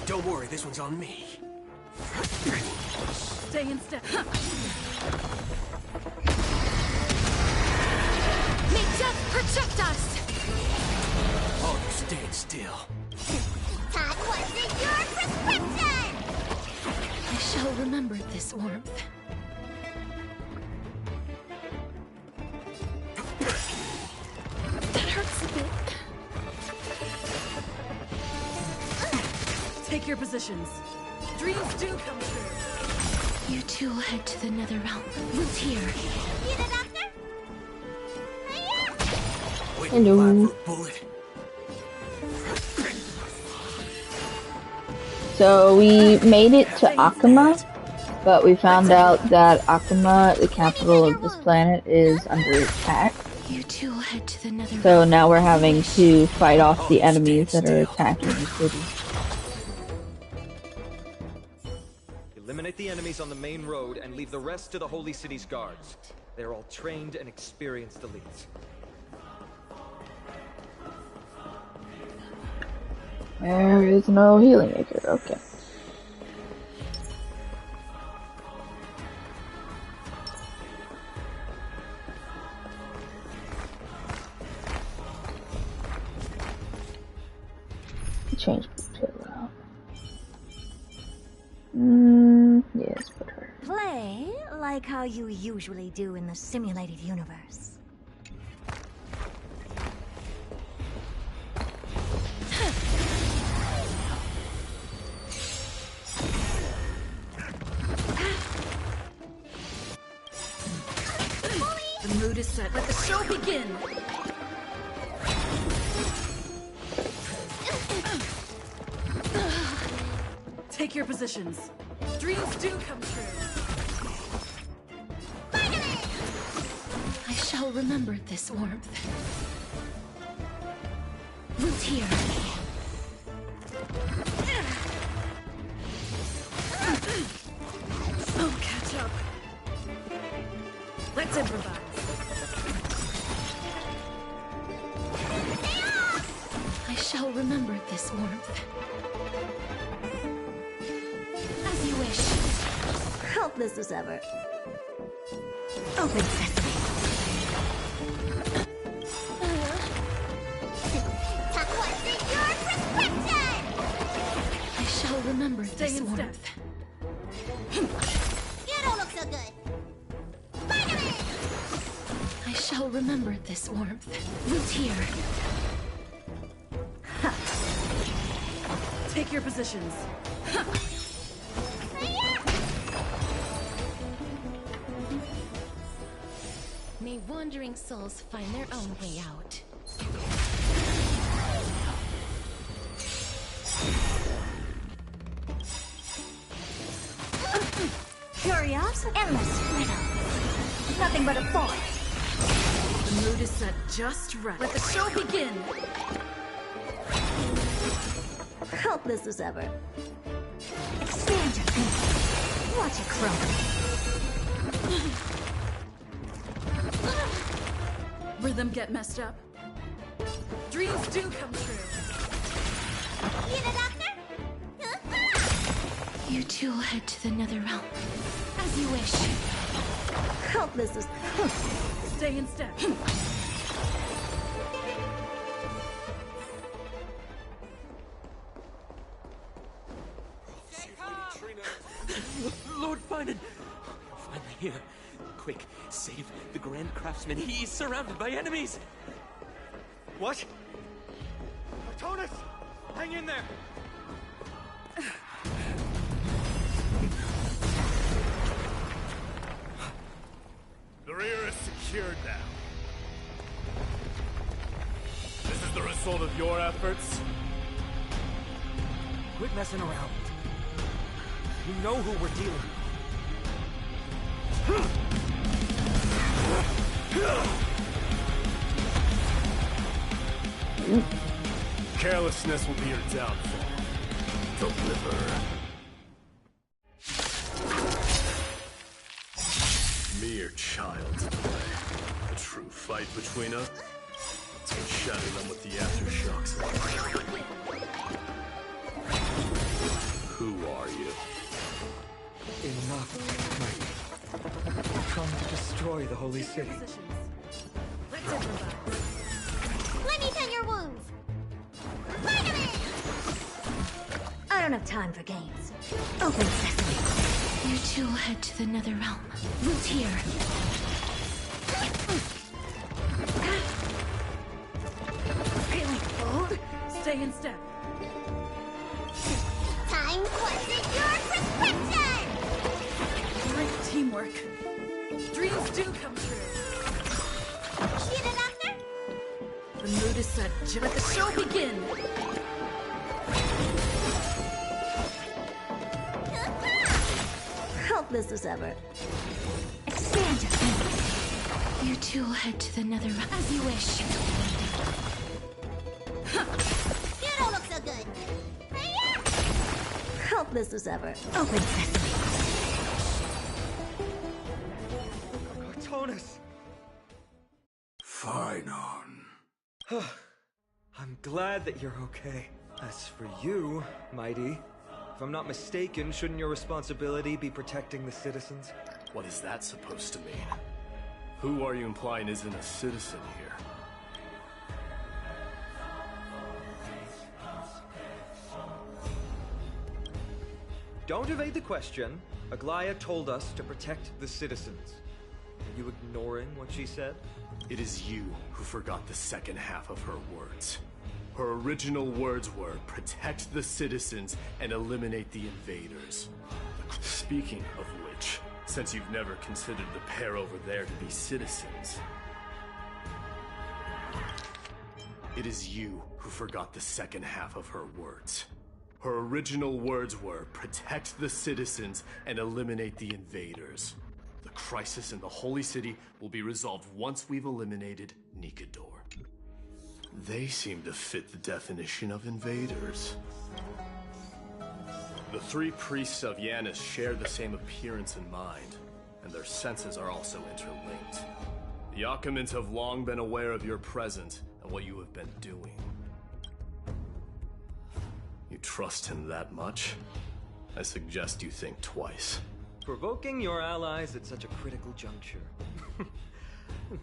Don't worry, this one's on me. Stay in step. May death protect us! Oh, you stand still. That wasn't your prescription! I shall remember this warmth. That hurts a bit. Take your positions. Dreams do come true. You two head to the nether realm. Who's here? You the doctor? Hello. Bullet. So we made it to Akuma, but we found out that Akuma, the capital of this planet, is under attack. You two head to the nether realm. So now we're having to fight off the enemies that are attacking the city. Eliminate the enemies on the main road and leave the rest to the Holy City's guards. They are all trained and experienced elites. There is no healing maker, okay. Change Taylor out. Yes, put her. Play like how you usually do in the simulated universe. The mood is set. Let the show begin. Take your positions. Dreams do come true. I shall remember this warmth. Roots here. Oh, catch up. Let's improvise. I shall remember this warmth. As you wish. Helpless as ever. Open sesame. That wasn't your prescription! I shall remember this warmth. You don't look so good. I shall remember this warmth. Roots here. Take your positions. May wandering souls find their own way out. Curiosity? Endless riddle. Nothing but a thought. The mood is set just right. Let the show begin. Helpless as ever. Expand your thinking. Watch it grow. Rhythm get messed up. Dreams do come true. You the doctor? You two head to the nether realm. As you wish. Helpless as... Stay in step. Lord Finan! Finally here. Quick, save the Grand Craftsman. He is surrounded by enemies! What? Artonis! Hang in there! The rear is secured now. This is the result of your efforts? Quit messing around. You know who we're dealing with. Carelessness will be your downfall. Deliver. Mere child's play. A true fight between us? Let's shatter them with the aftershocks. Who are you? Enough, Mike. Come to destroy the Holy City. Let's improvise. Let me tend your wounds. Finally! I don't have time for games. Open sesame. You two will head to the Nether Realm. Root here. Feeling bold? Stay in step. Time questions your prescription! Great teamwork. Dreams do come true. See the doctor? The mood is set. Let the show begin. Helpless as ever. Expand your fingers. You two will head to the Nether Realm. As you wish. You don't look so good. Hiya! Helpless as ever. Open sesame. Cartonis! Fine on. I'm glad that you're okay. As for you, Mighty, if I'm not mistaken, shouldn't your responsibility be protecting the citizens? What is that supposed to mean? Who are you implying isn't a citizen here? Don't evade the question. Aglaya told us to protect the citizens. Are you ignoring what she said? It is you who forgot the second half of her words. Her original words were, protect the citizens and eliminate the invaders. Speaking of which, since you've never considered the pair over there to be citizens, it is you who forgot the second half of her words. Her original words were, protect the citizens and eliminate the invaders. The crisis in the Holy City will be resolved once we've eliminated Nikador. They seem to fit the definition of invaders. The three priests of Yanis share the same appearance and mind, and their senses are also interlinked. The Akamans have long been aware of your presence and what you have been doing. You trust him that much? I suggest you think twice. Provoking your allies at such a critical juncture.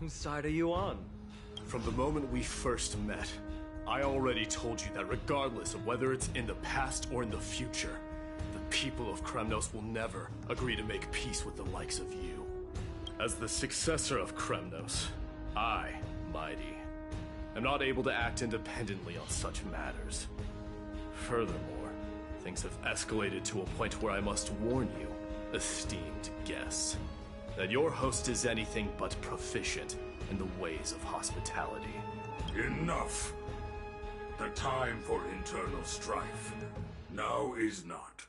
Whose side are you on? From the moment we first met, I already told you that regardless of whether it's in the past or in the future, the people of Kremnos will never agree to make peace with the likes of you. As the successor of Kremnos, I, Mighty, am not able to act independently on such matters. Furthermore, things have escalated to a point where I must warn you, esteemed guests, that your host is anything but proficient in the ways of hospitality. Enough! The time for internal strife now is not.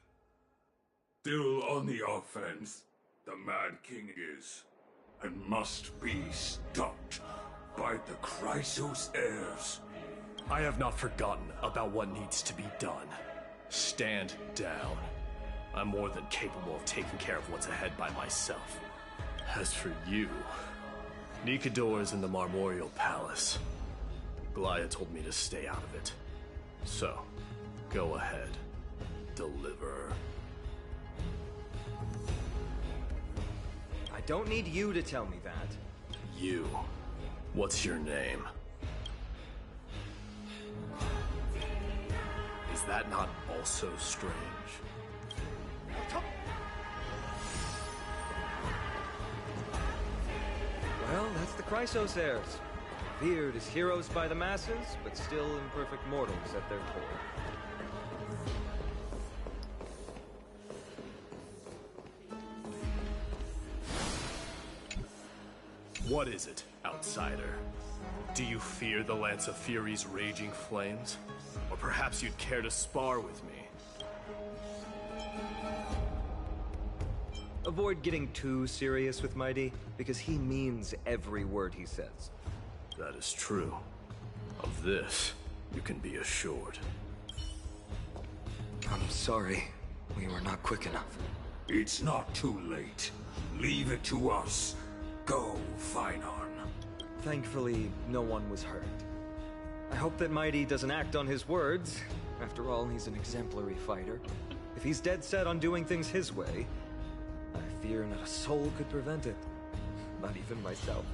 Still on the offense, the Mad King is, and must be stopped by the Chrysos heirs. I have not forgotten about what needs to be done. Stand down. I'm more than capable of taking care of what's ahead by myself. As for you, Nikador is in the Marmorial Palace. Glaya told me to stay out of it. So, go ahead. Deliver. I don't need you to tell me that. You. What's your name? Is that not also strange? Well, that's the Chrysos heirs. Revered as heroes by the masses, but still imperfect mortals at their core. What is it, outsider? Do you fear the Lance of Fury's raging flames? Or perhaps you'd care to spar with me? Avoid getting too serious with Mighty, because he means every word he says. That is true. Of this, you can be assured. I'm sorry. We were not quick enough. It's not too late. Leave it to us. Go, Finon. Thankfully, no one was hurt. I hope that Mighty doesn't act on his words. After all, he's an exemplary fighter. If he's dead set on doing things his way, I fear not a soul could prevent it. Not even myself.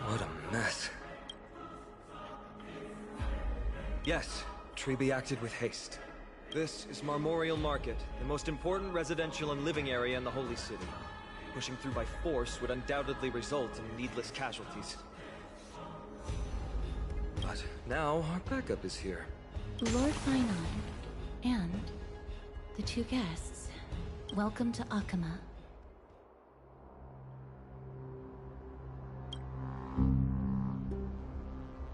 What a mess. Yes, Treby acted with haste. This is Marmorial Market, the most important residential and living area in the Holy City. Pushing through by force would undoubtedly result in needless casualties. But now our backup is here. Lord Finon, and the two guests. Welcome to Akama.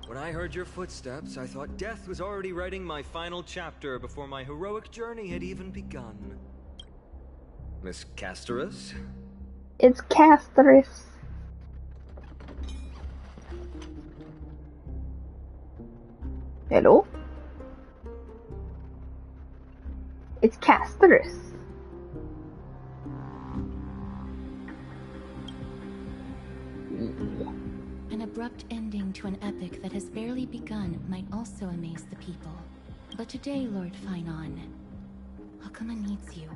When I heard your footsteps, I thought death was already writing my final chapter before my heroic journey had even begun. Miss Castorus? It's Castorus. Hello? It's Castorus. An abrupt ending to an epic that has barely begun might also amaze the people. But today, Lord Finon, Akama needs you.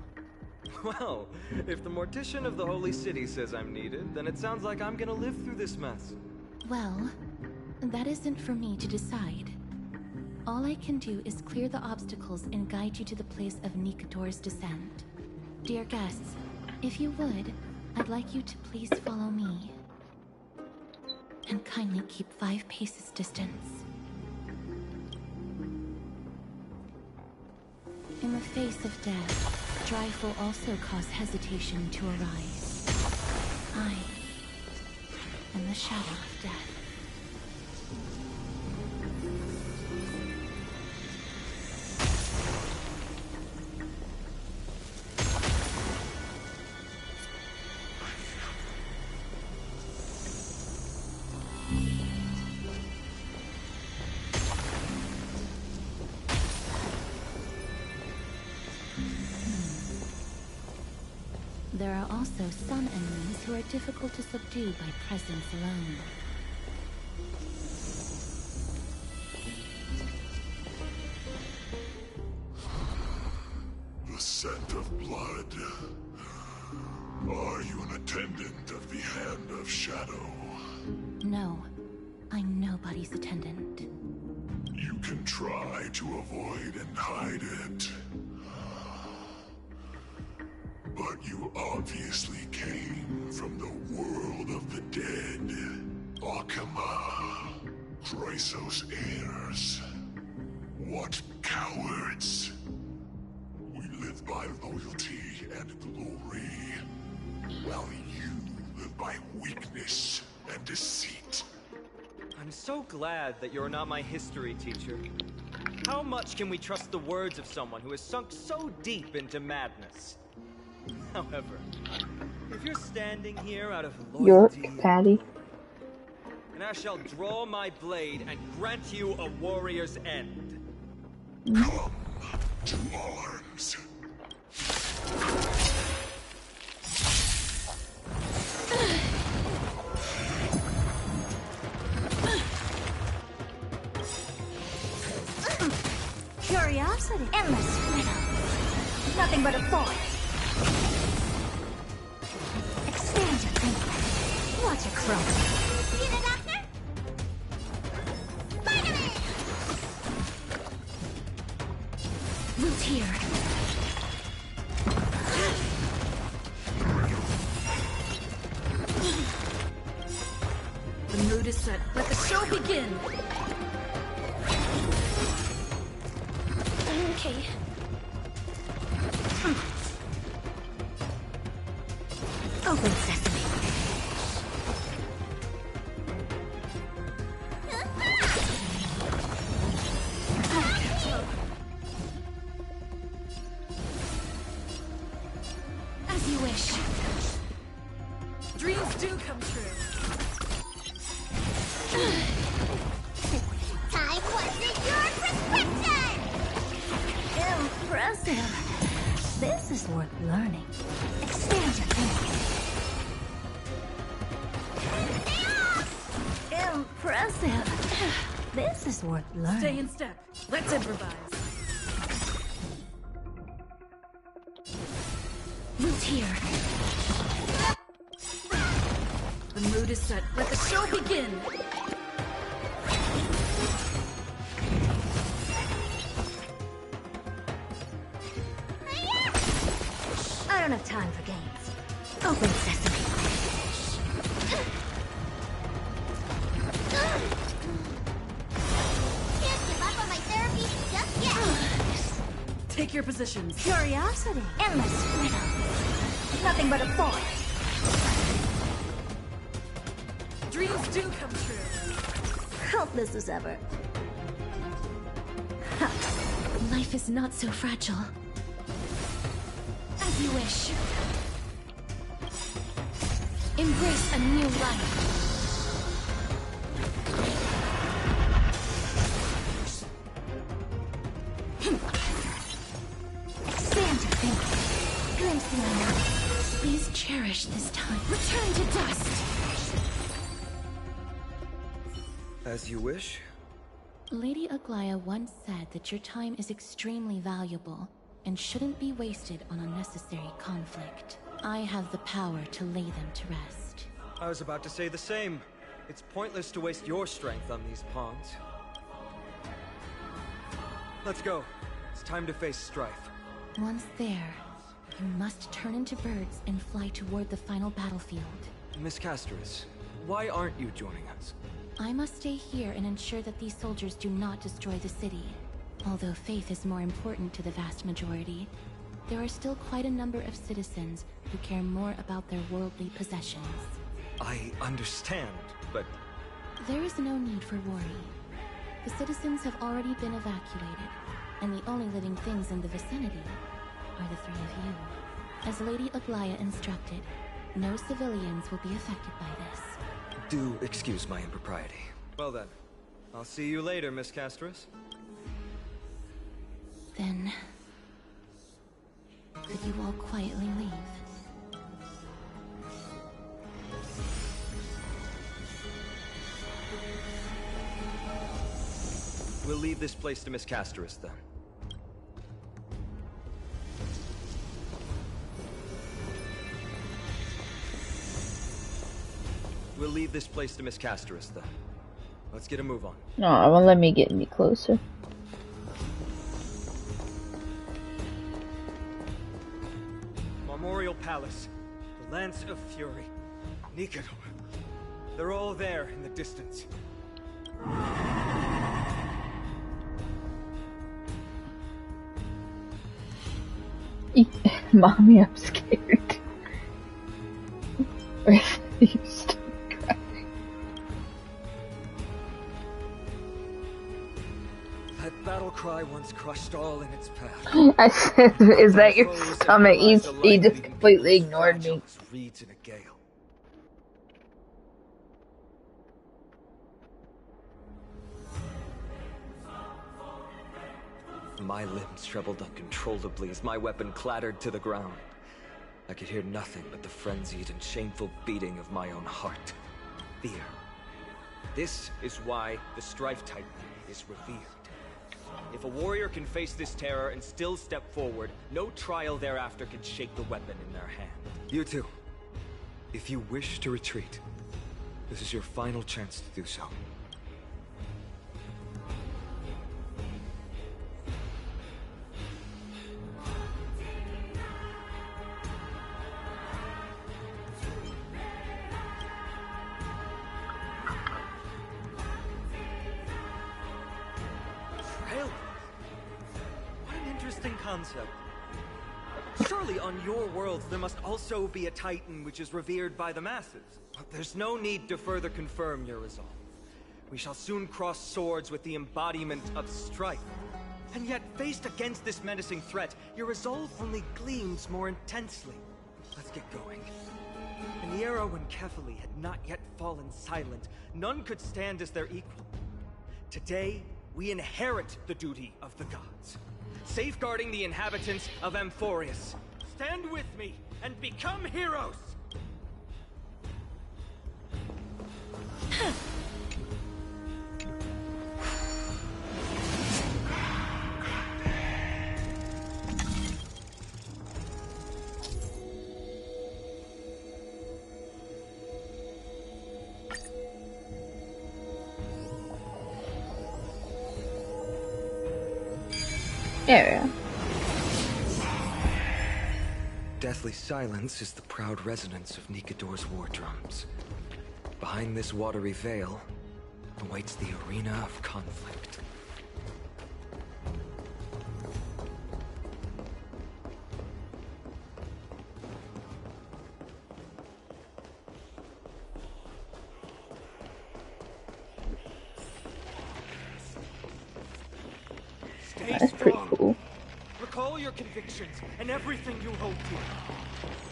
Well, if the Mortician of the Holy City says I'm needed, then it sounds like I'm gonna live through this mess. Well, that isn't for me to decide. All I can do is clear the obstacles and guide you to the place of Nikador's descent. Dear guests, if you would, I'd like you to please follow me. And kindly keep 5 paces distance. In the face of death, strife will also cause hesitation to arise. I am the shadow of death. There are also some enemies who are difficult to subdue by presence alone. The scent of blood. Are you an attendant of the Hand of Shadow? No, I'm nobody's attendant. You can try to avoid and hide it. But you obviously came from the world of the dead. Akama. Chrysos heirs. What cowards. We live by loyalty and glory, while you live by weakness and deceit. I'm so glad that you're not my history teacher. How much can we trust the words of someone who has sunk so deep into madness? However, if you're standing here out of loyalty, York, Patty. and I shall draw my blade and grant you a warrior's end. Come to arms. Curiosity. Endless freedom. Nothing but a force. Expand your thinking. Watch it grow. See the doctor? Finally! here. The mood is set. Let the show begin. Okay. Open sesame. As you wish. Dreams do come true. Time wasn't your prescription! Impressive. This is worth learning. Expand your thinking. Impressive. This is worth learning. Stay in step. Let's improvise. Root here. The mood is set. Let the show begin. I don't have time for games. Open sesame. Can't give up on my therapy just yet! Take your positions. Curiosity. Endless riddle. Nothing but a boy. Dreams do come true. Helpless as ever. Life is not so fragile. As you wish. Embrace a new life. Expand your thinking. Glimpse the unknown. Please cherish this time. Return to dust. As you wish. Lady Aglaya once said that your time is extremely valuable and shouldn't be wasted on unnecessary conflict. I have the power to lay them to rest. I was about to say the same. It's pointless to waste your strength on these pawns. Let's go. It's time to face strife. Once there, you must turn into birds and fly toward the final battlefield. Miss Castris, why aren't you joining us? I must stay here and ensure that these soldiers do not destroy the city. Although faith is more important to the vast majority, there are still quite a number of citizens who care more about their worldly possessions. I understand, but... There is no need for worry. The citizens have already been evacuated, and the only living things in the vicinity are the three of you. As Lady Aglaya instructed, no civilians will be affected by this. Do excuse my impropriety. Well then, I'll see you later, Miss Castris. Then... could you all quietly leave? We'll leave this place to Miss Castris, then. We'll leave this place to Miss Castris, then. Let's get a move on. No, it won't let me get any closer. Memorial Palace, the Lance of Fury, Nikador. They're all there in the distance. Mommy, I'm scared. Refused. That battle cry once crushed all in its path. I said, is that your stomach? He just completely ignored me. Reeds in a gale. My limbs trembled uncontrollably as my weapon clattered to the ground. I could hear nothing but the frenzied and shameful beating of my own heart. Fear. This is why the Strife Titan is revered. If a warrior can face this terror and still step forward, no trial thereafter can shake the weapon in their hand. You two, if you wish to retreat, this is your final chance to do so. interesting concept. Surely on your worlds there must also be a titan which is revered by the masses. But there's no need to further confirm your resolve. We shall soon cross swords with the embodiment of strife. And yet, faced against this menacing threat, your resolve only gleams more intensely. Let's get going. In the era when Kefali had not yet fallen silent, none could stand as their equal. Today, we inherit the duty of the gods, safeguarding the inhabitants of Amphorius. Stand with me and become heroes! Area. Deathly silence is the proud resonance of Nikador's war drums. Behind this watery veil awaits the arena of conflict. That's pretty cool. Recall your convictions and everything you hold dear.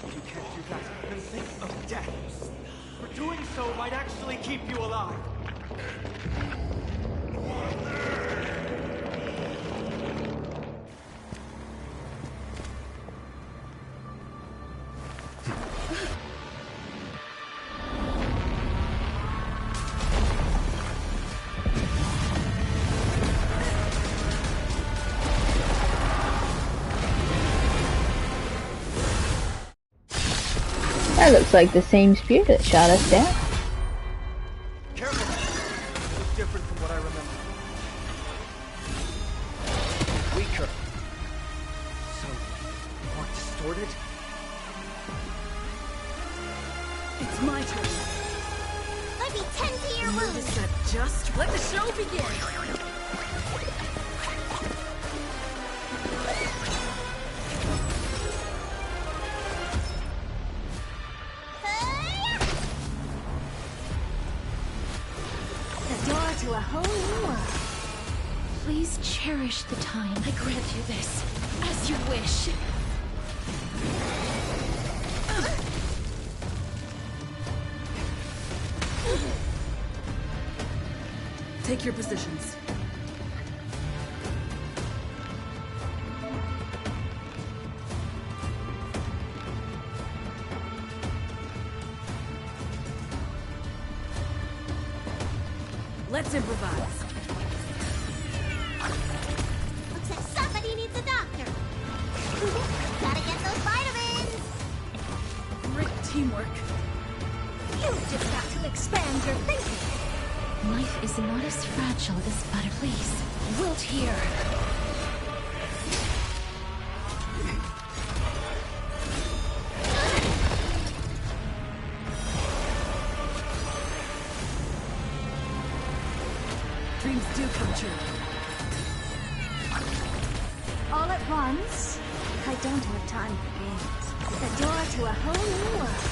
If you can't do that, then think of death. For doing so might actually keep you alive. That looks like the same spear that shot us down. Careful! It's different from what I remember. Weaker. So, more distorted? It's my turn. Let me tend to your wounds. Notice that just let the show begin. To a whole new world. Please cherish the time. I grant you this, as you wish. Take your positions. Let's improvise. Looks like somebody needs a doctor. Gotta get those vitamins. Great teamwork. You've just got to expand your thinking. Life is not as fragile as butter. Please, wilt here. Dreams do come true. All at once? I don't have time for games. The door to a whole new world.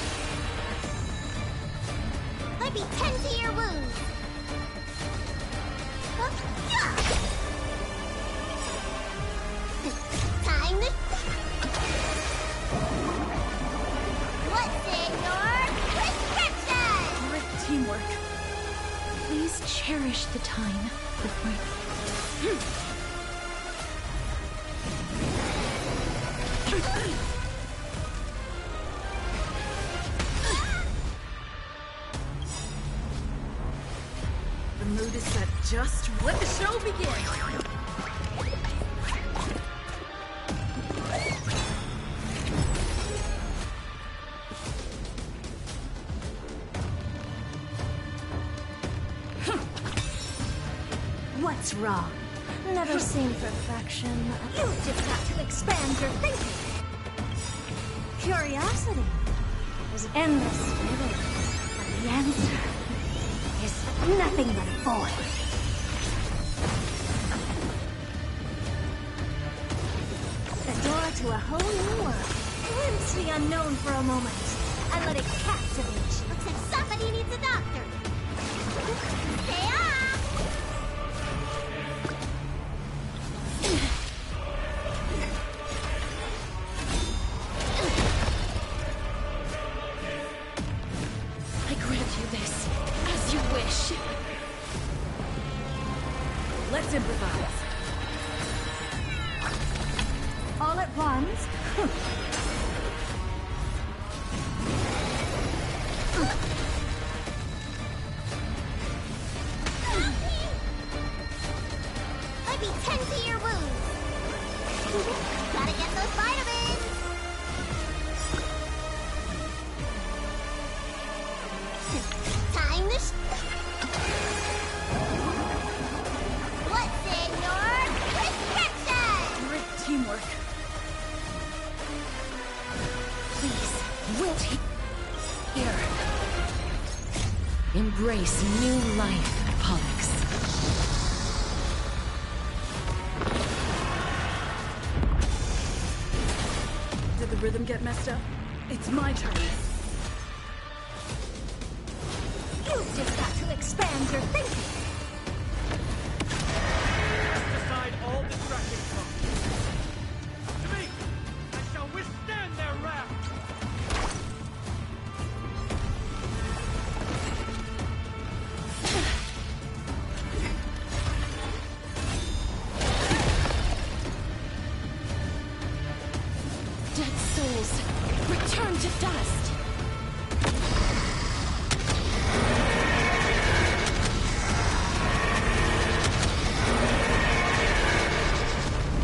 Let me tend to your wounds. Time to... What's in your prescription? Great teamwork. Please cherish the time with my... The mood is set just let the show begin. What's wrong? Never seen perfection. You've just got to expand your thinking. Curiosity is endless riddles, but the answer is nothing but a void. to a whole new world. Glimpse the unknown for a moment. I let it captivate you. Looks like somebody needs a doctor. Stay off! I grant you this, as you wish. Let's improvise. All at once? Might be 10 to your wounds. Gotta get those vitamins. Time to what's in your prescription? Great teamwork. Please, wilt here. Embrace new life, Pollux. Did the rhythm get messed up? It's my turn. You've just got to expand your thinking. Aside all distracting thoughts. To me, I shall withstand their wrath. Dead souls, return to dust.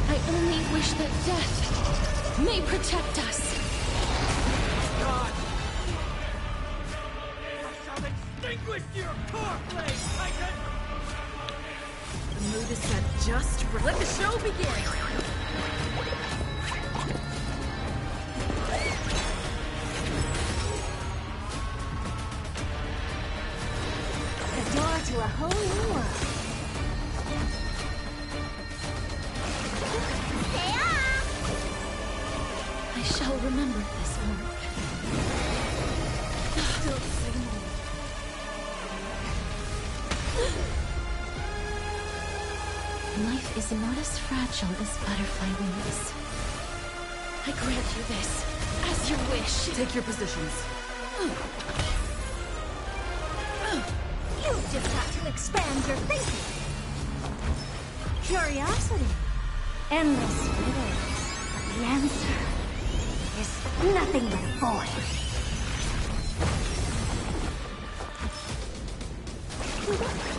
I only wish that death may protect us. God! I shall extinguish your core flame, Titan! The mood is set just right. Let the show begin! The door to a whole new world. Stay off! I shall remember this warmth. Don't say more. Life is not as fragile as butterfly wings. I grant you this, as you wish. Take your positions. You've just got to expand your thinking. Curiosity. Endless riddles. But the answer is nothing but a void.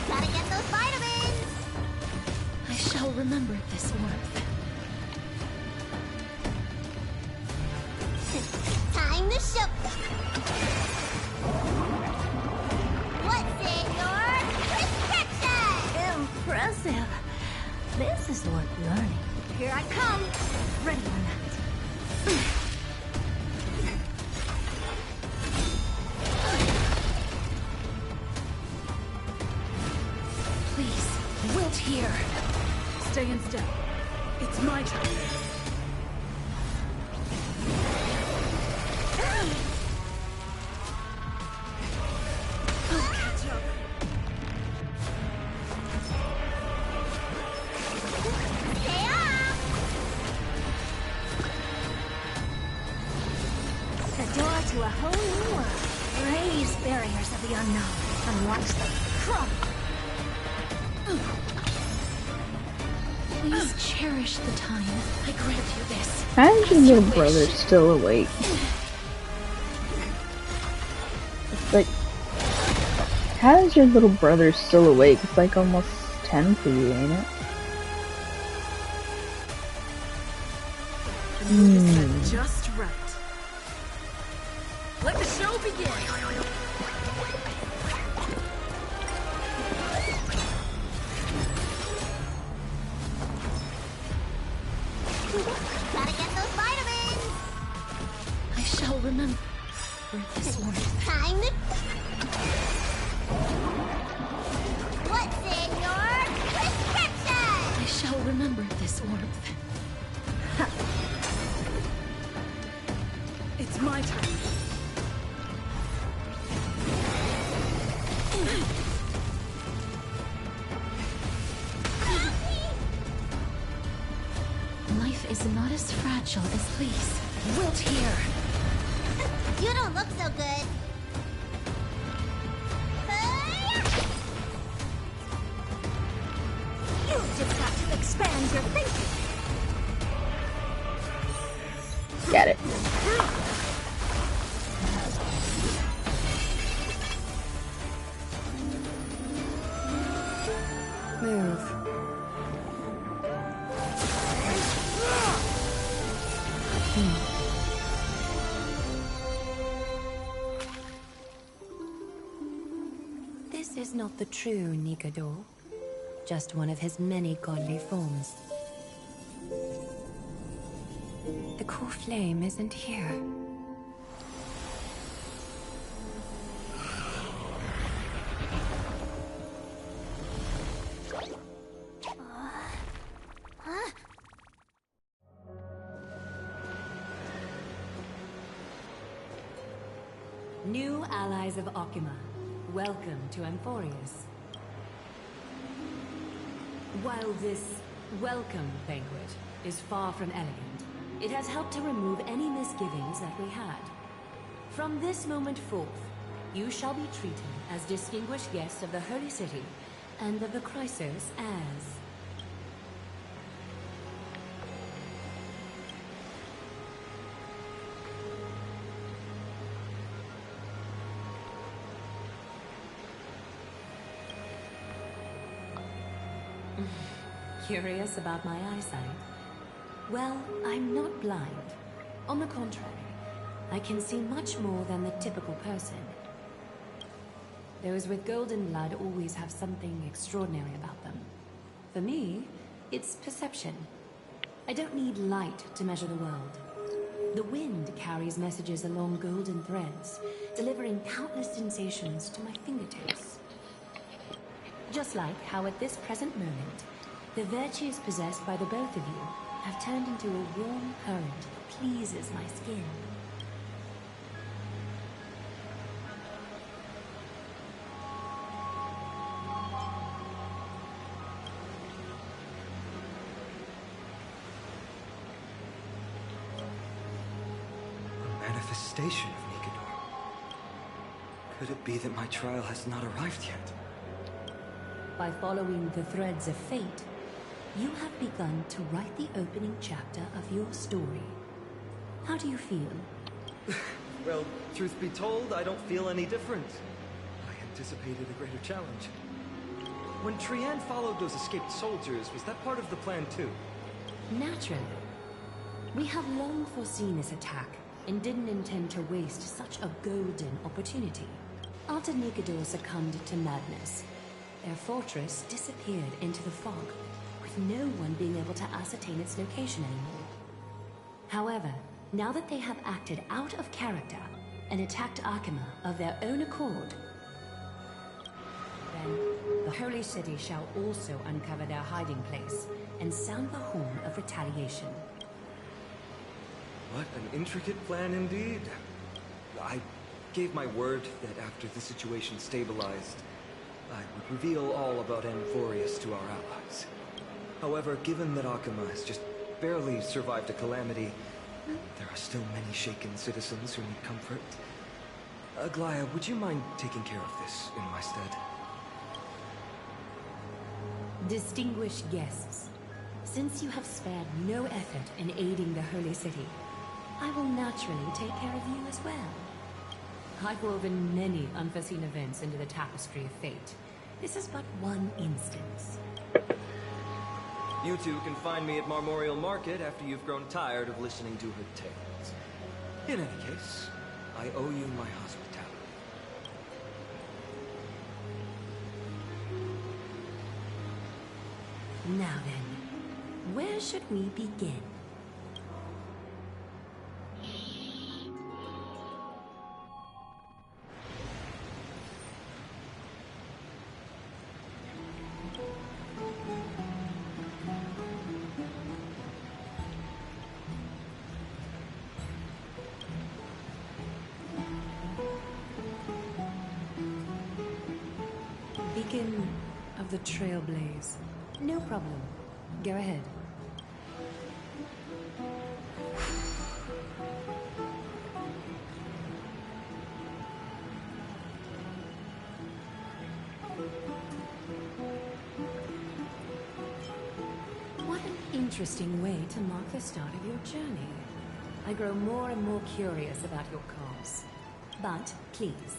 Gotta get those vitamins. I shall remember this warmth. Time to show. What's in your prescription? Impressive. This is worth learning. Here I come. Ready or not. Please, wilt here. Stay in step. It's my turn. I'll catch up. Stay off! The door to a whole new world. Raise barriers of the unknown and watch them crumble. Please cherish the time. I grant you this. How is your little brother still awake? It's like, how is your little brother still awake? It's like almost 10 for you, ain't it? The mood is set just right. Let the show begin. Gotta get those vitamins. I shall remember this warmth. Time to. What's in your prescription? I shall remember this warmth. is not as fragile as please. Wilt here. You don't look so good. You've just got to expand your thinking. Got it. Move. This is not the true Nikador, just one of his many godly forms. The core flame isn't here. New allies of Okima, welcome to Amphorius. While this welcome banquet is far from elegant, it has helped to remove any misgivings that we had. From this moment forth, you shall be treated as distinguished guests of the Holy City and of the Chrysos as... Curious about my eyesight? Well, I'm not blind. On the contrary, I can see much more than the typical person. Those with golden blood always have something extraordinary about them. For me, it's perception. I don't need light to measure the world. The wind carries messages along golden threads, delivering countless sensations to my fingertips. Just like how at this present moment, the virtues possessed by the both of you have turned into a warm current that pleases my skin. A manifestation of Nikador. Could it be that my trial has not arrived yet? By following the threads of fate, you have begun to write the opening chapter of your story. How do you feel? Well, truth be told, I don't feel any different. I anticipated a greater challenge. When Trian followed those escaped soldiers, was that part of the plan too? Naturally. We have long foreseen this attack and didn't intend to waste such a golden opportunity. After Nikador succumbed to madness, their fortress disappeared into the fog, with no one being able to ascertain its location anymore. However, now that they have acted out of character and attacked Akima of their own accord, then the Holy City shall also uncover their hiding place and sound the horn of retaliation. What an intricate plan indeed. I gave my word that after the situation stabilized, I would reveal all about Amphorius to our allies. However, given that Akima has just barely survived a calamity, there are still many shaken citizens who need comfort. Aglaya, would you mind taking care of this in my stead? Distinguished guests, since you have spared no effort in aiding the Holy City, I will naturally take care of you as well. I've woven many unforeseen events into the tapestry of fate. This is but one instance. You two can find me at Marmorial Market after you've grown tired of listening to her tales. In any case, I owe you my hospitality. Now then, where should we begin? Beacon of the Trailblaze. No problem. Go ahead. interesting way to mark the start of your journey. I grow more and more curious about your cause. But, please,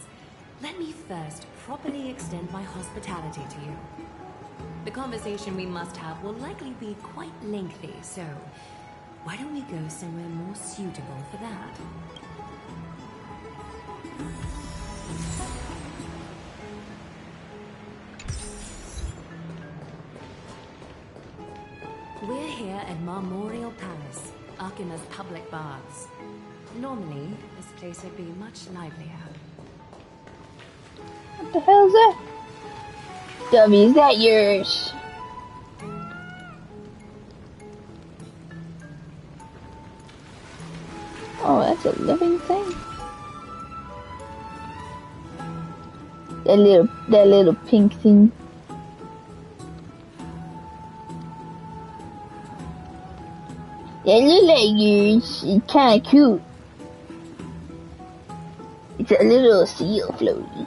let me first properly extend my hospitality to you. The conversation we must have will likely be quite lengthy, so why don't we go somewhere more suitable for that? We're here at Marmorial Palace, Akima's public baths. Normally, this place would be much livelier. What the hell is that? Dovey, is that yours? Oh, that's a living thing. That little pink thing. That look like yours. It's kinda cute. It's a little seal floating.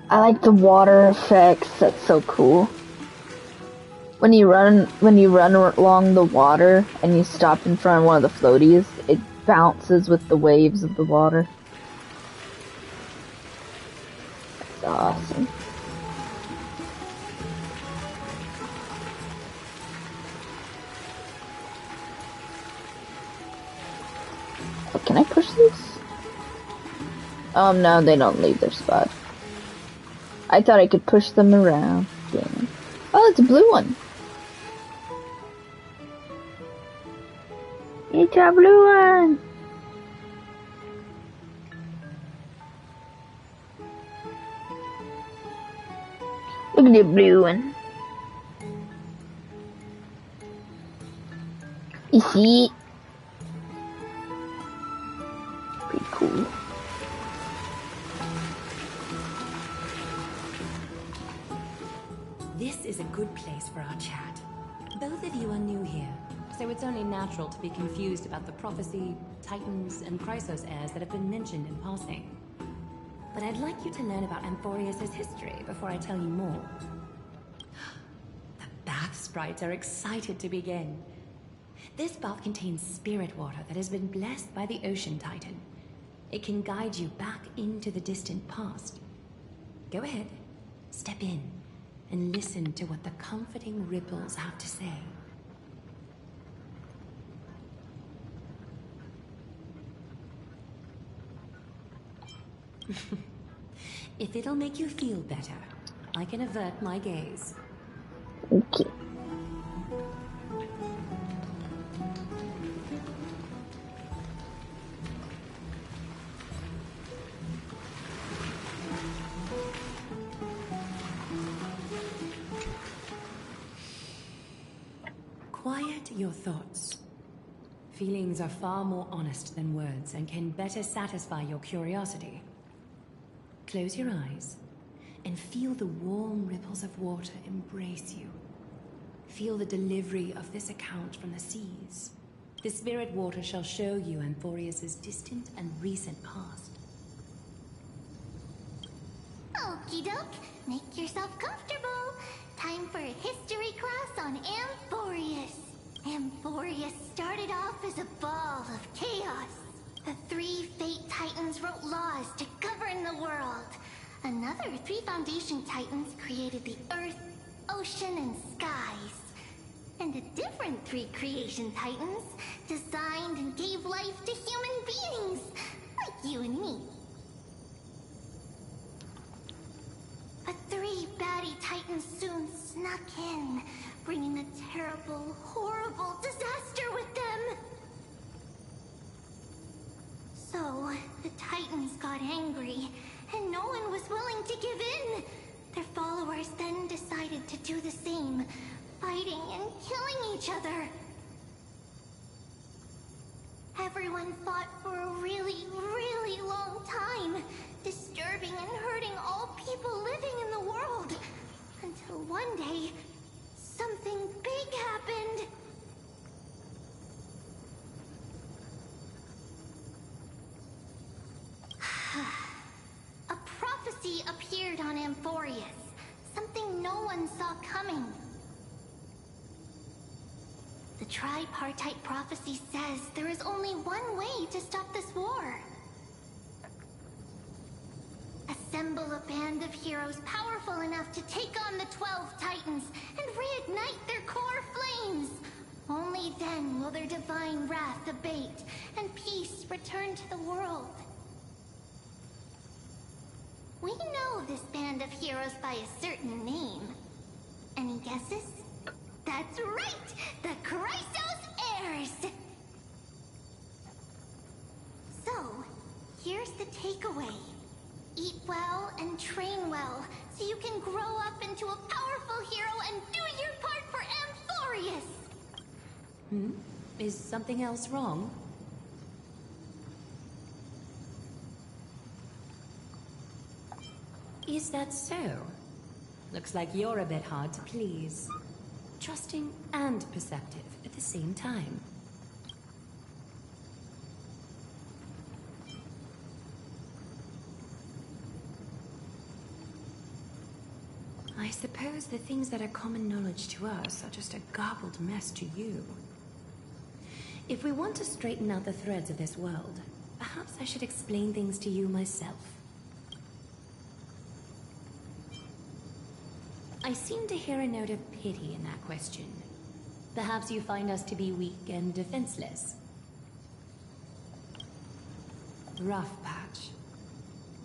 I like the water effects. That's so cool. When you run along the water and you stop in front of one of the floaties, it bounces with the waves of the water. That's awesome. Oh, can I push this? No, they don't leave their spot. I thought I could push them around. Damn. Oh, it's a blue one. It's a blue one. Look at the blue one. You see? Pretty cool. This is a good place for our chat. Both of you are new here, so it's only natural to be confused about the prophecy, titans, and Chrysos heirs that have been mentioned in passing. But I'd like you to learn about Amphorius' history before I tell you more. The bath sprites are excited to begin. This bath contains spirit water that has been blessed by the ocean titan. It can guide you back into the distant past. Go ahead, step in, and listen to what the comforting ripples have to say. If it'll make you feel better, I can avert my gaze. Okay. Quiet your thoughts. Feelings are far more honest than words and can better satisfy your curiosity. Close your eyes and feel the warm ripples of water embrace you. Feel the delivery of this account from the seas. The spirit water shall show you Amphorius' distant and recent past. Okie doke, make yourself comfortable. Time for a history class on Amphorius. Amphorius started off as a laws to govern the world. Another 3 Foundation Titans created the earth, ocean, and skies. And a different 3 Creation Titans designed and gave life to human beings, like you and me. But 3 baddie Titans soon snuck in, bringing a terrible, horrible disaster with them. So, the Titans got angry, and no one was willing to give in. Their followers then decided to do the same, fighting and killing each other. Everyone fought for a really, really long time, disturbing and hurting all people living in the world. Until one day, something big happened. A prophecy appeared on Amphorius, something no one saw coming. The tripartite prophecy says there is only one way to stop this war. Assemble a band of heroes powerful enough to take on the 12 Titans and reignite their core flames. Only then will their divine wrath abate and peace return to the world. We know this band of heroes by a certain name. Any guesses? That's right! The Chrysos Heirs! So, here's the takeaway. Eat well and train well, so you can grow up into a powerful hero and do your part for Amphorius! Is something else wrong? Is that so? Looks like you're a bit hard to please. Trusting and perceptive at the same time. I suppose the things that are common knowledge to us are just a garbled mess to you. If we want to straighten out the threads of this world, perhaps I should explain things to you myself. I seem to hear a note of pity in that question. Perhaps you find us to be weak and defenseless. Rough patch.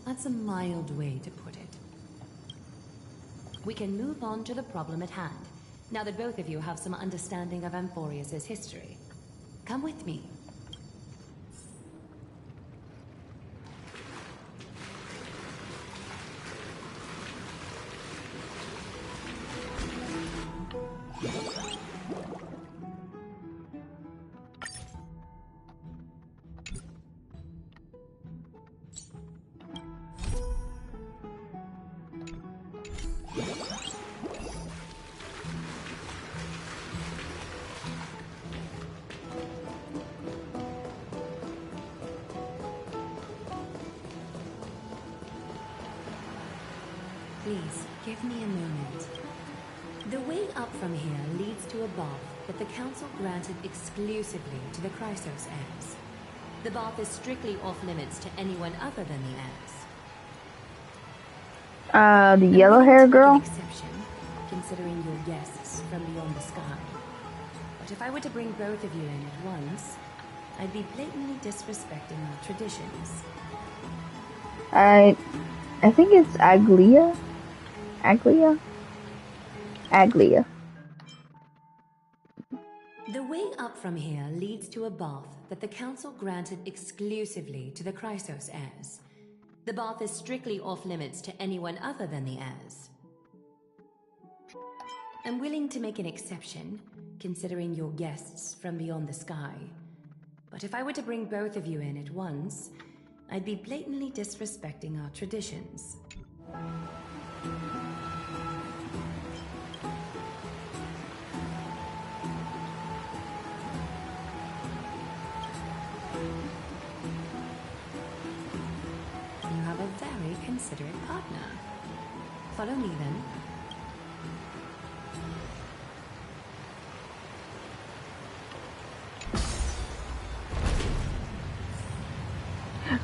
That's a mild way to put it. We can move on to the problem at hand, now that both of you have some understanding of Amphorius' history. Come with me. Please, give me a moment. The way up from here leads to a bath that the Council granted exclusively to the Chrysos heirs. The bath is strictly off-limits to anyone other than the heirs. The yellow hair girl? An exception, considering your guests from beyond the sky. But if I were to bring both of you in at once, I'd be blatantly disrespecting our traditions. I think it's Aglia. Aglia? Aglia. The way up from here leads to a bath that the Council granted exclusively to the Chrysos heirs. The bath is strictly off-limits to anyone other than the heirs. I'm willing to make an exception, considering your guests from beyond the sky. But if I were to bring both of you in at once, I'd be blatantly disrespecting our traditions. You have a very considerate partner. Follow me then.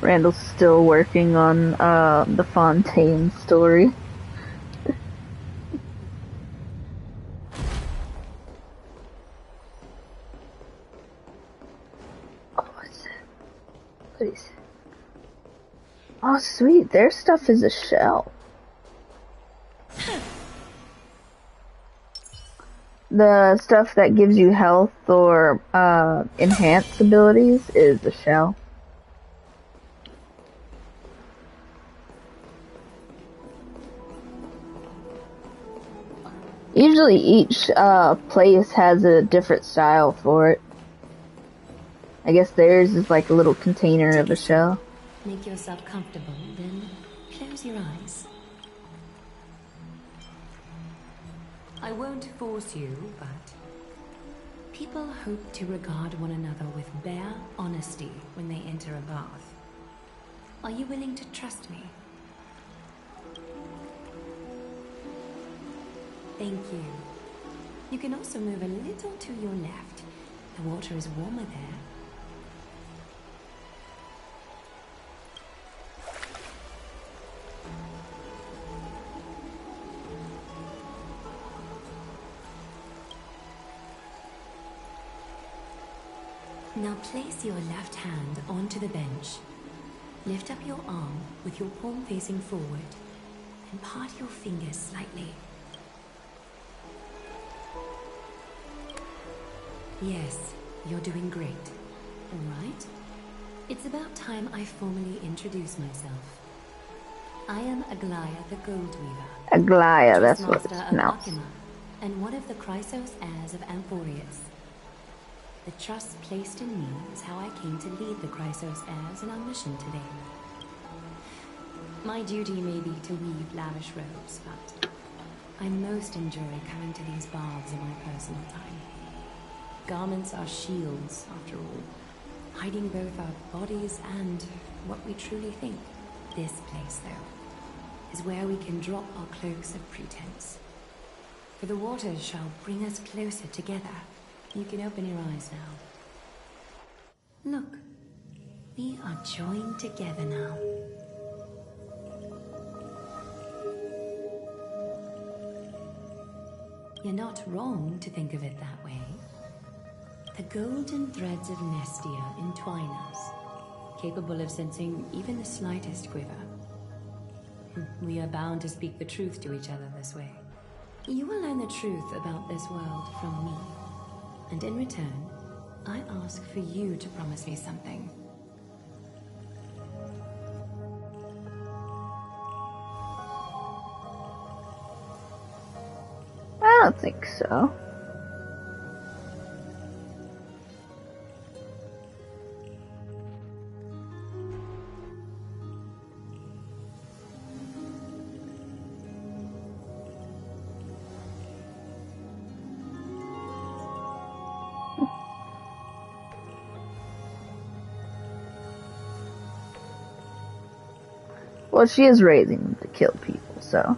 Randall's still working on the Fontaine story. What is it? Oh, sweet. Their stuff is a shell. The stuff that gives you health or enhance abilities is a shell. Usually each place has a different style for it. I guess theirs is like a little container of a shell. Make yourself comfortable, then close your eyes. I won't force you, but people hope to regard one another with bare honesty when they enter a bath. Are you willing to trust me? Thank you. You can also move a little to your left. The water is warmer there. Now place your left hand onto the bench. Lift up your arm with your palm facing forward and part your fingers slightly. Yes, you're doing great. All right. It's about time I formally introduce myself. I am Aglaya the Gold Weaver. Aglaya, that's what it's Trustmaster pronounced. of Akima, and one of the Chrysos heirs of Amphorius. The trust placed in me is how I came to lead the Chrysos heirs in our mission today. My duty may be to weave lavish robes, but I most enjoy coming to these baths in my personal time. Garments are shields, after all, hiding both our bodies and what we truly think. This place, though, is where we can drop our cloaks of pretense. For the waters shall bring us closer together. You can open your eyes now. Look, we are joined together now. You're not wrong to think of it that way. The golden threads of Nestia entwine us, capable of sensing even the slightest quiver. We are bound to speak the truth to each other this way. You will learn the truth about this world from me. And in return, I ask for you to promise me something. I don't think so. Well, she is raising them to kill people, so.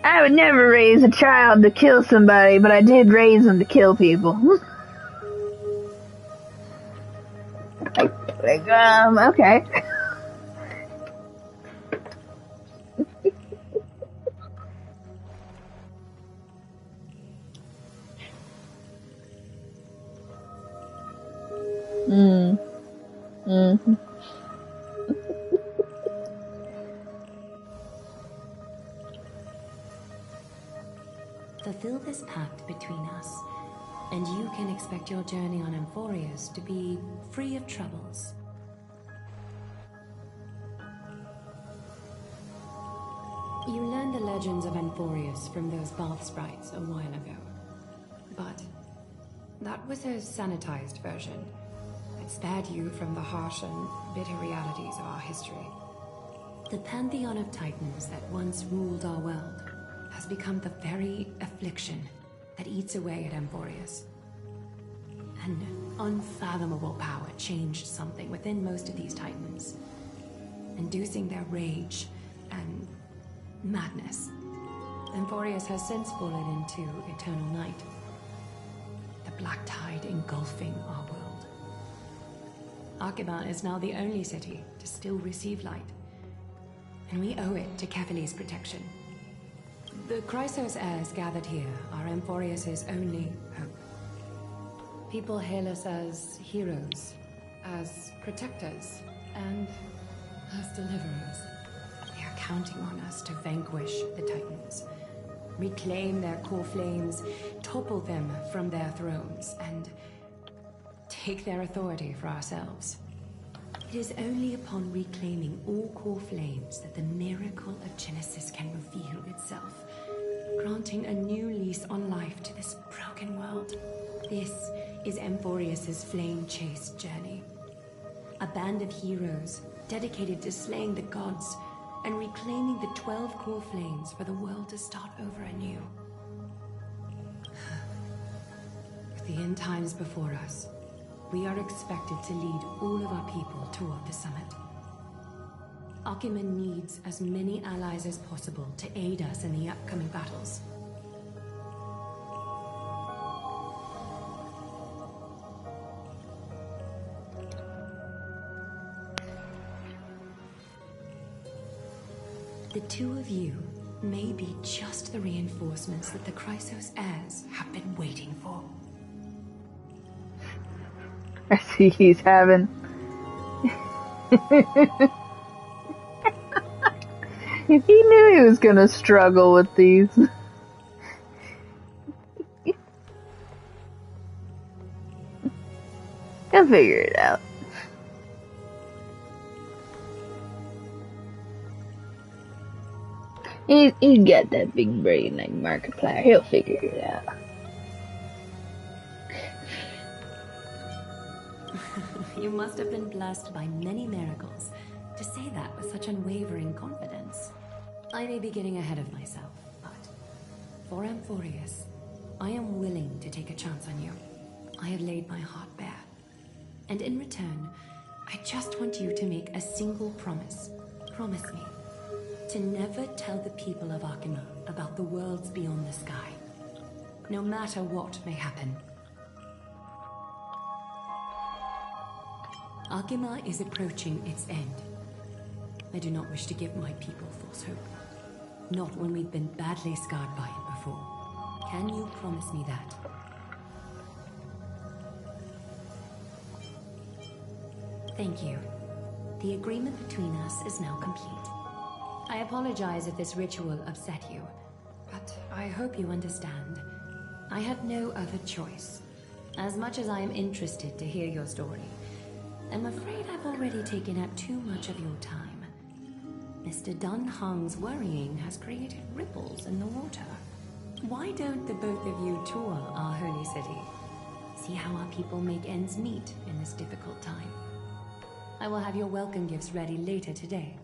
I would never raise a child to kill somebody, but I did raise them to kill people. Okay. Mm-hmm. Fulfill this pact between us, and you can expect your journey on Amphorius to be free of troubles. You learned the legends of Amphorius from those bath sprites a while ago. But that was a sanitized version. It spared you from the harsh and bitter realities of our history. The pantheon of titans that once ruled our world has become the very affliction that eats away at Amphorius. An unfathomable power changed something within most of these titans, inducing their rage and madness. Emphorius has since fallen into eternal night. The black tide engulfing our world. Arkhima is now the only city to still receive light, and we owe it to Kevili's protection. The Chrysos heirs gathered here are Emphorius' only hope. People hail us as heroes, as protectors, and as deliverers. They are counting on us to vanquish the Titans, reclaim their core flames, topple them from their thrones, and take their authority for ourselves. It is only upon reclaiming all core flames that the miracle of Genesis can reveal itself, granting a new lease on life to this broken world. This is Emphorius' flame-chased journey. A band of heroes dedicated to slaying the gods and reclaiming the 12 core flames for the world to start over anew. With the end times before us, we are expected to lead all of our people toward the summit. Arkhima needs as many allies as possible to aid us in the upcoming battles. The two of you may be just the reinforcements that the Chrysos heirs have been waiting for. I see he's having... He knew he was gonna struggle with these. He'll figure it out. He's got that big brain like Markiplier. He'll figure it out. You must have been blessed by many miracles to say that with such unwavering confidence. I may be getting ahead of myself, but for Emphorius, I am willing to take a chance on you. I have laid my heart bare, and in return, I just want you to make a single promise. Promise me to never tell the people of Arkhima about the worlds beyond the sky, no matter what may happen. Arkhima is approaching its end. I do not wish to give my people false hope. Not when we've been badly scarred by it before. Can you promise me that? Thank you. The agreement between us is now complete. I apologize if this ritual upset you, but I hope you understand. I had no other choice. As much as I am interested to hear your story, I'm afraid I've already taken up too much of your time. Mr. Dunhung's worrying has created ripples in the water. Why don't the both of you tour our holy city? See how our people make ends meet in this difficult time. I will have your welcome gifts ready later today.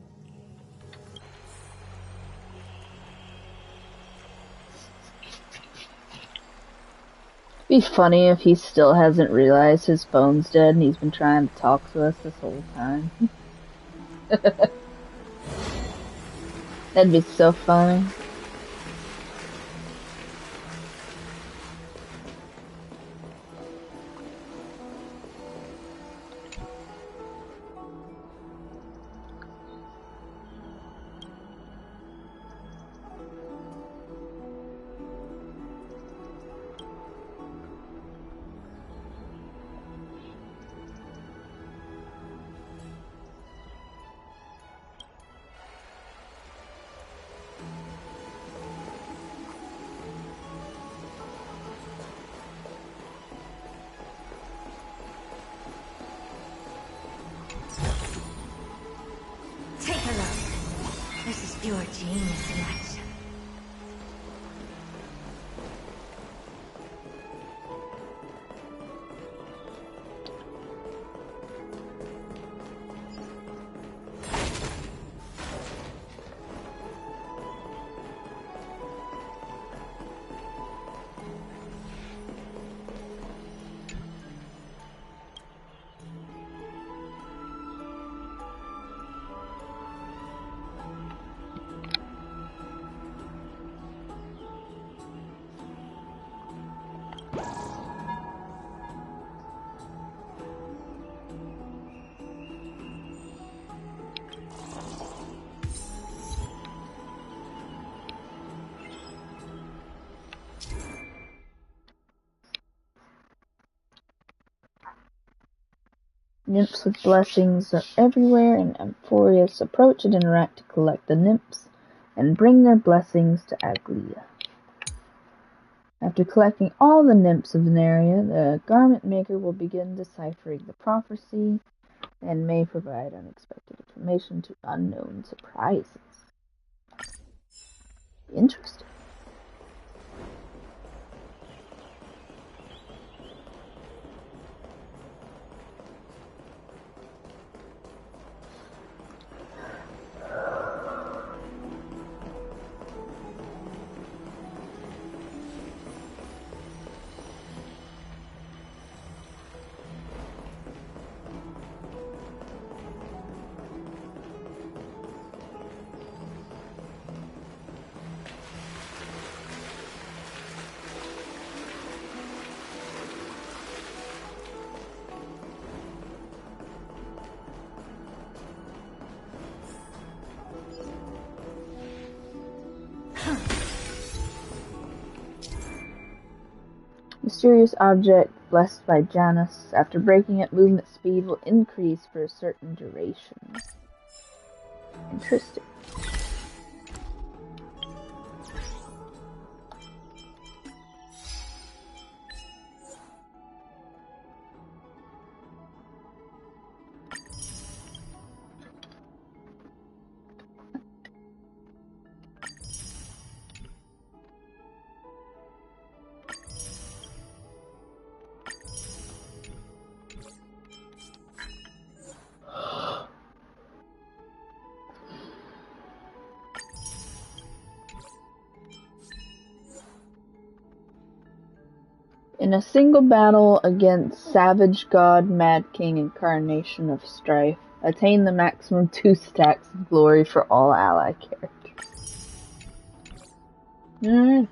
It'd be funny if he still hasn't realized his phone's dead and he's been trying to talk to us this whole time. That'd be so funny. Pure genius in action. Nymphs with blessings are everywhere, and Amphorius approach and interact to collect the nymphs and bring their blessings to Aglia. After collecting all the nymphs of an area, the garment maker will begin deciphering the prophecy and may provide unexpected information to unknown surprises. Interesting. Mysterious object blessed by Janus. After breaking it, movement speed will increase for a certain duration. Interesting. In a single battle against Savage God, Mad King, Incarnation of Strife, attain the maximum 2 stacks of glory for all ally characters. Alright.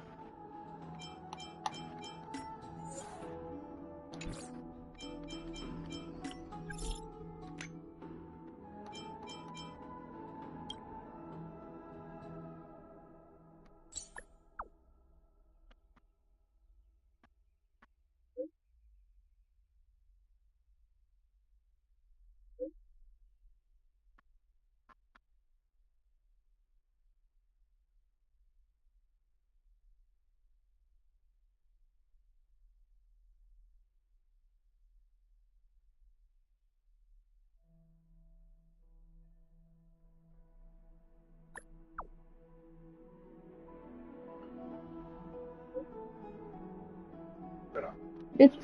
It's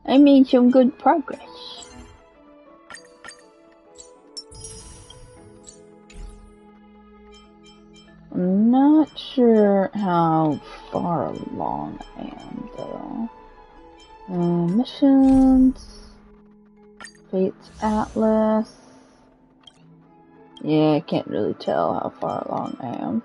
I made some good progress. I'm not sure how far along I am, though. Missions. Fate's Atlas. Yeah, I can't really tell how far along I am.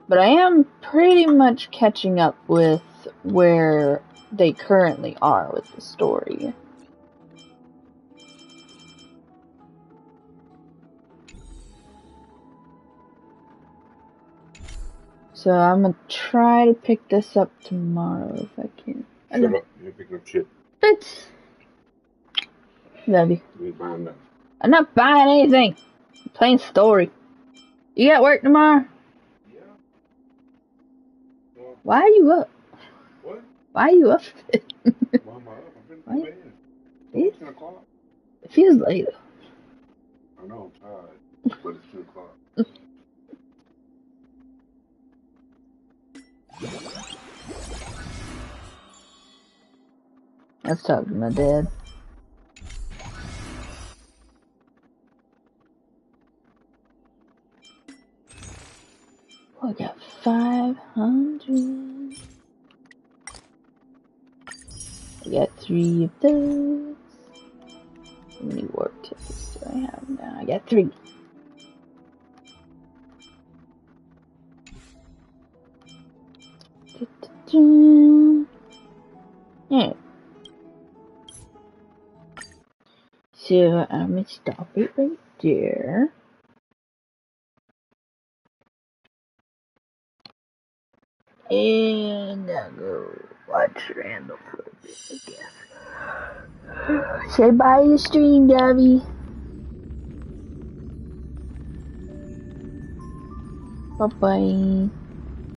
But I am pretty much catching up with where they currently are with the story. So I'm gonna try to pick this up tomorrow if I can. Shut up, you're picking up shit. But love you. You ain't buying nothing. I'm not buying anything. I'm playing story. You got work tomorrow? Yeah. Why are you up? What? Why are you up? Why am I up? I've been to bed. It's It's gonna Feels late. I know, I'm tired, but it's 2 o'clock. Let's talk to my dad. I got 500. I got 3 of those. How many warp tickets do I have now? I got 3. Alright. So I'm gonna stop it right there. And I'll go watch Randall for a bit, I guess. Say bye to the stream, Dovey. Bye-bye.